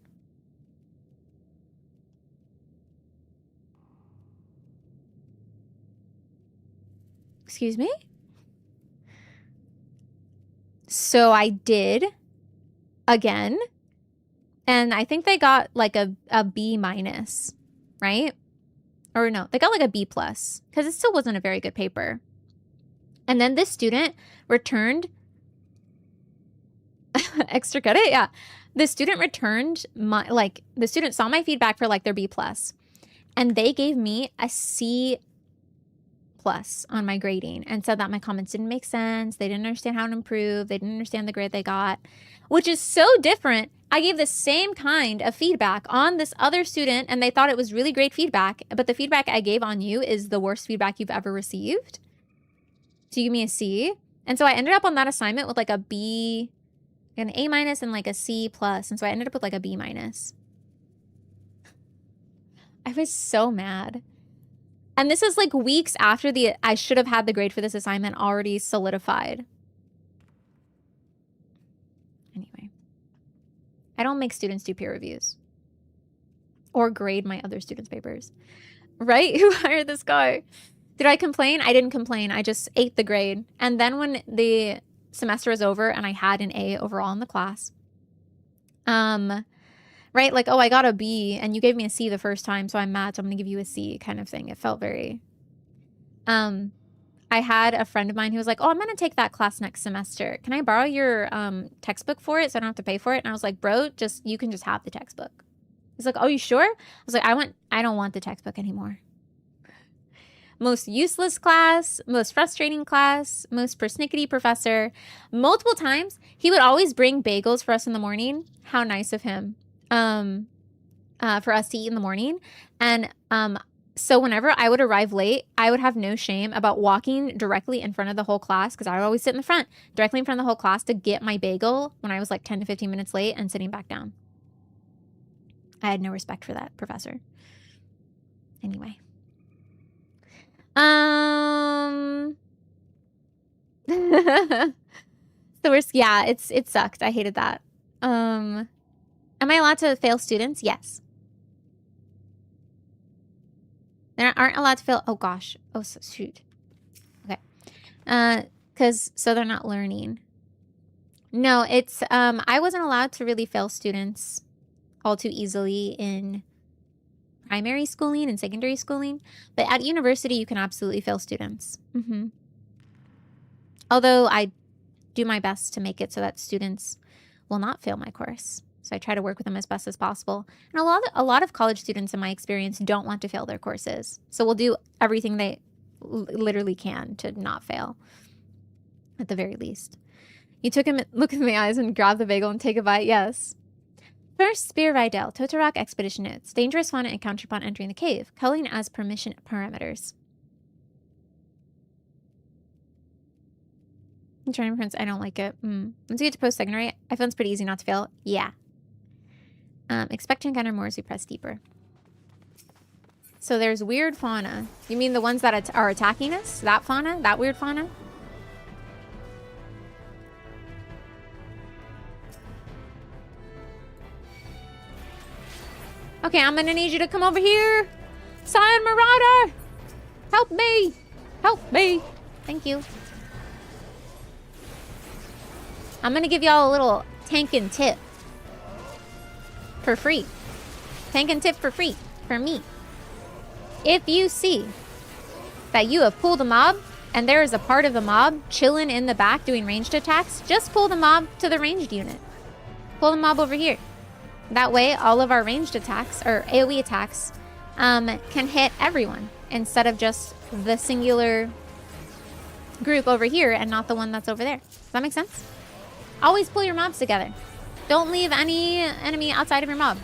Excuse me? So I did again. And I think they got like a B-, right? Or no, they got like a B+ because it still wasn't a very good paper. And then this student returned extra credit. Yeah. The student returned the student saw my feedback for like their B+, and they gave me a C+ on my grading and said that my comments didn't make sense. They didn't understand how to improve. They didn't understand the grade they got, which is so different. I gave the same kind of feedback on this other student, and they thought it was really great feedback, but the feedback I gave on you is the worst feedback you've ever received. So you give me a C. And so I ended up on that assignment with like a B, an A-, and like a C+. And so I ended up with like a B-. I was so mad. And this is like weeks after I should have had the grade for this assignment already solidified. Anyway, I don't make students do peer reviews or grade my other students' papers. Right? Who hired this guy? Did I complain? I didn't complain. I just ate the grade. And then when the semester was over and I had an A overall in the class, right? Like, oh, I got a B and you gave me a C the first time, so I'm mad, so I'm going to give you a C kind of thing. It felt very... I had a friend of mine who was like, oh, I'm going to take that class next semester. Can I borrow your textbook for it so I don't have to pay for it? And I was like, bro, you can just have the textbook. He's like, oh, you sure? I was like, I don't want the textbook anymore. Most useless class, most frustrating class, most persnickety professor. Multiple times, he would always bring bagels for us in the morning. How nice of him. For us to eat in the morning. And so whenever I would arrive late, I would have no shame about walking directly in front of the whole class, because I would always sit in the front, directly in front of the whole class to get my bagel when I was like 10 to 15 minutes late and sitting back down. I had no respect for that professor. Anyway. The worst, yeah, it sucked. I hated that. Am I allowed to fail students? Yes. They aren't allowed to fail. Oh gosh. Oh shoot. Okay. So they're not learning. No, it's I wasn't allowed to really fail students all too easily in primary schooling and secondary schooling, but at university you can absolutely fail students. Although I do my best to make it so that students will not fail my course. So I try to work with them as best as possible. And a lot of college students, in my experience, don't want to fail their courses. So we'll do everything they literally can to not fail, at the very least. You took him, look in the eyes and grab the bagel and take a bite? Yes. First, Spear Vidal, Totorak Expedition Notes. Dangerous fauna encountered upon entering the cave. Culling as permission parameters. Training prints, I don't like it. Once you get to post-secondary, I found it's pretty easy not to fail. Yeah. Expect to encounter more as we press deeper. So there's weird fauna. You mean the ones that are attacking us? That fauna? That weird fauna? Okay, I'm gonna need you to come over here. Scion Marauder! Help me! Help me! Thank you. I'm gonna give y'all a little tank and tip. For free. Tank and tip for free. For me. If you see that you have pulled a mob and there is a part of the mob chilling in the back doing ranged attacks, just pull the mob to the ranged unit. Pull the mob over here. That way, all of our ranged attacks, or AoE attacks, can hit everyone instead of just the singular group over here and not the one that's over there. Does that make sense? Always pull your mobs together. Don't leave any enemy outside of your mob.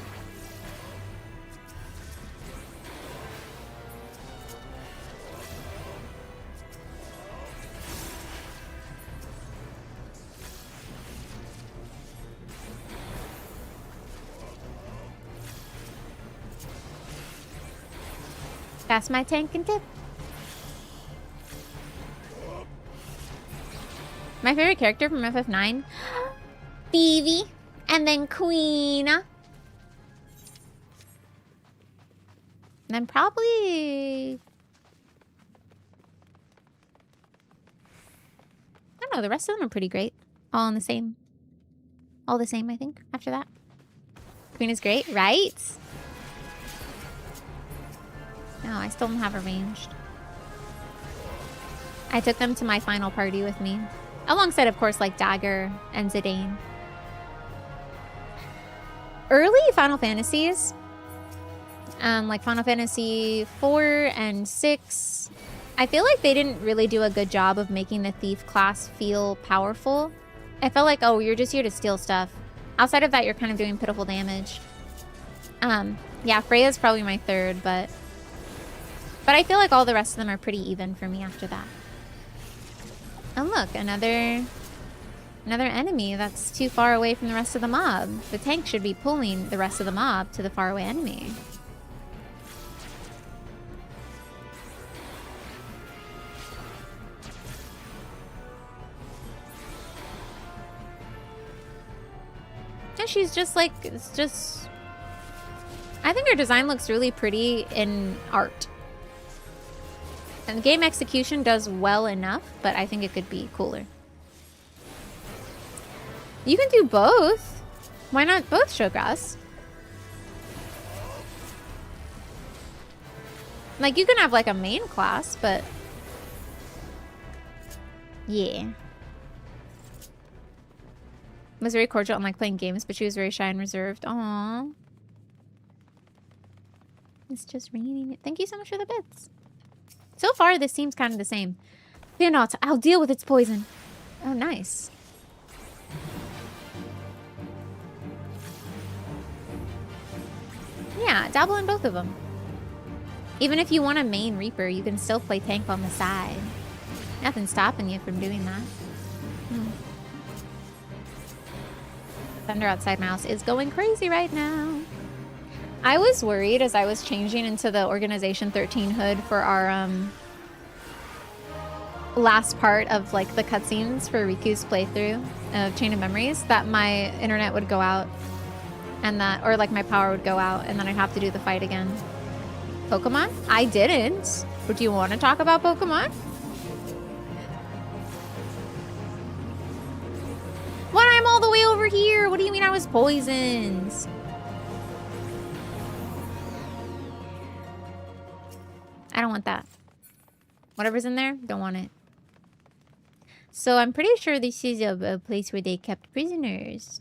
That's my tank and tip. My favorite character from FF9? Phoebe. And then Queen. And then probably... I don't know, the rest of them are pretty great. All in the same. All the same, I think, after that. Queen is great, right? No, I still don't have arranged. I took them to my final party with me. Alongside, of course, like Dagger and Zidane. Early Final Fantasies, like Final Fantasy 4 and 6, I feel like they didn't really do a good job of making the thief class feel powerful. I felt like, oh, you're just here to steal stuff. Outside of that, you're kind of doing pitiful damage. Yeah, Freya's probably my third, but I feel like all the rest of them are pretty even for me after that. And look, another enemy that's too far away from the rest of the mob. The tank should be pulling the rest of the mob to the faraway enemy. And she's just like, it's just... I think her design looks really pretty in art. And game execution does well enough, but I think it could be cooler. You can do both. Why not both, Showgrass? Like, you can have, like, a main class, but... Yeah. Was very cordial on, like, playing games, but she was very shy and reserved. Aww. It's just raining. Thank you so much for the bits. So far, this seems kind of the same. Fear not, I'll deal with its poison. Oh, nice. Yeah, dabble in both of them. Even if you want a main Reaper, you can still play tank on the side. Nothing's stopping you from doing that. Thunder outside my house is going crazy right now. I was worried as I was changing into the Organization 13 hood for our last part of like the cutscenes for Riku's playthrough of Chain of Memories that my internet would go out and that, or like my power would go out and then I'd have to do the fight again. Pokemon? I didn't. But do you want to talk about Pokemon? What? I'm all the way over here. What do you mean I was poisoned? I don't want that. Whatever's in there, don't want it. So I'm pretty sure this is a place where they kept prisoners.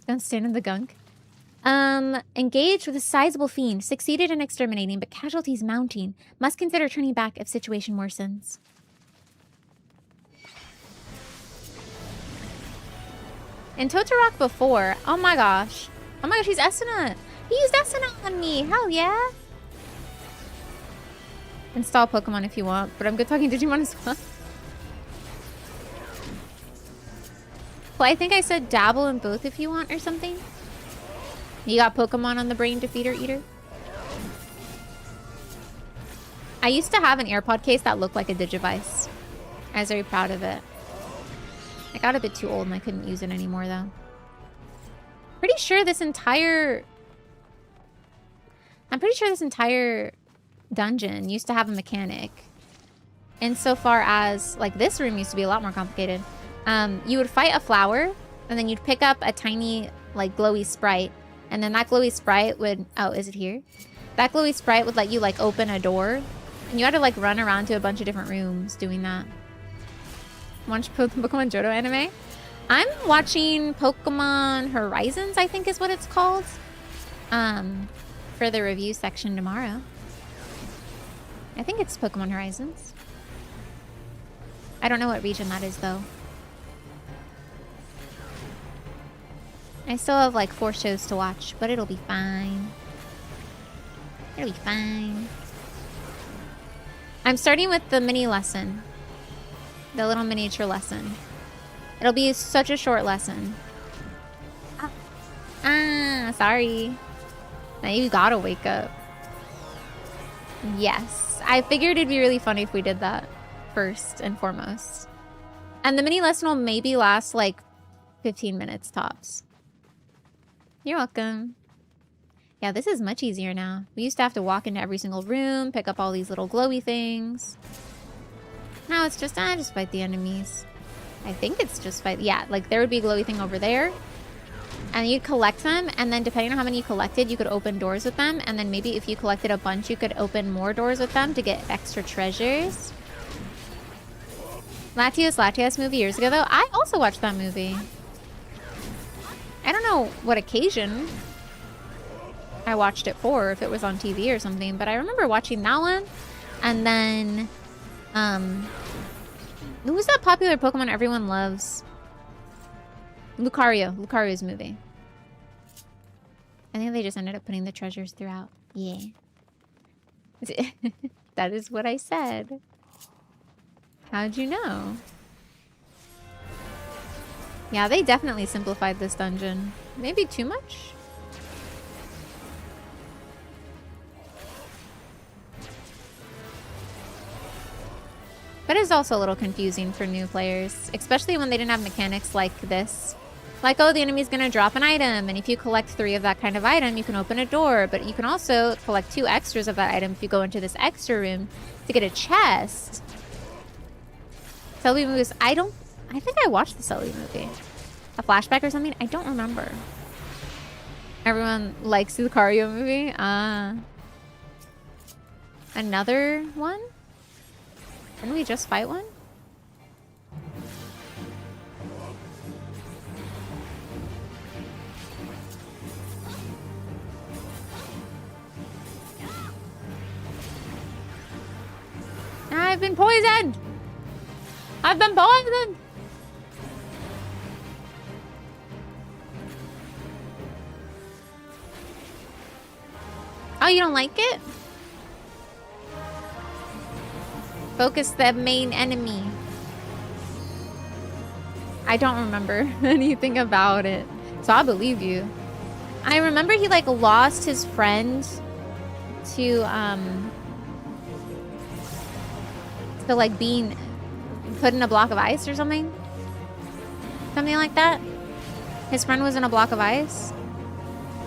Don't stand in the gunk. Engaged with a sizable fiend. Succeeded in exterminating, but casualties mounting. Must consider turning back if situation worsens. In Totoroc before, oh my gosh. Oh my gosh, he's Esuna. He used Esuna on me. Hell yeah. Install Pokemon if you want, but I'm good talking Digimon as well. Well, I think I said dabble in both if you want or something. You got Pokemon on the brain, Defeater Eater? I used to have an AirPod case that looked like a Digivice. I was very proud of it. I got a bit too old and I couldn't use it anymore though. Pretty sure this entire... I'm pretty sure this entire dungeon used to have a mechanic. Insofar as, like, this room used to be a lot more complicated. You would fight a flower, and then you'd pick up a tiny, like, glowy sprite. And then that glowy sprite would... Oh, is it here? That glowy sprite would let you, like, open a door. And you had to, like, run around to a bunch of different rooms doing that. Watch Pokemon Johto anime? I'm watching Pokemon Horizons, I think is what it's called. For the review section tomorrow. I think it's Pokemon Horizons. I don't know what region that is, though. I still have like 4 shows to watch, but it'll be fine. It'll be fine. I'm starting with the mini lesson. The little miniature lesson. It'll be such a short lesson. Sorry. Now you gotta wake up. Yes. I figured it'd be really funny if we did that first and foremost. And the mini lesson will maybe last like 15 minutes tops. You're welcome. Yeah, this is much easier now. We used to have to walk into every single room, pick up all these little glowy things. Now it's just, just fight the enemies. I think it's just fight. Yeah, like there would be a glowy thing over there. And you'd collect them, and then depending on how many you collected, you could open doors with them. And then maybe if you collected a bunch, you could open more doors with them to get extra treasures. Latios movie years ago, though. I also watched that movie. I don't know what occasion I watched it for, if it was on TV or something, but I remember watching that one. And then, who's that popular Pokemon everyone loves? Lucario. Lucario's movie. I think they just ended up putting the treasures throughout. Yeah. That is what I said. How'd you know? Yeah, they definitely simplified this dungeon. Maybe too much? But it's also a little confusing for new players, especially when they didn't have mechanics like this. Like, oh, the enemy's gonna drop an item, and if you collect 3 of that kind of item, you can open a door. But you can also collect 2 extras of that item if you go into this extra room to get a chest. Selby movies. I think I watched the Selby movie. A flashback or something? I don't remember. Everyone likes the Lucario movie? Another one? Didn't we just fight one? I've been poisoned! I've been poisoned! Oh, you don't like it? Focus the main enemy. I don't remember anything about it, so I believe you. I remember he like lost his friend to like being put in a block of ice or something. Something like that. His friend was in a block of ice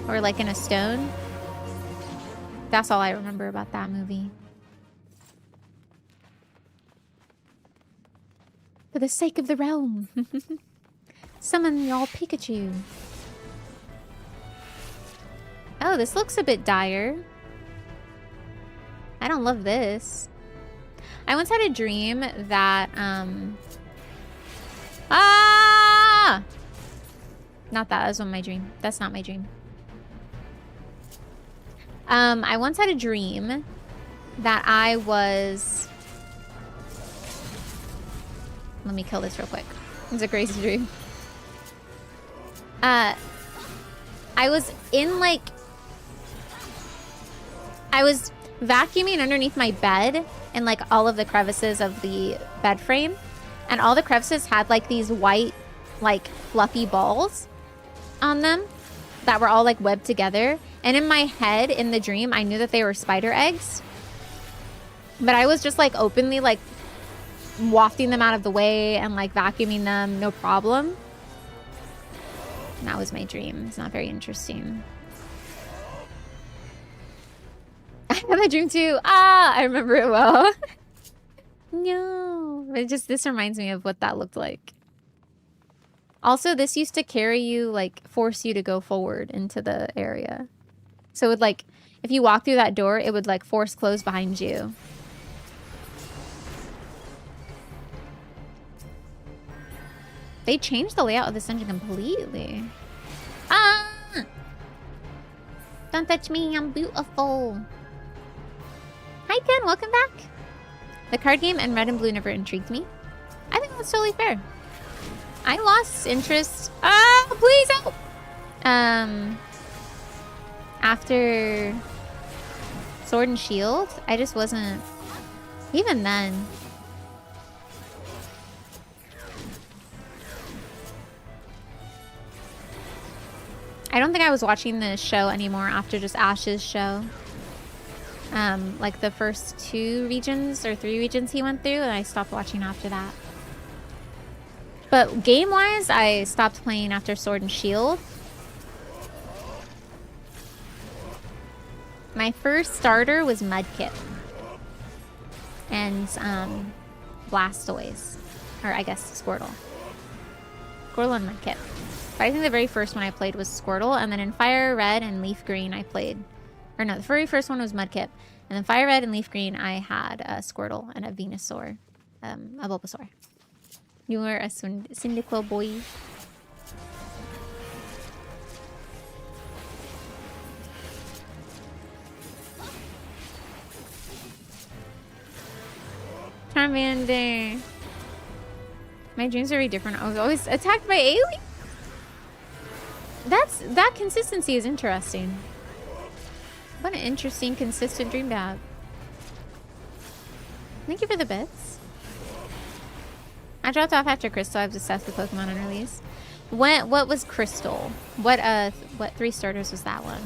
or like in a stone. That's all I remember about that movie. For the sake of the realm. Summon y'all Pikachu. Oh, this looks a bit dire. I don't love this. I once had a dream that, Not that, that was my dream. That's not my dream. I once had a dream that I was... Let me kill this real quick. It's a crazy dream. I was in like... I was vacuuming underneath my bed in like all of the crevices of the bed frame. And all the crevices had like these white like fluffy balls on them that were all like webbed together. And in my head, in the dream, I knew that they were spider eggs. But I was just like openly like wafting them out of the way and like vacuuming them, no problem. And that was my dream. It's not very interesting. I had that dream too. Ah, I remember it well. No, it just, this reminds me of what that looked like. Also, this used to carry you, like, force you to go forward into the area. So it would, like, if you walk through that door, it would, like, force close behind you. They changed the layout of this dungeon completely. Ah! Don't touch me, I'm beautiful. Hi, Ken, welcome back. The card game and Red and Blue never intrigued me. I think that's totally fair. I lost interest. Ah, please help! After Sword and Shield, I just wasn't... Even then. I don't think I was watching the show anymore after just Ash's show. Like the first 2 regions or 3 regions he went through, and I stopped watching after that. But game-wise, I stopped playing after Sword and Shield. My first starter was Mudkip. And, Blastoise. Or, I guess, Squirtle. Squirtle and Mudkip. But I think the very first one I played was Squirtle, and then in Fire Red and Leaf Green I played... Or no, the very first one was Mudkip. And then Fire Red and Leaf Green I had a Squirtle and a Venusaur. A Bulbasaur. You were a Cyndaquil boy. Charmander. My dreams are very different. I was always attacked by aliens. That consistency is interesting. What an interesting, consistent dream to have. Thank you for the bits. I dropped off after Crystal. I was obsessed with Pokemon on release. What was Crystal? What 3 starters was that one?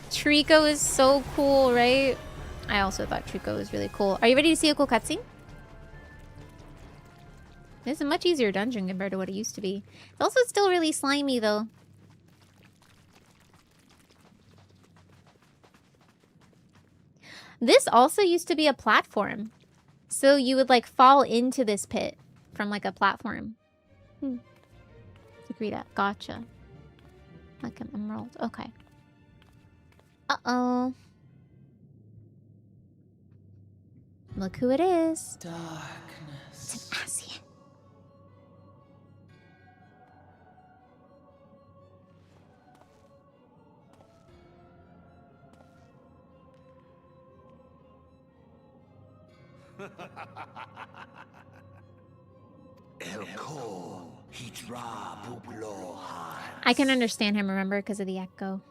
Trico is so cool, right? I also thought Trico was really cool. Are you ready to see a cool cutscene? It's a much easier dungeon compared to what it used to be. It's also still really slimy, though. This also used to be a platform. So you would, like, fall into this pit from, like, a platform. Secreta. Gotcha. Like an emerald. Okay. Uh-oh. Look who it is. Darkness. It's an Asian. I can understand him, remember, because of the echo.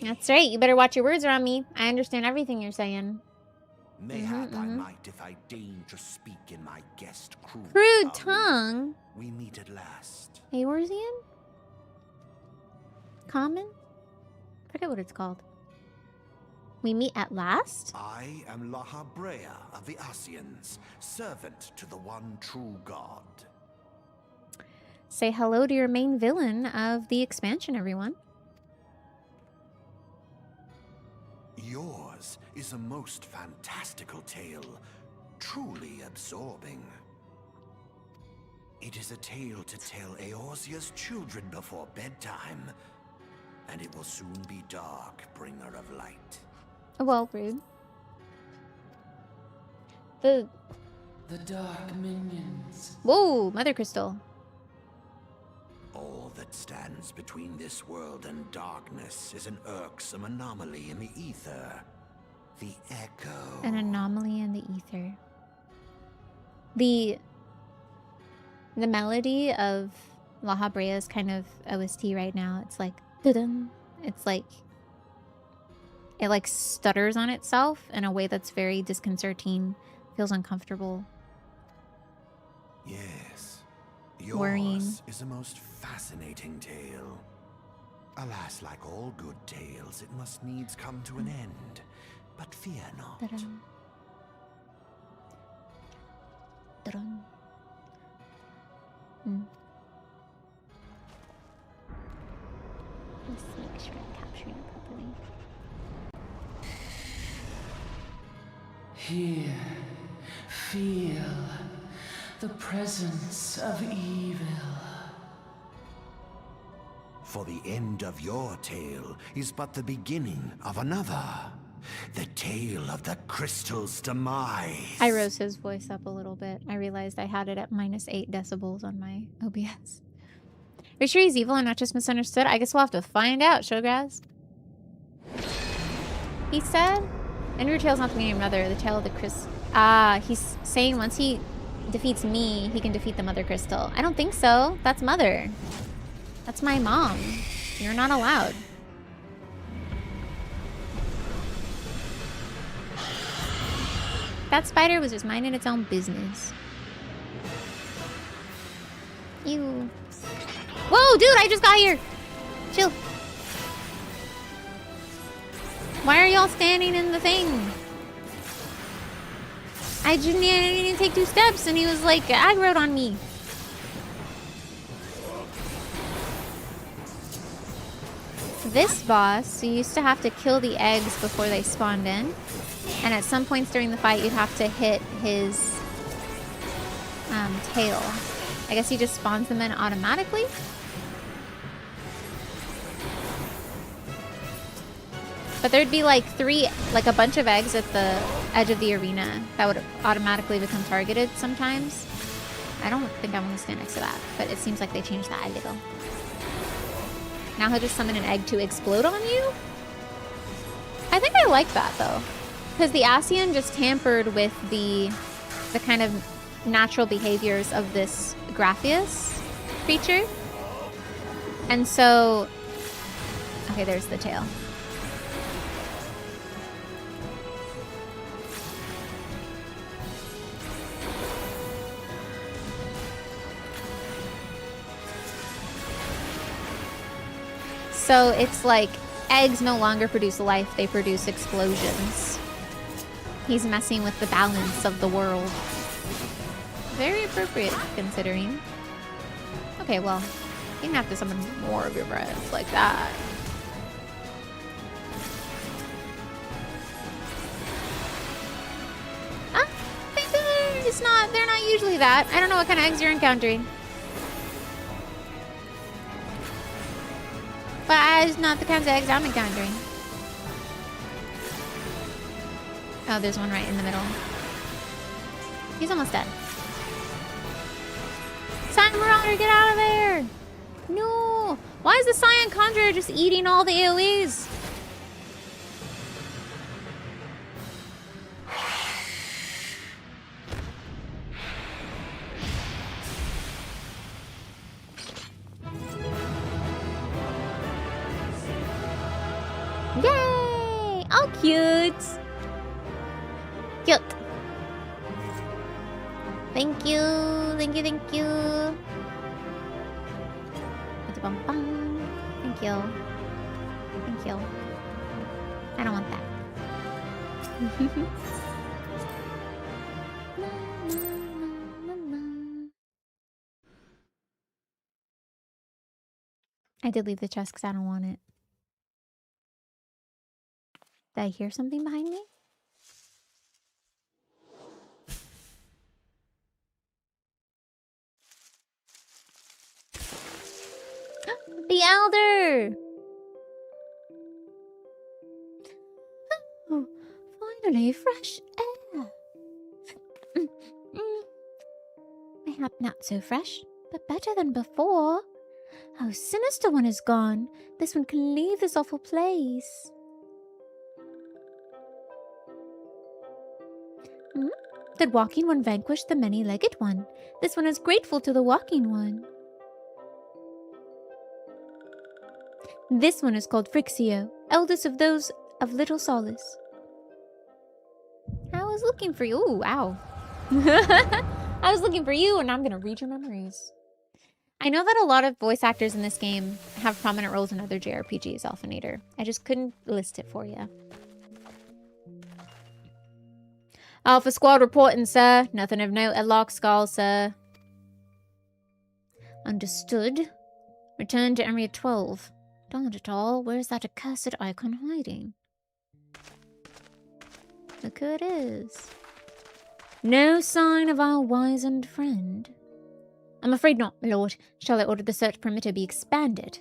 That's right. You better watch your words around me. I understand everything you're saying. Mayhap I might if I deign to speak in my guest crude tongue. We meet at last. Eorzean? Common? Forget what it's called. We meet at last? I am Lahabrea of the Asians, servant to the one true god. Say hello to your main villain of the expansion, everyone. Yours is a most fantastical tale, truly absorbing. It is a tale to tell Eorzea's children before bedtime, and it will soon be dark, bringer of light. Well, rude. The dark minions. Whoa, Mother Crystal. All that stands between this world and darkness is an irksome anomaly in the ether. The echo. An anomaly in the ether. The melody of La Habrea's kind of OST right now. It's like, dun. It's like, it like stutters on itself in a way that's very disconcerting, feels uncomfortable. Yes, Worrying. yours is a most fascinating tale. Alas, like all good tales, it must needs come to an end. But fear not. Dun. Dun. Let's make sure I'm capturing it properly. Here, feel the presence of evil. For the end of your tale is but the beginning of another. The tale of the crystal's demise. I rose his voice up a little bit. I realized I had it at -8 decibels on my OBS. Are you sure he's evil and not just misunderstood? I guess we'll have to find out, Showgrass. He said, "And your tail's not the meaning of mother, the tail of the crystal." Ah, he's saying once he defeats me, he can defeat the mother crystal. I don't think so. That's mother. That's my mom. You're not allowed. That spider was just minding its own business. Ew. Whoa, dude, I just got here. Chill. Why are y'all standing in the thing? I didn't take 2 steps and he was like aggroed on me. This boss, you used to have to kill the eggs before they spawned in. And at some points during the fight, you'd have to hit his tail. I guess he just spawns them in automatically. But there'd be like a bunch of eggs at the edge of the arena that would automatically become targeted sometimes. I don't think I want to stand next to that, but it seems like they changed that a little. Now he'll just summon an egg to explode on you? I think I like that though. Because the Ascian just tampered with the kind of natural behaviors of this Graphius creature. And so... Okay, there's the tail. So it's like eggs no longer produce life, they produce explosions. He's messing with the balance of the world. Very appropriate, considering. Okay, well, you didn't have to summon more of your friends like that. Ah, they're not usually that. I don't know what kind of eggs you're encountering. But it's not the kinds of eggs I'm encountering. Oh, there's one right in the middle. He's almost dead. Cyan Marauder, get out of there! No! Why is the Cyan Conjurer just eating all the AoEs? Yay! Oh, cute! Cute. Thank you. Thank you, thank you. Thank you. Thank you. I don't want that. I did leave the chest because I don't want it. Did I hear something behind me? The Elder! Oh, finally, fresh air. Mayhap not so fresh, but better than before. Oh, Sinister One is gone. This one can leave this awful place. Did Walking One vanquish the Many-Legged One? This one is grateful to the Walking One. This one is called Frixio, eldest of those of Little Solace. I was looking for you. Ooh, ow. I was looking for you, and I'm gonna read your memories. I know that a lot of voice actors in this game have prominent roles in other JRPGs, Alphinator. I just couldn't list it for you. Alpha Squad reporting, sir. Nothing of note at Lockskull, sir. Understood. Return to Area 12. Darn it all, where's that accursed icon hiding? Look who it is. No sign of our wizened friend. I'm afraid not, my lord. Shall I order the search perimeter be expanded?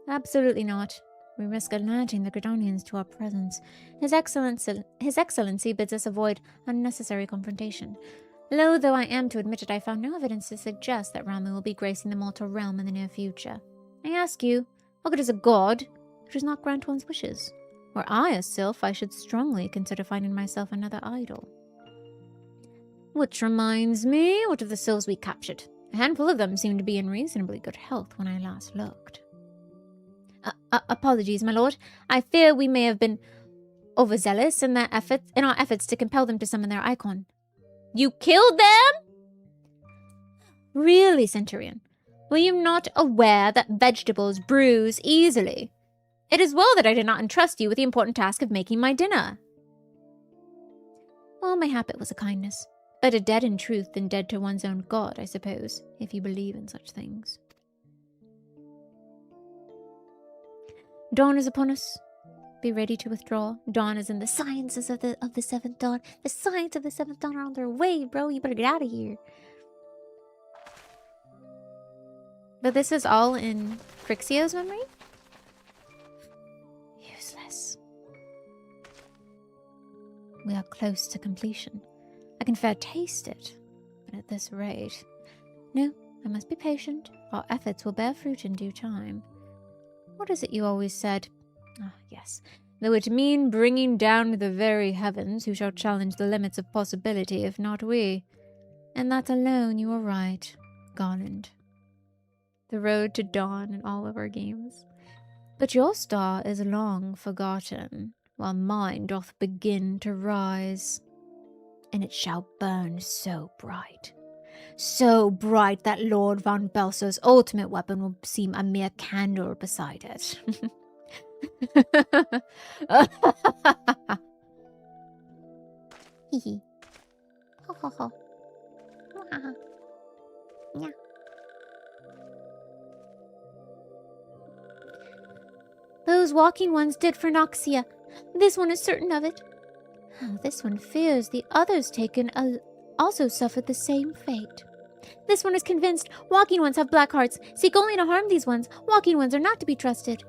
Absolutely not. We risk alerting the Gridanians to our presence. His Excellency bids us avoid unnecessary confrontation. Loath though I am to admit it, I found no evidence to suggest that Ramuh will be gracing the mortal realm in the near future. I ask you, what good is a god who does not grant one's wishes? Were I a sylph, I should strongly consider finding myself another idol. Which reminds me, what of the sylphs we captured? A handful of them seemed to be in reasonably good health when I last looked. Apologies, my lord. I fear we may have been overzealous in our efforts to compel them to summon their icon. You killed them? Really, Centurion? Were you not aware that vegetables bruise easily? It is well that I did not entrust you with the important task of making my dinner. Well, my habit was a kindness. Better dead in truth than dead to one's own god, I suppose, if you believe in such things. Dawn is upon us. Be ready to withdraw. Dawn is in the sciences of the seventh dawn. The science of the seventh dawn are on their way, bro. You better get out of here. But this is all in Frixio's memory? Useless. We are close to completion. I can fair taste it, but at this rate... No, I must be patient. Our efforts will bear fruit in due time. What is it you always said? Ah, yes. Though it mean bringing down the very heavens, who shall challenge the limits of possibility, if not we? And that alone you are right, Garland. The road to dawn in all of our games. But your star is long forgotten, while mine doth begin to rise. And it shall burn so bright that Lord Von Belso's ultimate weapon will seem a mere candle beside it. Hee ho ho ho. Yeah. Those walking ones did for Noxia. This one is certain of it. This one fears the others taken also suffered the same fate. This one is convinced walking ones have black hearts, seek only to harm these ones. Walking ones are not to be trusted.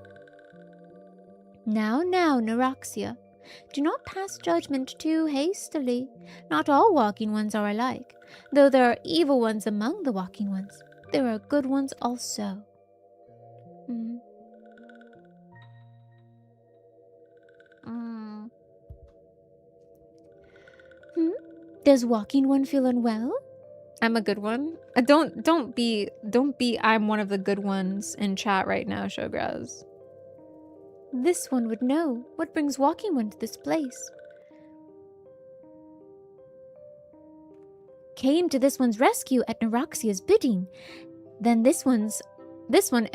Now, Neuraxia, do not pass judgment too hastily. Not all walking ones are alike. Though there are evil ones among the walking ones, there are good ones also. Does walking one feel unwell? I'm a good one. Don't be I'm one of the good ones in chat right now, Shograz. This one would know what brings walking one to this place. Came to this one's rescue at Neuraxia's bidding. Then this one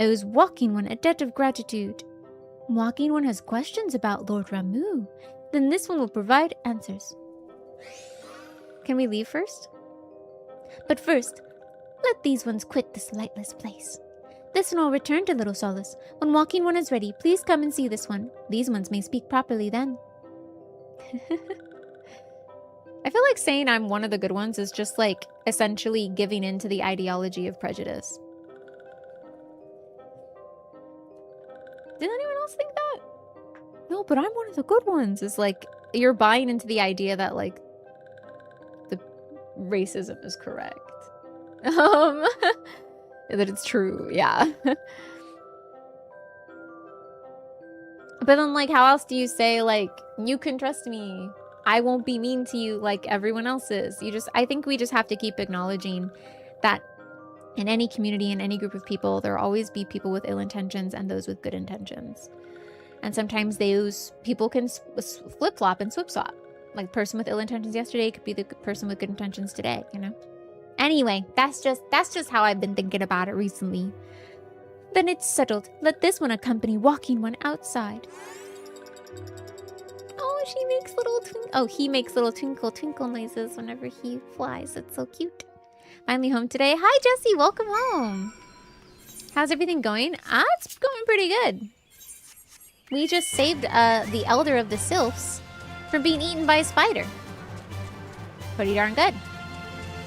owes walking one a debt of gratitude. Walking one has questions about Lord Ramuh. Then this one will provide answers. Can we leave first? But first, let these ones quit this lightless place. This one will return to Little Solace. When walking one is ready, please come and see this one. These ones may speak properly then. I feel like saying I'm one of the good ones is just like essentially giving in to the ideology of prejudice. Did anyone else think that? No, but I'm one of the good ones. It's like you're buying into the idea that like the racism is correct. That it's true, yeah. But then, like, how else do you say, like, you can trust me, I won't be mean to you like everyone else is? I think we just have to keep acknowledging that In any community, in any group of people, there will always be people with ill intentions and those with good intentions. And sometimes those people can flip-flop and swip-swap. Like, the person with ill intentions yesterday could be the person with good intentions today, you know? Anyway, that's just how I've been thinking about it recently. Then it's settled. Let this one accompany walking one outside. Oh, she makes little he makes little twinkle twinkle noises whenever he flies. It's so cute. Finally home today. Hi, Jesse. Welcome home. How's everything going? It's going pretty good. We just saved the elder of the sylphs from being eaten by a spider. Pretty darn good.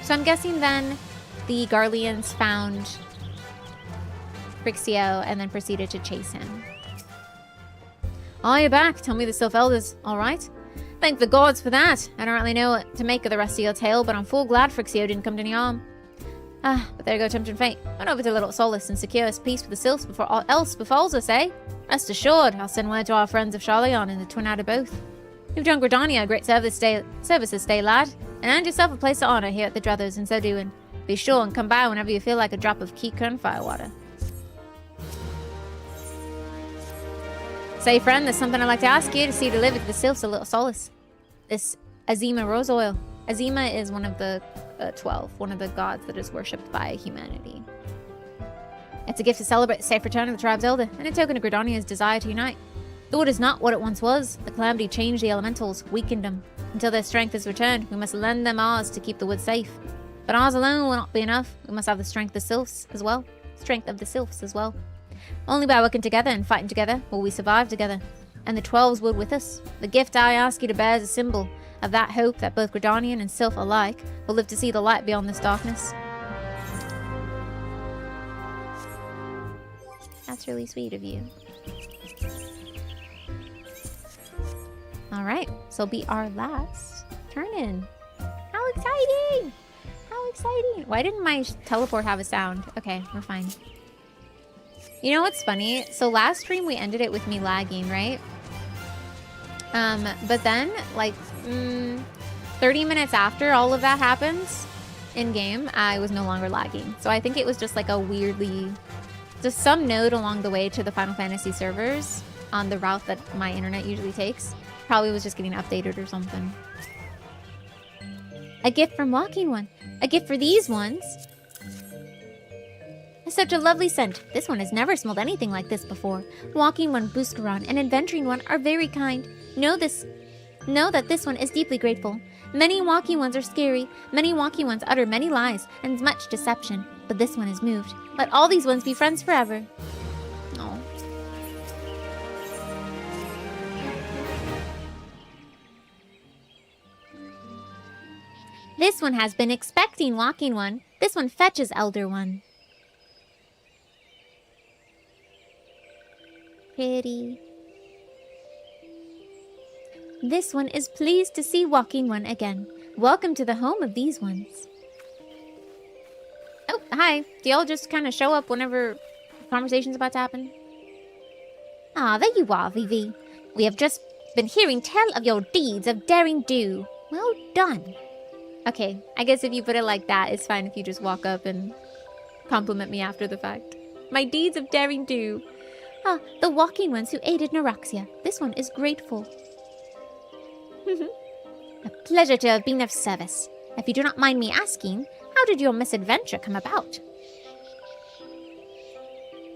So I'm guessing then the Garleans found Frixio and then proceeded to chase him. Oh, you're back. Tell me the sylph elder's all right. Thank the gods for that. I don't really know what to make of the rest of your tale, but I'm full glad Frixio didn't come to any harm. But there go tempting fate. Went over to Little Solace and secure us peace with the sylphs before all else befalls us, eh? Rest assured, I'll send word to our friends of Charleon and the twin out of both. You've done Gridania a great service this day, lad, and earned yourself a place of honor here at the Druthers in so doing. Be sure and come by whenever you feel like a drop of Kikun firewater. Say, friend, there's something I'd like to ask you to see delivered to the sylphs of Little Solace. This Azima rose oil. Azima is one of the 12, one of the gods that is worshipped by humanity. It's a gift to celebrate the safe return of the tribe's elder, and a token of Gridania's desire to unite. The wood is not what it once was. The calamity changed the elementals, weakened them. Until their strength is returned, we must lend them ours to keep the wood safe. But ours alone will not be enough. We must have the strength of the sylphs as well. Only by working together and fighting together will we survive together. And the 12s would with us. The gift I ask you to bear is a symbol of that hope that both Gridanian and sylph alike will live to see the light beyond this darkness. That's really sweet of you. Alright, so it'll be our last turn in. How exciting! How exciting! Why didn't my teleport have a sound? Okay, we're fine. You know what's funny? So last stream we ended it with me lagging, right? But then, like, 30 minutes after all of that happens in-game, I was no longer lagging. So I think it was just like a weirdly... just some node along the way to the Final Fantasy servers on the route that my internet usually takes. Probably was just getting updated or something. A gift from Walking One. A gift for these ones. Such a lovely scent. This one has never smelled anything like this before. Walking One, Buscaron, and Adventuring One are very kind. Know that this one is deeply grateful. Many Walking Ones are scary. Many Walking Ones utter many lies and much deception. But this one is moved. Let all these ones be friends forever. Oh. This one has been expecting Walking One. This one fetches Elder One. Pretty. This one is pleased to see Walking One again. Welcome to the home of these ones. Oh, hi. Do y'all just kind of show up whenever conversation's about to happen? Ah, there you are, Vivi. We have just been hearing tell of your deeds of daring do. Well done. Okay, I guess if you put it like that, it's fine if you just walk up and compliment me after the fact. My deeds of daring do. Ah, the Walking Ones who aided Neuraxia. This one is grateful. A pleasure to have been of service. If you do not mind me asking, how did your misadventure come about?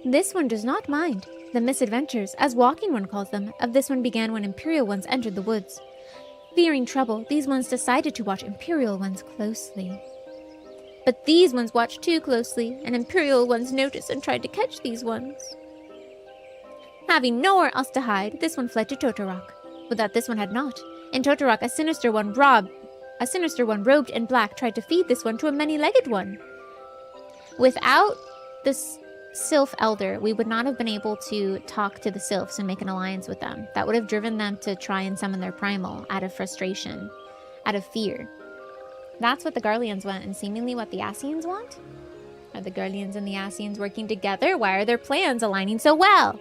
This one does not mind. The misadventures, as Walking One calls them, of this one began when Imperial Ones entered the woods. Fearing trouble, these ones decided to watch Imperial Ones closely. But these ones watched too closely, and Imperial Ones noticed and tried to catch these ones. Having nowhere else to hide, this one fled to Totorok. But that this one had not. In Totorok, a sinister one robed in black tried to feed this one to a many-legged one. Without this Sylph Elder, we would not have been able to talk to the Sylphs and make an alliance with them. That would have driven them to try and summon their primal out of frustration, out of fear. That's what the Garleans want, and seemingly what the Ascians want? Are the Garleans and the Ascians working together? Why are their plans aligning so well?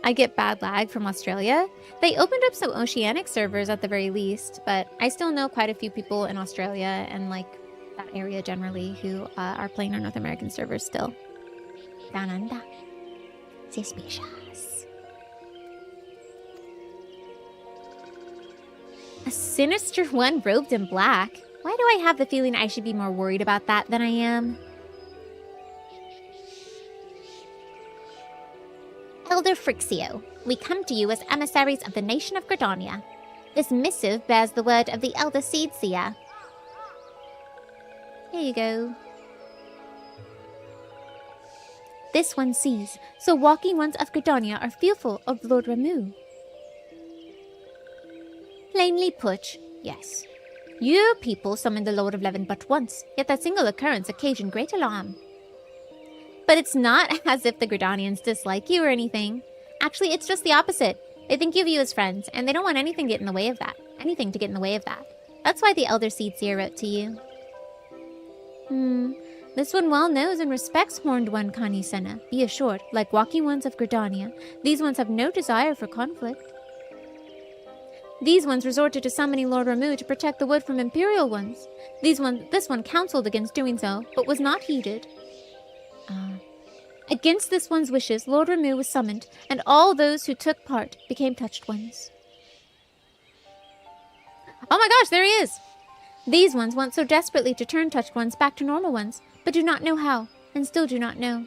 I get bad lag from Australia. They opened up some Oceanic servers at the very least, but I still know quite a few people in Australia, and like that area generally who are playing on North American servers still. Dananda. Suspicious. A sinister one robed in black. Why do I have the feeling I should be more worried about that than I am? Elder Frixio, we come to you as emissaries of the nation of Gridania. This missive bears the word of the Elder Seedseer. Here you go. This one sees, so walking ones of Gridania are fearful of Lord Ramu. Plainly put, yes. Your people summoned the Lord of Leven but once, yet that single occurrence occasioned great alarm. But it's not as if the Gridanians dislike you or anything. Actually, it's just the opposite. They think of you as friends, and they don't want anything to get in the way of that. That's why the Elder Seedseer wrote to you. This one well knows and respects Horned One Kani Senna. Be assured, like walking ones of Gridania, these ones have no desire for conflict. These ones resorted to summoning Lord Ramu to protect the wood from Imperial ones. This one counseled against doing so, but was not heeded. Against this one's wishes, Lord Ramu was summoned, and all those who took part became touched ones. Oh my gosh, there he is! These ones want so desperately to turn touched ones back to normal ones, but do not know how, and still do not know.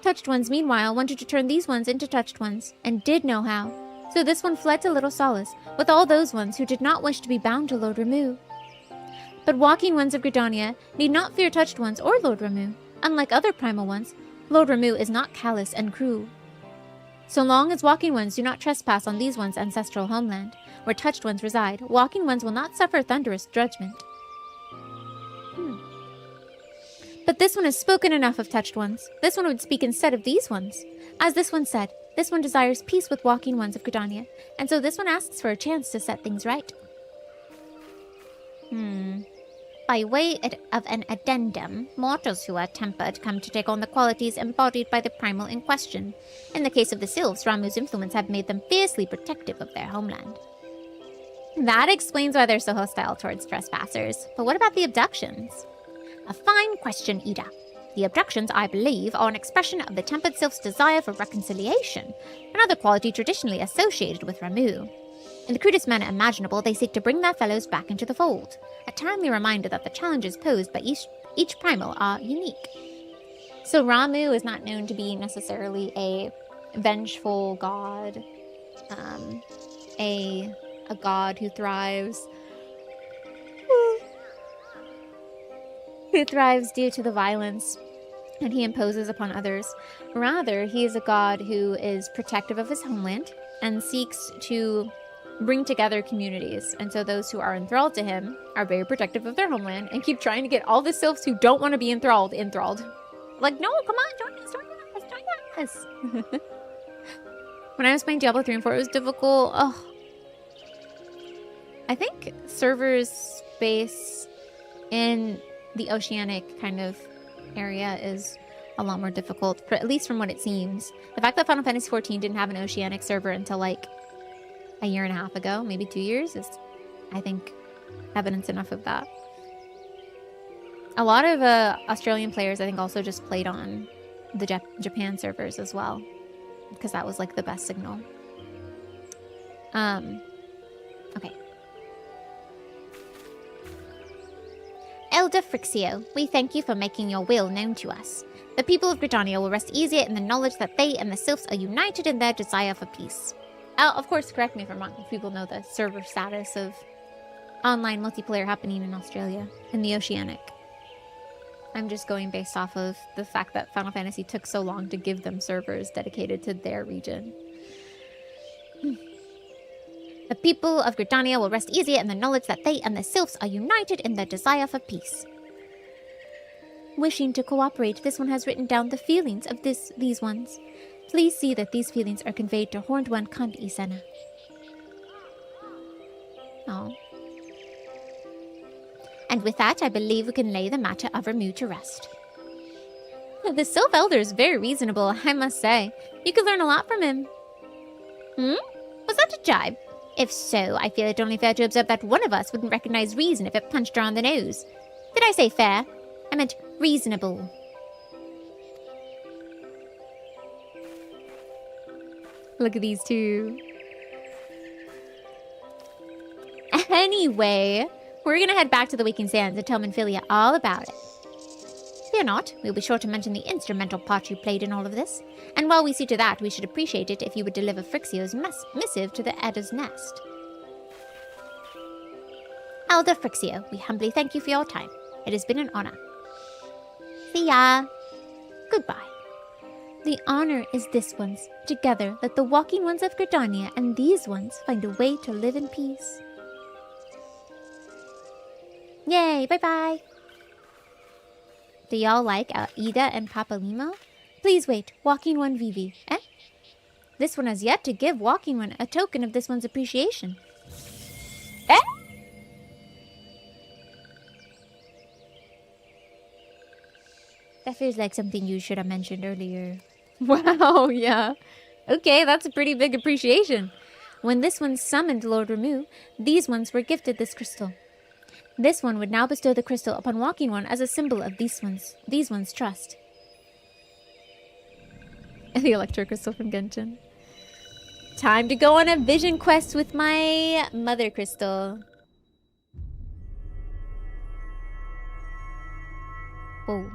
Touched ones, meanwhile, wanted to turn these ones into touched ones, and did know how. So this one fled to Little Solace, with all those ones who did not wish to be bound to Lord Ramu. But walking ones of Gridania need not fear touched ones or Lord Ramu. Unlike other primal ones, Lord Ramu is not callous and cruel. So long as walking ones do not trespass on these ones' ancestral homeland, where touched ones reside, walking ones will not suffer thunderous judgment. But this one has spoken enough of touched ones. This one would speak instead of these ones. As this one said, this one desires peace with walking ones of Gridania, and so this one asks for a chance to set things right. By way of an addendum, mortals who are tempered come to take on the qualities embodied by the primal in question. In the case of the Sylphs, Ramu's influence had made them fiercely protective of their homeland. That explains why they're so hostile towards trespassers. But what about the abductions? A fine question, Ida. The abductions, I believe, are an expression of the tempered Sylph's desire for reconciliation, another quality traditionally associated with Ramu. In the crudest manner imaginable, they seek to bring their fellows back into the fold, a timely reminder that the challenges posed by each primal are unique. So Ramu is not known to be necessarily a vengeful god, a god who thrives due to the violence that he imposes upon others. Rather, he is a god who is protective of his homeland and seeks to bring together communities. And so those who are enthralled to him are very protective of their homeland and keep trying to get all the sylphs who don't want to be enthralled. Like, no, come on, join us. When I was playing Diablo 3 and 4, it was difficult. I think servers space in the oceanic kind of area is a lot more difficult, but at least from what it seems. The fact that Final Fantasy XIV didn't have an oceanic server until like a year and a half ago, maybe 2 years, is, I think, evidence enough of that. A lot of Australian players, I think, also just played on the Japan servers as well, because that was like the best signal. Okay. Elder Frixio, we thank you for making your will known to us. The people of Gridania will rest easier in the knowledge that they and the Sylphs are united in their desire for peace. Of course, correct me if I'm wrong, if people know the server status of online multiplayer happening in Australia, in the Oceanic. I'm just going based off of the fact that Final Fantasy took so long to give them servers dedicated to their region. The people of Gridania will rest easier in the knowledge that they and the Sylphs are united in their desire for peace. Wishing to cooperate, this one has written down the feelings of these ones. Please see that these feelings are conveyed to Horned One Kandi Senna. Oh. And with that, I believe we can lay the matter of Ramu to rest. The Sylph Elder is very reasonable, I must say. You could learn a lot from him. Was that a jibe? If so, I feel it only fair to observe that one of us wouldn't recognize reason if it punched her on the nose. Did I say fair? I meant reasonable. Look at these two. Anyway, we're gonna head back to the Waking Sands and tell Minfilia all about it. Fear not, we'll be sure to mention the instrumental part you played in all of this. And while we see to that, we should appreciate it if you would deliver Phrixio's missive to the Edda's Nest. Elder Phrixio, we humbly thank you for your time. It has been an honor. See ya. Goodbye. The honor is this one's. Together, let the walking ones of Gridania and these ones find a way to live in peace. Yay, bye-bye. Do y'all like Ida and Papa Limo? Please wait, Walking One Vivi. Eh? This one has yet to give Walking One a token of this one's appreciation. Eh? That feels like something you should have mentioned earlier. Wow, yeah. Okay, that's a pretty big appreciation. When this one summoned Lord Ramu, these ones were gifted this crystal. This one would now bestow the crystal upon Walking One as a symbol of these ones' trust. The Electro Crystal from Genshin. Time to go on a vision quest with my Mother Crystal. Oh.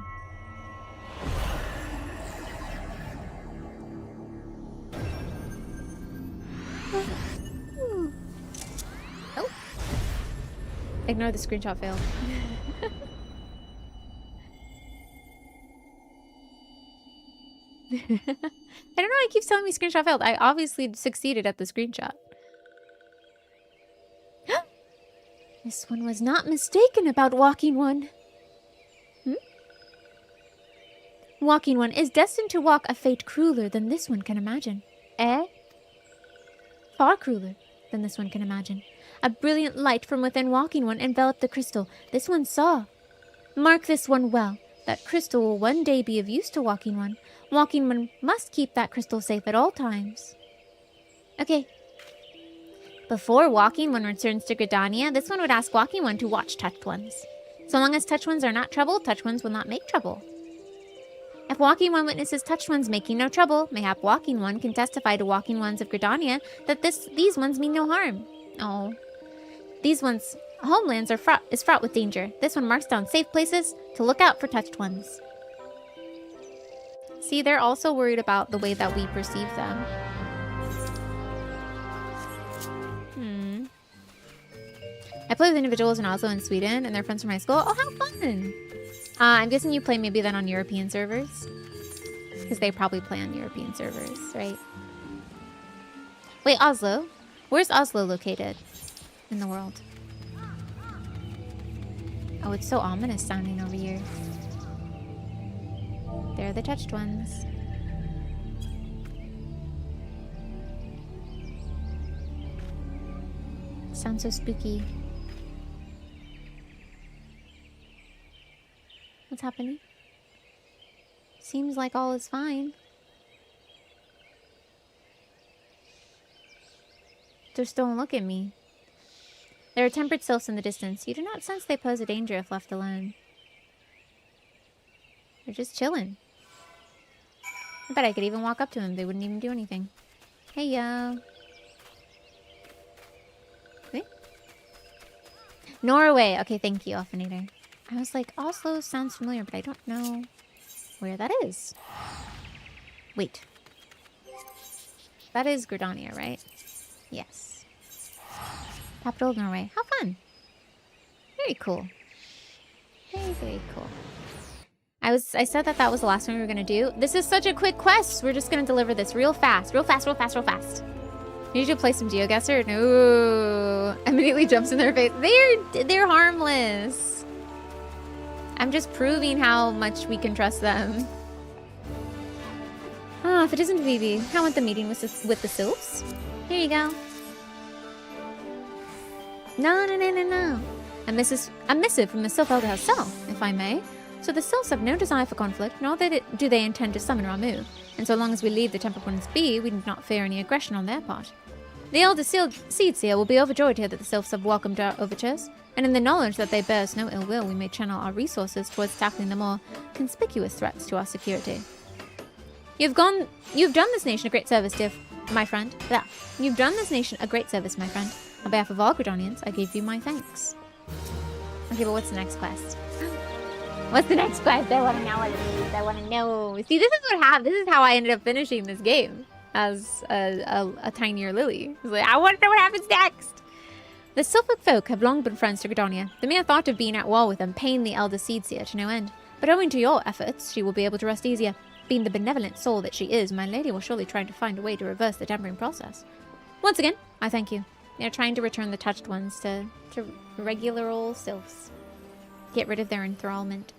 Oh. Ignore the screenshot fail. I don't know why it keeps telling me screenshot failed. I obviously succeeded at the screenshot. This one was not mistaken about Walking One. Walking One is destined to walk a fate crueler than this one can imagine. Eh? Far crueler than this one can imagine. A brilliant light from within Walking One enveloped the crystal. This one saw. Mark this one well. That crystal will one day be of use to Walking One. Walking One must keep that crystal safe at all times. Okay. Before Walking One returns to Gridania, this one would ask Walking One to watch Touched Ones. So long as Touched Ones are not troubled, Touched Ones will not make trouble. If Walking One witnesses Touched Ones making no trouble, mayhap Walking One can testify to Walking Ones of Gridania that these ones mean no harm. Oh. These ones' homelands is fraught with danger. This one marks down safe places to look out for Touched Ones. See, they're also worried about the way that we perceive them. I play with individuals in Oslo and Sweden, and they're friends from high school. Oh, how fun! I'm guessing you play maybe then on European servers. Because they probably play on European servers, right? Wait, Oslo? Where's Oslo located in the world? Oh, it's so ominous sounding over here. They're the Touched Ones. Sounds so spooky. What's happening? Seems like all is fine. Just don't look at me. There are tempered sylphs in the distance. You do not sense they pose a danger if left alone. They're just chilling. I bet I could even walk up to them. They wouldn't even do anything. Hey, yo. Wait. Norway. Okay, thank you, Elfinator. I was like, Oslo sounds familiar, but I don't know where that is. Wait. That is Gridania, right? Yes. Capital of Norway. How fun. Very cool. Very, very cool. I said that was the last one we were going to do. This is such a quick quest. We're just going to deliver this real fast. Real fast, real fast, real fast. You should play some GeoGuessr. No. Immediately jumps in their face. They're harmless. I'm just proving how much we can trust them. Oh, if it isn't Vivi, how went the meeting with the sylphs? Here you go. No. A missive from the Sylph Elder herself, if I may. So the sylphs have no desire for conflict, nor do they intend to summon Ramu. And so long as we leave the Tempered Ones be, we do not fear any aggression on their part. The Elder Seed Seer will be overjoyed to hear that the sylphs have welcomed our overtures. And in the knowledge that they bear us no ill will, we may channel our resources towards tackling the more conspicuous threats to our security. You've done this nation a great service, my friend. Yeah. You've done this nation a great service, my friend. On behalf of all Gridonians, I give you my thanks. Okay, but what's the next quest? What's the next quest? I want to know what it is. I want to know. See, this is how I ended up finishing this game as a tinier Lily. I was like, I want to know what happens next. The Sylphic folk have long been friends to Gridonia. The mere thought of being at war with them pained the elder Seedseer to no end. But owing to your efforts, she will be able to rest easier. Being the benevolent soul that she is, my lady will surely try to find a way to reverse the tempering process. Once again, I thank you. They're trying to return the touched ones to regular old sylphs. Get rid of their enthrallment.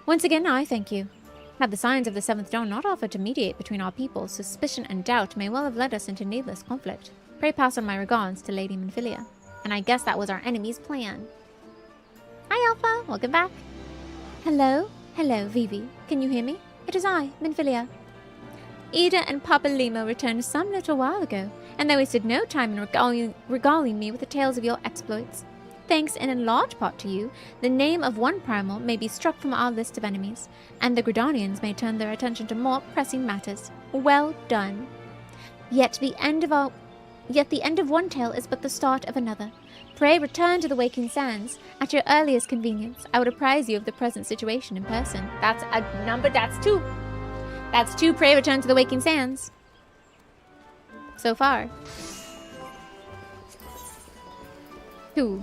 Once again, I thank you. Had the signs of the Seventh Dawn not offered to mediate between our peoples, suspicion and doubt may well have led us into needless conflict. Pray pass on my regards to Lady Minfilia. And I guess that was our enemy's plan. Hi, Alpha. Welcome back. Hello? Hello, Vivi. Can you hear me? It is I, Minfilia. Ida and Papa Lima returned some little while ago, and they wasted no time in regaling me with the tales of your exploits. Thanks in large part to you, the name of one primal may be struck from our list of enemies, and the Gridonians may turn their attention to more pressing matters. Well done. Yet the end of one tale is but the start of another. Pray return to the Waking Sands. At your earliest convenience, I would apprise you of the present situation in person. That's a number, that's two. That's two. Pray return to the Waking Sands. So far. 2.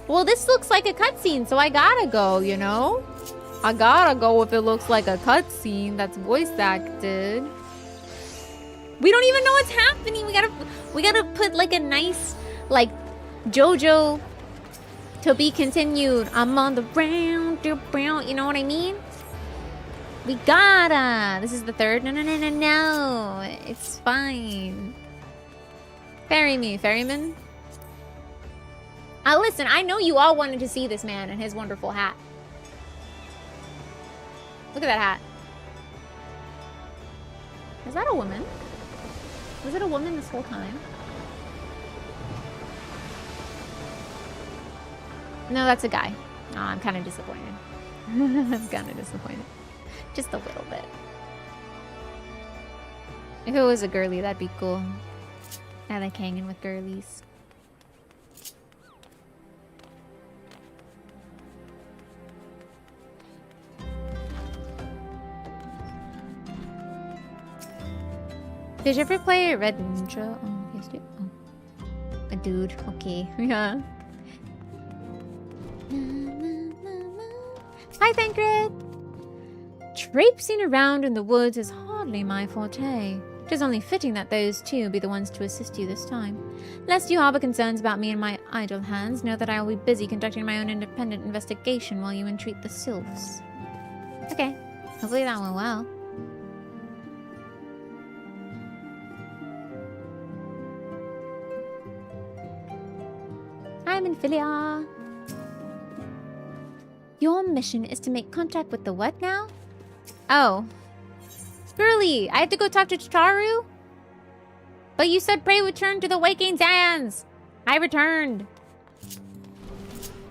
Well, this looks like a cutscene, so I gotta go, you know? I gotta go if it looks like a cutscene that's voice acted. We don't even know what's happening. We gotta put like a nice, like, JoJo to be continued. I'm on the round, you know what I mean? We gotta. This is the 3rd. No. It's fine. Ferry me, ferryman. Listen, I know you all wanted to see this man and his wonderful hat. Look at that hat. Is that a woman? Was it a woman this whole time? No, that's a guy. Oh, I'm kind of disappointed. I'm kind of disappointed. Just a little bit. If it was a girly, that'd be cool. I like hanging with girlies. Did you ever play Red Ninja? Oh, yes, dude. Oh. A dude. Okay. Yeah. Hi, Thancred! Traipsing around in the woods is hardly my forte. It is only fitting that those two be the ones to assist you this time. Lest you harbor concerns about me and my idle hands, know that I will be busy conducting my own independent investigation while you entreat the sylphs. Okay. Hopefully that went well. Hi, Minfilia. Your mission is to make contact with the what now? Oh. Girly, I have to go talk to Chitaru? But you said pray return to the Waking Sands. I returned.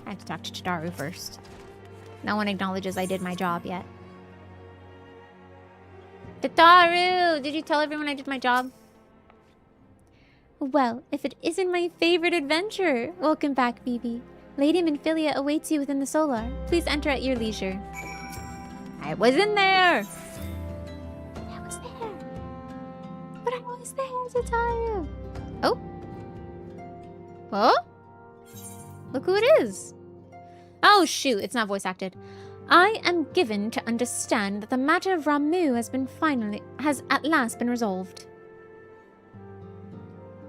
I have to talk to Chitaru first. No one acknowledges I did my job yet. Chitaru! Did you tell everyone I did my job? Well, if it isn't my favorite adventure. Welcome back, Bibi. Lady Minfilia awaits you within the solar. Please enter at your leisure. I was in there! I was there! But I was there, Chitaru! Oh? Oh? Look who it is! Oh, shoot, it's not voice acted. I am given to understand that the matter of Ramu has at last been resolved.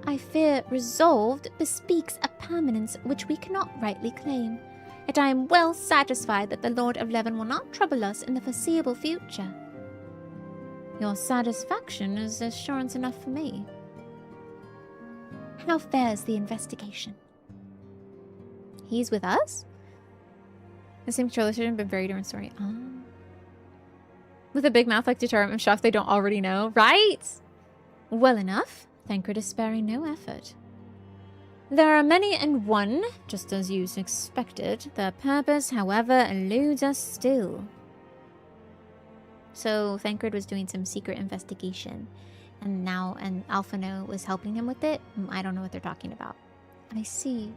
I fear resolved bespeaks a permanence which we cannot rightly claim. Yet I am well satisfied that the Lord of Leven will not trouble us in the foreseeable future. Your satisfaction is assurance enough for me. How fares the investigation? He's with us? The same controller should have been very different story. Oh. With a big mouth like Chitaru, I'm shocked they don't already know. Right? Well enough. Thancred is sparing no effort. There are many and one, just as you expected. Their purpose, however, eludes us still. So Thancred was doing some secret investigation, and Alphino was helping him with it. I don't know what they're talking about. I see.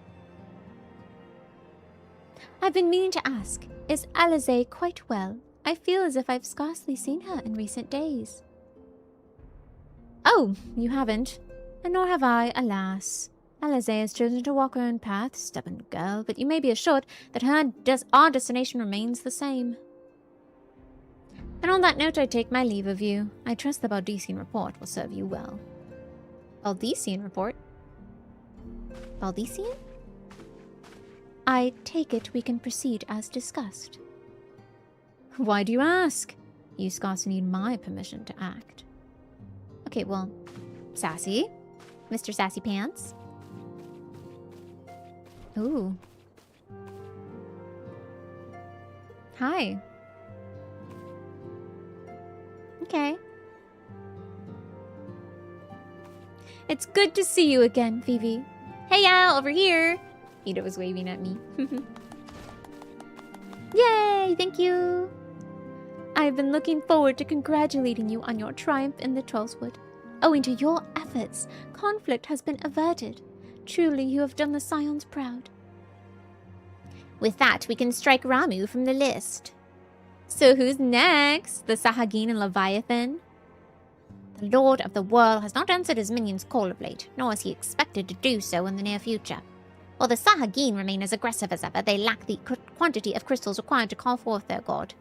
I've been meaning to ask, is Alize quite well? I feel as if I've scarcely seen her in recent days. Oh, you haven't, and nor have I, alas. Alize has chosen to walk her own path, stubborn girl, but you may be assured that our destination remains the same. And on that note, I take my leave of you. I trust the Baldician report will serve you well. Baldician report? Baldician? I take it we can proceed as discussed. Why do you ask? You scarcely need my permission to act. Okay, well, Sassy. Mr. Sassy Pants. Ooh. Hi. Okay. It's good to see you again, Vivi. Hey, yeah, over here. Ida was waving at me. Yay, thank you. I've been looking forward to congratulating you on your triumph in the Trollswood. Owing to your efforts, conflict has been averted. Truly, you have done the Scions proud. With that, we can strike Ramu from the list. So who's next? The Sahagin and Leviathan? The Lord of the World has not answered his minions' call of late, nor is he expected to do so in the near future. While the Sahagin remain as aggressive as ever, they lack the quantity of crystals required to call forth their god.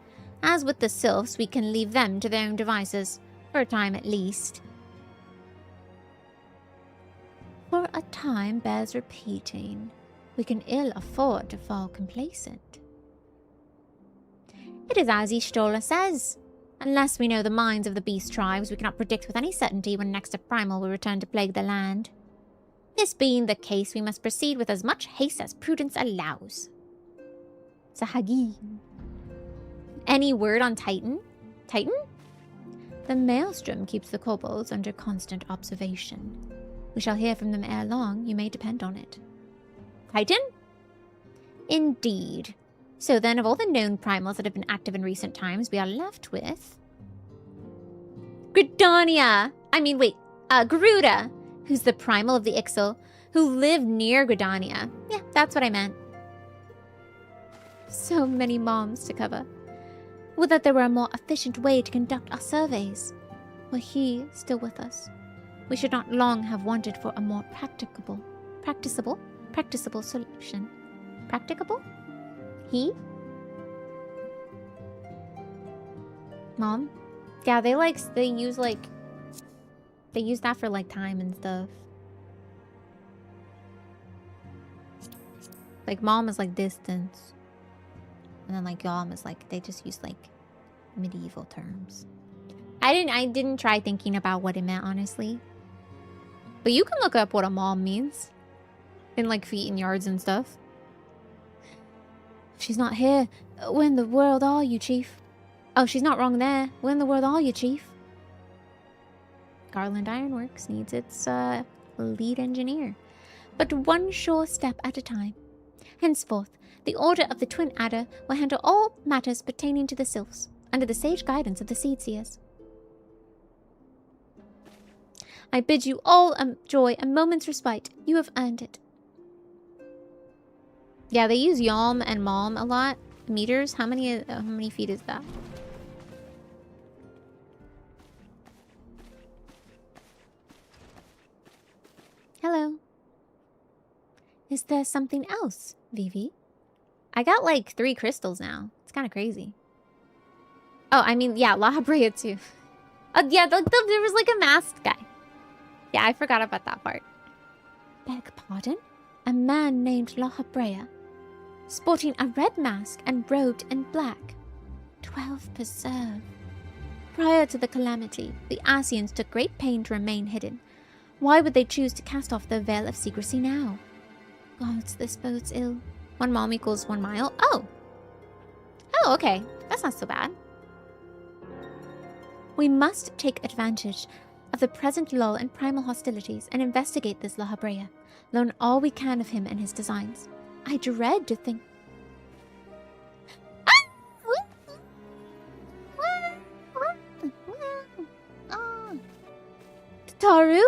As with the Sylphs, we can leave them to their own devices, for a time at least. For a time bears repeating. We can ill afford to fall complacent. It is as Ishtola says. Unless we know the minds of the beast tribes, we cannot predict with any certainty when next a primal will return to plague the land. This being the case, we must proceed with as much haste as prudence allows. Sahagin. Any word on Titan? Titan? The Maelstrom keeps the kobolds under constant observation. We shall hear from them ere long, you may depend on it. Titan? Indeed. So then, of all the known primals that have been active in recent times, we are left with... Gridania! Garuda, who's the primal of the Ixal, who lived near Gridania. Yeah, that's what I meant. So many moms to cover. Would that there were a more efficient way to conduct our surveys. Were he still with us, we should not long have wanted for a more practicable solution. Practicable? He? Mom? Yeah, they use that for like time and stuff. Like mom is like distance. And then like yom is like, they just use like medieval terms. I didn't try thinking about what it meant, honestly. But you can look up what a mom means. In like feet and yards and stuff. She's not here. Where in the world are you, Chief? Oh, she's not wrong there. Where in the world are you, Chief? Garland Ironworks needs its lead engineer. But one sure step at a time. Henceforth, the Order of the Twin Adder will handle all matters pertaining to the Sylphs, under the sage guidance of the Seedseers. I bid you all enjoy a moment's respite. You have earned it. Yeah, they use yom and mom a lot. Meters? How many feet is that? Hello. Is there something else, Vivi? I got like 3 crystals now. It's kind of crazy. Oh, I mean, yeah, La Habrea too. Oh, yeah, there was like a masked guy. Yeah, I forgot about that part. Beg pardon? A man named La Habrea, sporting a red mask and robed in black. 12 preserve. Prior to the calamity, the Asians took great pain to remain hidden. Why would they choose to cast off the veil of secrecy now? Gods, this bodes ill. 1 mile equals 1 mile. Oh! Oh, okay. That's not so bad. We must take advantage of the present lull in primal hostilities and investigate this La Habrea. Learn all we can of him and his designs. I dread to think... Taru?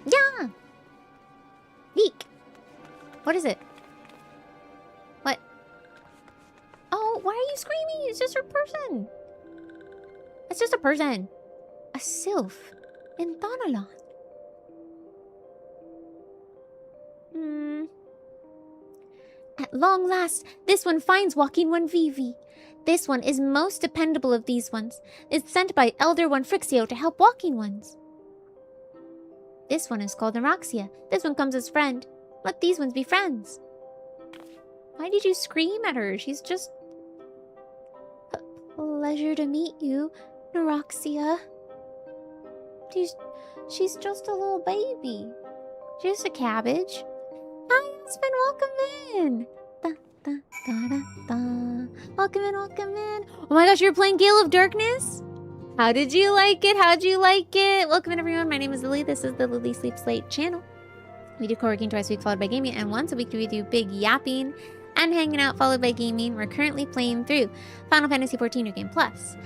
Yeah! Eek! What is it? What? Oh, why are you screaming? It's just a person. It's just a person. A sylph in Thanalan. At long last, this one finds walking one Vivi. This one is most dependable of these ones. It's sent by Elder One Frixio to help walking ones. This one is called Araxia. This one comes as friend. Let these ones be friends. Why did you scream at her? She's just... Pleasure to meet you, Araxia. She's just a little baby. Just a cabbage. Hi, husband, welcome in. Da, da, da, da, da. Welcome in, welcome in. Oh my gosh, you're playing Gale of Darkness? How did you like it? How'd you like it? Welcome in, everyone. My name is Lily. This is the Lily Sleeps Late channel. We do co-working twice a week, followed by gaming, and once a week we do big yapping and hanging out, followed by gaming. We're currently playing through Final Fantasy XIV New Game Plus,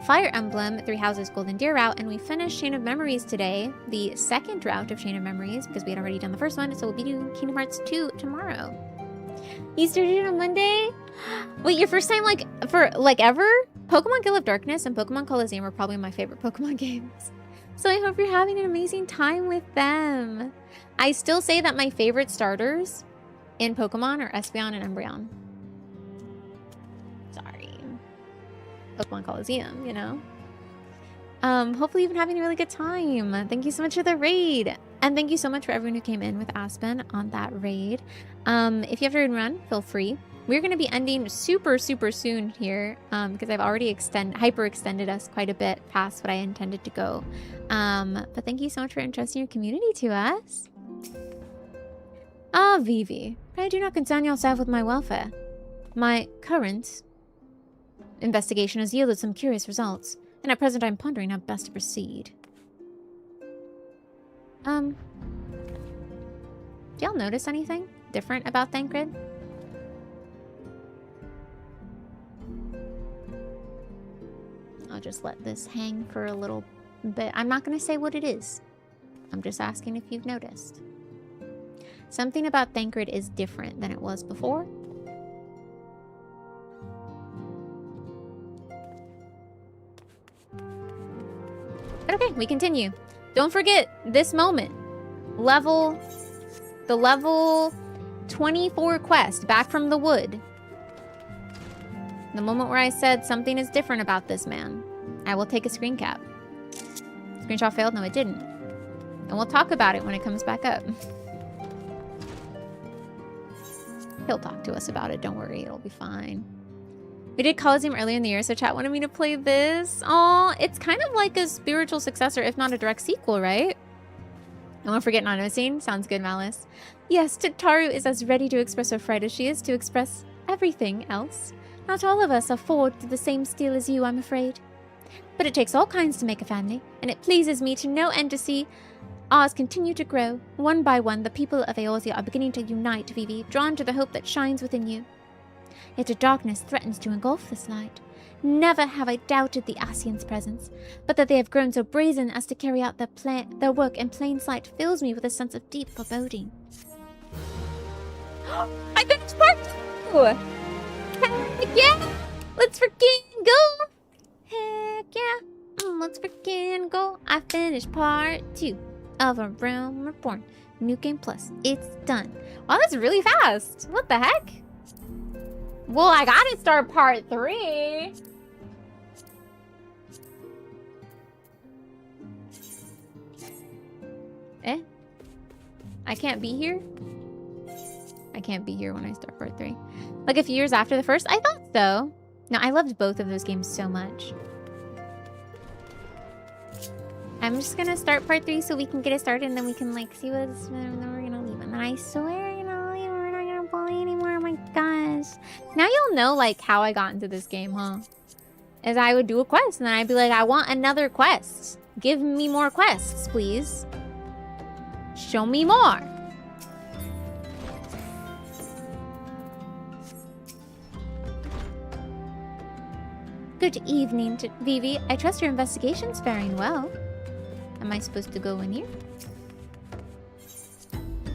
Fire Emblem, Three Houses, Golden Deer route, and we finished Chain of Memories today, the second route of Chain of Memories, because we had already done the first one, so we'll be doing Kingdom Hearts 2 tomorrow. You started on Monday? Wait, your first time, ever? Pokemon Gale of Darkness and Pokemon Coliseum are probably my favorite Pokemon games. So I hope you're having an amazing time with them. I still say that my favorite starters in Pokemon are Espeon and Umbreon. Sorry. Pokemon Coliseum, you know? Hopefully you've been having a really good time. Thank you so much for the raid. And thank you so much for everyone who came in with Aspen on that raid. If you have to run, feel free. We're going to be ending super soon here because I've already hyper-extended us quite a bit past what I intended to go. But thank you so much for entrusting your community to us. Ah, Vivi, pray do not concern yourself with my welfare. My current investigation has yielded some curious results, and at present I'm pondering how best to proceed. Do y'all notice anything different about Thancred? I'll just let this hang for a little bit. I'm not going to say what it is. I'm just asking if you've noticed. Something about Thancred is different than it was before. But okay, we continue. Don't forget this moment. The level 24 quest, Back from the Wood. The moment where I said something is different about this man. I will take a screen cap. Screenshot failed? No, it didn't. And we'll talk about it when it comes back up. He'll talk to us about it. Don't worry. It'll be fine. We did Coliseum earlier in the year, so chat wanted me to play this. Aw, it's kind of like a spiritual successor, if not a direct sequel, right? I won't forget not noticing. Sounds good, Malice. Yes, Taru is as ready to express her fright as she is to express everything else. Not all of us are forged to the same steel as you, I'm afraid. But it takes all kinds to make a family, and it pleases me to no end to see ours continue to grow. One by one, the people of Eorzea are beginning to unite, Vivi, drawn to the hope that shines within you. Yet a darkness threatens to engulf this light. Never have I doubted the Ascians' presence, but that they have grown so brazen as to carry out their work in plain sight fills me with a sense of deep foreboding. I finished part 2! Heck yeah! Let's freaking go! Heck yeah! Let's freaking go! I finished part 2 of A Realm Reborn. New Game Plus. It's done. Wow, that's really fast! What the heck? Well, I gotta start part 3! Eh? I can't be here? I can't be here when I start part 3. Like a few years after the first? I thought so. No, I loved both of those games so much. I'm just gonna start part 3 so we can get it started and then we can like see what's... And then we're gonna leave. And then I swear, you know, we're not gonna play anymore. Oh my gosh. Now you'll know like how I got into this game, huh? is I would do a quest, and then I'd be like, I want another quest. Give me more quests, please. Show me more. Good evening, Vivi. I trust your investigation's faring well. Am I supposed to go in here?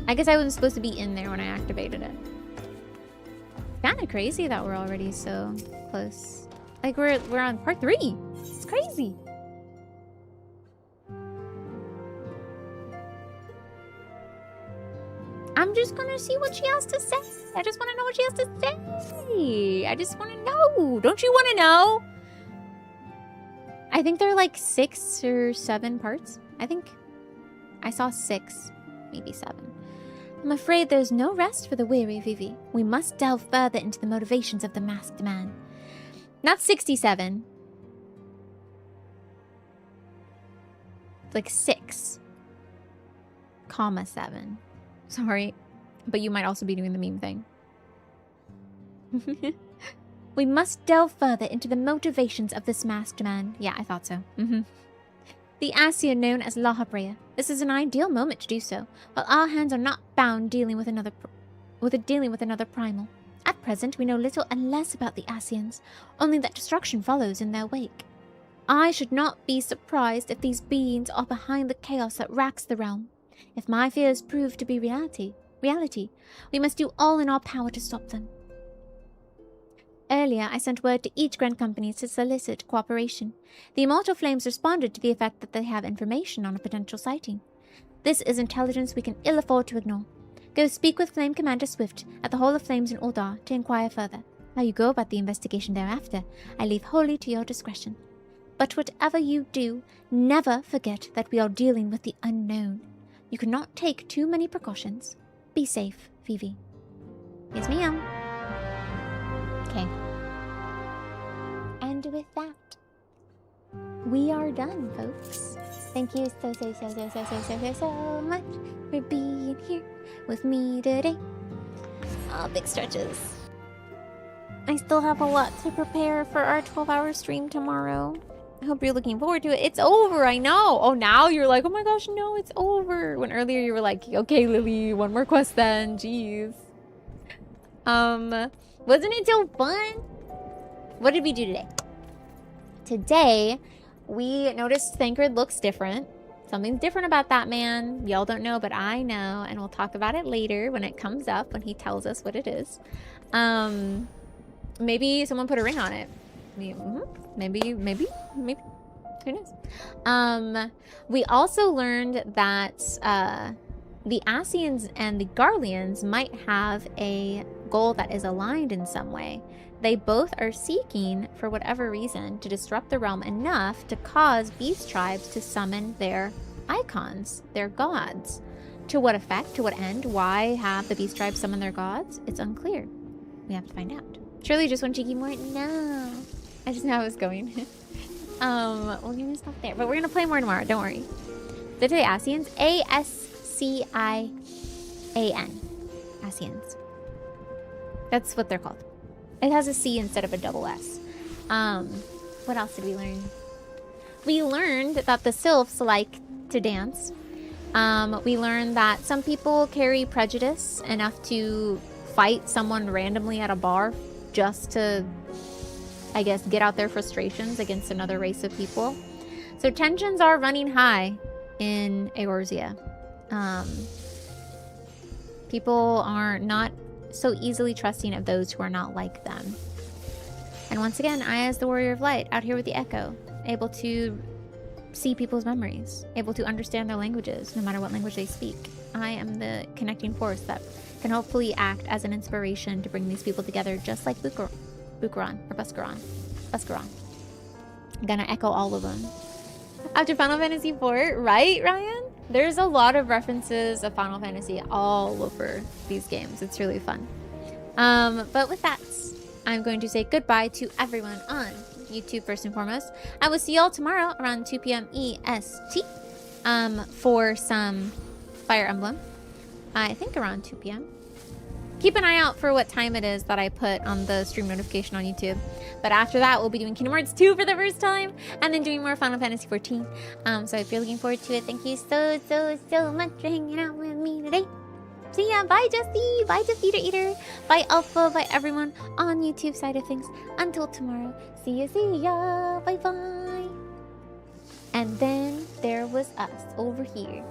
I guess I wasn't supposed to be in there when I activated it. Kind of crazy that we're already so close. Like we're on part 3. It's crazy. I'm just gonna see what she has to say. I just want to know what she has to say. I just want to know. Don't you want to know? I think there are like 6 or 7 parts. I think I saw 6, maybe 7. I'm afraid there's no rest for the weary, Vivi. We must delve further into the motivations of the masked man. Not 67. Like 6, comma 7. Sorry, but you might also be doing the meme thing. We must delve further into the motivations of this masked man. Yeah, I thought so. The Ascian known as La Habrea. This is an ideal moment to do so, while our hands are not bound dealing with another primal. At present, we know little unless about the Ascians, only that destruction follows in their wake. I should not be surprised if these beings are behind the chaos that racks the realm. If my fears prove to be reality, we must do all in our power to stop them. Earlier, I sent word to each Grand Company to solicit cooperation. The Immortal Flames responded to the effect that they have information on a potential sighting. This is intelligence we can ill afford to ignore. Go speak with Flame Commander Swift at the Hall of Flames in Uldar to inquire further. How you go about the investigation thereafter, I leave wholly to your discretion. But whatever you do, never forget that we are dealing with the unknown. You cannot take too many precautions. Be safe, Vivi. Yes, ma'am. Okay. And with that, we are done, folks. Thank you so much for being here with me today. Oh, big stretches. I still have a lot to prepare for our 12-hour stream tomorrow. I hope you're looking forward to it. It's over, I know. Oh, now you're like, oh my gosh, no, it's over. When earlier you were like, okay, Lily, one more quest then. Jeez. Wasn't it so fun? What did we do today? Today, we noticed Thancred looks different. Something's different about that man. Y'all don't know, but I know. And we'll talk about it later when it comes up, when he tells us what it is. Maybe someone put a ring on it. Maybe. Who knows? We also learned that the Ascians and the Garleans might have a goal that is aligned in some way. They both are seeking, for whatever reason, to disrupt the realm enough to cause beast tribes to summon their icons, their gods. To what effect? To what end? Why have the beast tribes summon their gods? It's unclear. We have to find out. Surely just one cheeky more? No. I just know how it's going. We're gonna stop there. But we're gonna play more tomorrow, don't worry. They're the Ascians. A-S-C-I-A-N. Ascians. That's what they're called. It has a C instead of a double S. What else did we learn? We learned that the sylphs like to dance. We learned that some people carry prejudice enough to fight someone randomly at a bar just to, I guess, get out their frustrations against another race of people. So tensions are running high in Eorzea. People are not so easily trusting of those who are not like them. And once again, I, as the Warrior of Light, out here with the Echo, able to see people's memories, able to understand their languages, no matter what language they speak. I am the connecting force that can hopefully act as an inspiration to bring these people together, just like Buscaron. I'm gonna echo all of them. After Final Fantasy IV, right, Ryan? There's a lot of references of Final Fantasy all over these games. It's really fun. But with that, I'm going to say goodbye to everyone on YouTube first and foremost. I will see y'all tomorrow around 2 p.m. EST for some Fire Emblem. I think around 2 p.m. keep an eye out for what time it is that I put on the stream notification on YouTube. But after that, we'll be doing Kingdom Hearts 2 for the first time, and then doing more Final Fantasy 14. So if you're looking forward to it, thank you so much for hanging out with me today. See ya. Bye, Justy. Bye, Defeater Eater. Bye, Alpha. Bye, everyone on YouTube side of things. Until tomorrow. See ya. Bye-bye. And then there was us over here.